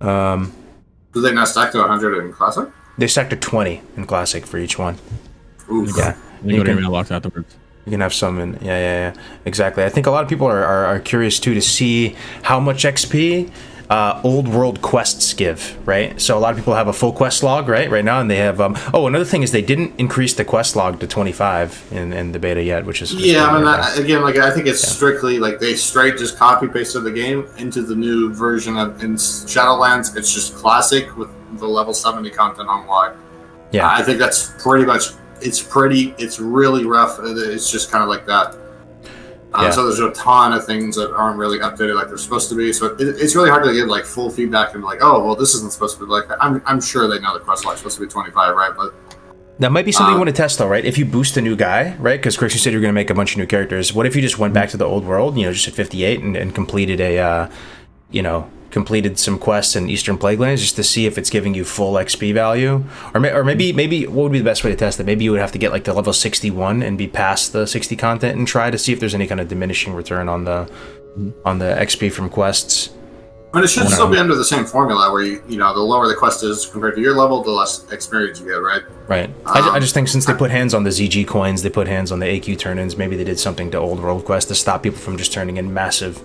Do they not stack to 100 in Classic? They stack to 20 in Classic for each one. Oof. Yeah. You can mailbox afterwards. You can have some in, yeah, exactly. I think a lot of people are curious too to see how much XP old world quests give, right? So a lot of people have a full quest log right now, and they have another thing is they didn't increase the quest log to 25 in the beta yet, which is I mean, again, like I think it's strictly like they straight just copy pasted the game into the new version of in Shadowlands. It's just Classic with the level 70 content on Y. Yeah, I think that's pretty much. It's really rough. It's just kind of like that. So there's a ton of things that aren't really updated like they're supposed to be. So it's really hard to give like full feedback and like, oh, well, this isn't supposed to be like that. I'm sure they know the quest log's supposed to be 25, right? But that might be something you want to test though, right? If you boost a new guy, right? Because Chris, you said you're going to make a bunch of new characters. What if you just went back to the old world, just at 58 and completed completed some quests in Eastern Plaguelands just to see if it's giving you full XP value, or maybe what would be the best way to test it? Maybe you would have to get like to level 61 and be past the 60 content and try to see if there's any kind of diminishing return on the XP from quests. But it should still be under the same formula where the lower the quest is compared to your level, the less experience you get, right? Right. I just think since they put hands on the ZG coins, they put hands on the AQ turn-ins, maybe they did something to old world quests to stop people from just turning in massive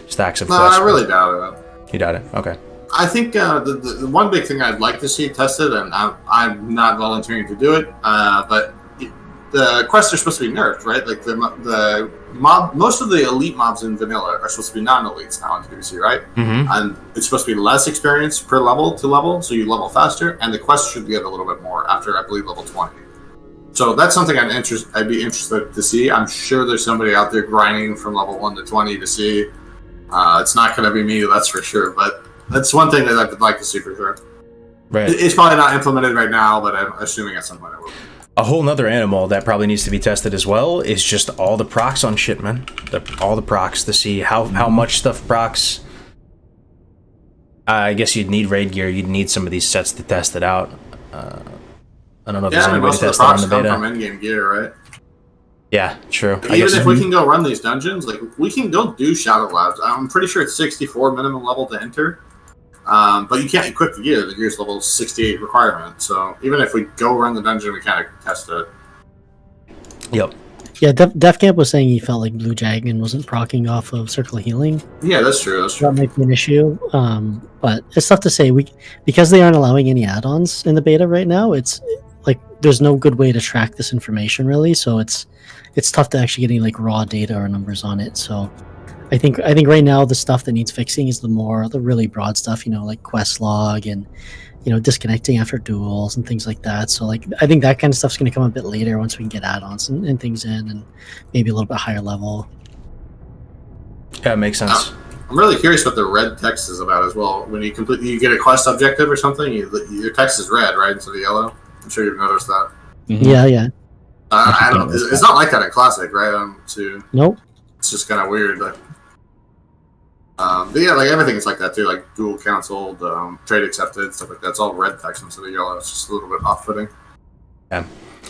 stacks of quests. I really doubt it. You doubt it? Okay. I think the one big thing I'd like to see tested, and I'm not volunteering to do it, but the quests are supposed to be nerfed, right? Like the mob, most of the elite mobs in vanilla are supposed to be non-elites now in TBC, right? Mm-hmm. And it's supposed to be less experience per level to level, so you level faster, and the quests should get a little bit more after, I believe, level 20. So that's something I'd be interested to see. I'm sure there's somebody out there grinding from level 1 to 20 to see. It's not going to be me, that's for sure, but that's one thing that I'd like to see for sure. Right. It's probably not implemented right now, but I'm assuming at some point it will be. A whole nother animal that probably needs to be tested as well is just all the procs on shit, man. All the procs to see how much stuff procs. I guess you'd need raid gear. You'd need some of these sets to test it out. I don't know if there's any way to test it on the beta. Come from in-game gear, right? Yeah, true. Even if we can go run these dungeons, like we can go do Shadow Labs. I'm pretty sure it's 64 minimum level to enter. But you can't equip the gear. The gear's level 68 requirement. So even if we go run the dungeon mechanic, test it. Yep. Yeah, Def Camp was saying he felt like Blue Dragon wasn't proccing off of Circle of Healing. Yeah, that's true. That's true. That might be an issue. But it's tough to say. Because they aren't allowing any add-ons in the beta right now. It's like there's no good way to track this information really. So it's tough to actually get any like raw data or numbers on it. So I think right now the stuff that needs fixing is the really broad stuff. Like quest log and disconnecting after duels and things like that. So like I think that kind of stuff's going to come a bit later once we can get add-ons and things in and maybe a little bit higher level. Yeah, it makes sense. I'm really curious what the red text is about as well. When you get a quest objective or something, your text is red, right, instead of yellow. I'm sure you've noticed that. Mm-hmm. Yeah. I don't. It's not like that in Classic, right? Nope. It's just kind of weird, but yeah, like everything is like that too. Like dual canceled, trade accepted, stuff like that. It's all red text instead of yellow. It's just a little bit off-putting. Yeah.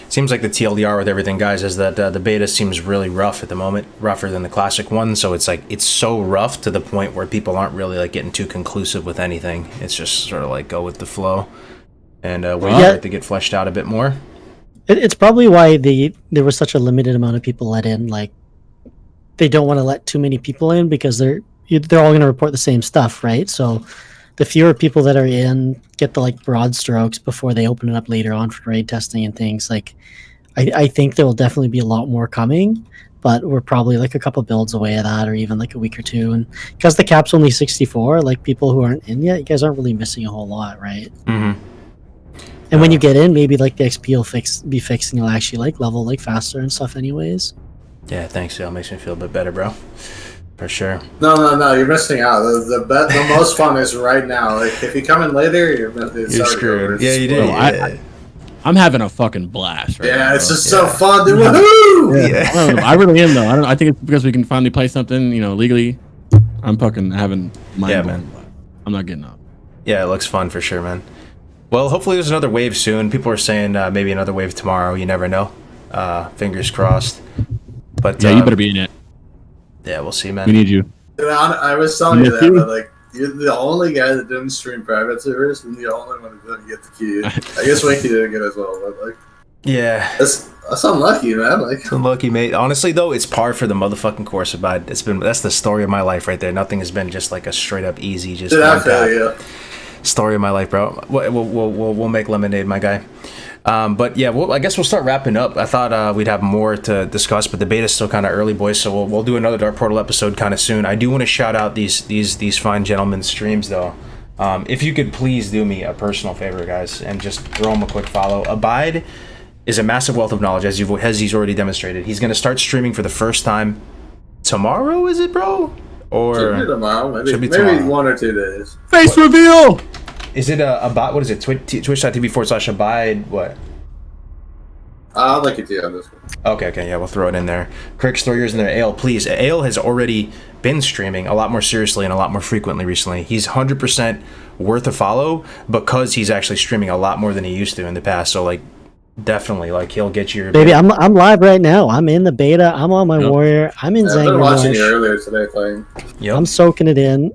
Seems like the TLDR with everything, guys, is that the beta seems really rough at the moment, rougher than the classic one. So it's like it's so rough to the point where people aren't really like getting too conclusive with anything. It's just sort of like go with the flow and wait for it to get fleshed out a bit more. It's probably why there was such a limited amount of people let in. Like they don't want to let too many people in because they're all going to report the same stuff, right? So the fewer people that are in get the like broad strokes before they open it up later on for raid testing and things. Like I think there will definitely be a lot more coming, but we're probably like a couple builds away of that, or even like a week or two. And because the cap's only 64, like people who aren't in yet, you guys aren't really missing a whole lot, right? Mm-hmm. And when you get in, maybe like the XP will be fixed and you'll actually like level like faster and stuff anyways. Yeah, thanks, Phil. Makes me feel a bit better, bro. For sure. No, you're missing out. The most fun is right now. Like if you come in later, you're screwed. Yeah, you did. I'm having a fucking blast right now. It's just so fun, dude. Woohoo! Yeah. I really am though. I think it's because we can finally play something, legally. I'm fucking having man. I'm not getting up. Yeah, it looks fun for sure, man. Well, hopefully there's another wave soon. People are saying maybe another wave tomorrow. You never know. Fingers crossed. But yeah, you better be in it. Yeah, we'll see, man. We need you. I was telling you that, but like you're the only guy that didn't stream private servers, and the only one who didn't get the key. I guess Winky didn't get it as well, but like, yeah, that's unlucky, man. Like, it's unlucky, mate. Honestly, though, it's par for the motherfucking course. About that's the story of my life right there. Nothing has been just like a straight up easy, just story of my life, bro. We'll make lemonade, my guy. But yeah, I guess we'll start wrapping up. I thought we'd have more to discuss, but the beta's still kind of early, boys. So we'll do another Dark Portal episode kind of soon. I do want to shout out these fine gentlemen's streams, though. If you could please do me a personal favor, guys, and just throw him a quick follow. Abide is a massive wealth of knowledge, as he's already demonstrated. He's going to start streaming for the first time tomorrow. Is it, bro? Or should be tomorrow. Maybe tomorrow. 1 or 2 days. Face reveal. Is it a bot? What is it? Twitch.tv/abide. What? I'll link it to you on this one. Okay, yeah, we'll throw it in there. Crick's, throw yours in there. Ale, please. Ale has already been streaming a lot more seriously and a lot more frequently recently. He's 100% worth a follow because he's actually streaming a lot more than he used to in the past. So, like, definitely, like, he'll get you. Baby, I'm live right now. I'm in the beta. I'm on my warrior. I'm in Zangrush. I've been watching you earlier today playing. Yep. I'm soaking it in.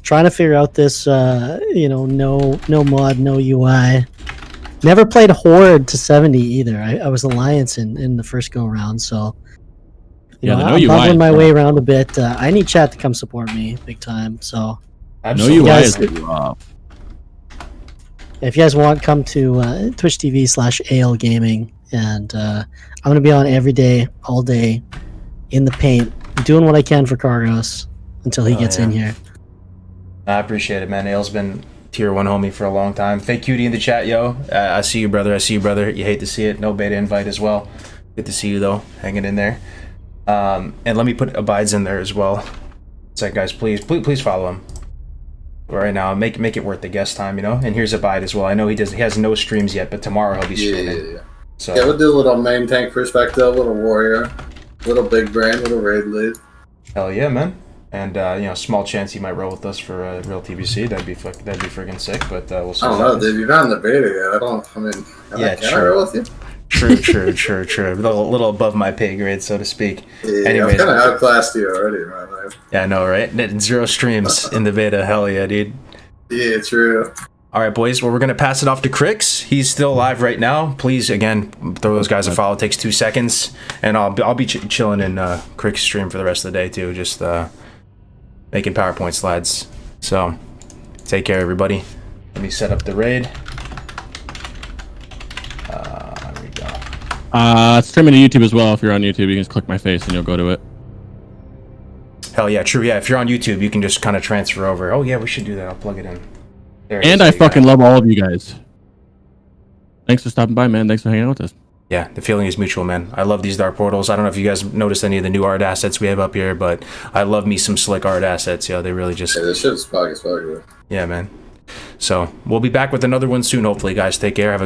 Trying to figure out this, no mod, no UI. Never played Horde to 70 either. I was Alliance in the first go around, so I'm bubbling my way around a bit. I need chat to come support me big time. So no UI is rough. If you guys want, come to Twitch TV/AL Gaming, and I'm gonna be on every day, all day, in the paint, doing what I can for Cargos until he gets in here. I appreciate it, man. Ale's been tier 1 homie for a long time. Fake Cutie in the chat, yo. I see you, brother. You hate to see it. No beta invite as well. Good to see you, though. Hanging in there. And let me put Abides in there as well. It's like, guys, please follow him. right now. Make it worth the guest time, you know. And here's a bite as well. I know he has no streams yet, but tomorrow he'll be streaming. Yeah. So yeah, we'll do a little main tank perspective, little warrior, little big brain, little raid lead. Hell yeah, man. And you know, small chance he might roll with us for a real TBC. That'd be friggin' sick. But we'll see. I don't know, dude. You're not in the beta yet. Can I roll with you? True. A little above my pay grade, so to speak. Yeah, Anyways, I've kind of outclassed you already in my life. yeah, I know, right? 0 streams in the beta. Hell yeah, dude. Yeah, true. All right, boys. Well, we're gonna pass it off to Crix. He's still live right now. Please, again, throw those guys a follow. It takes 2 seconds, and I'll be chilling in Crix stream for the rest of the day too. Just making PowerPoint slides. So, take care, everybody. Let me set up the raid. There we go. Streaming to YouTube as well. If you're on YouTube, you can just click my face and you'll go to it. Hell yeah, true. Yeah, if you're on YouTube, you can just kind of transfer over. Oh yeah, we should do that. I'll plug it in. There it And is. I There you fucking go. love all of you guys. Thanks for stopping by, man. Thanks for hanging out with us. Yeah, the feeling is mutual, man. I love these dark portals. I don't know if you guys noticed any of the new art assets we have up here, but I love me some slick art assets. Yeah, they really just... Yeah, this shit's fucking. Yeah, man. So, we'll be back with another one soon, hopefully, guys. Take care. Have a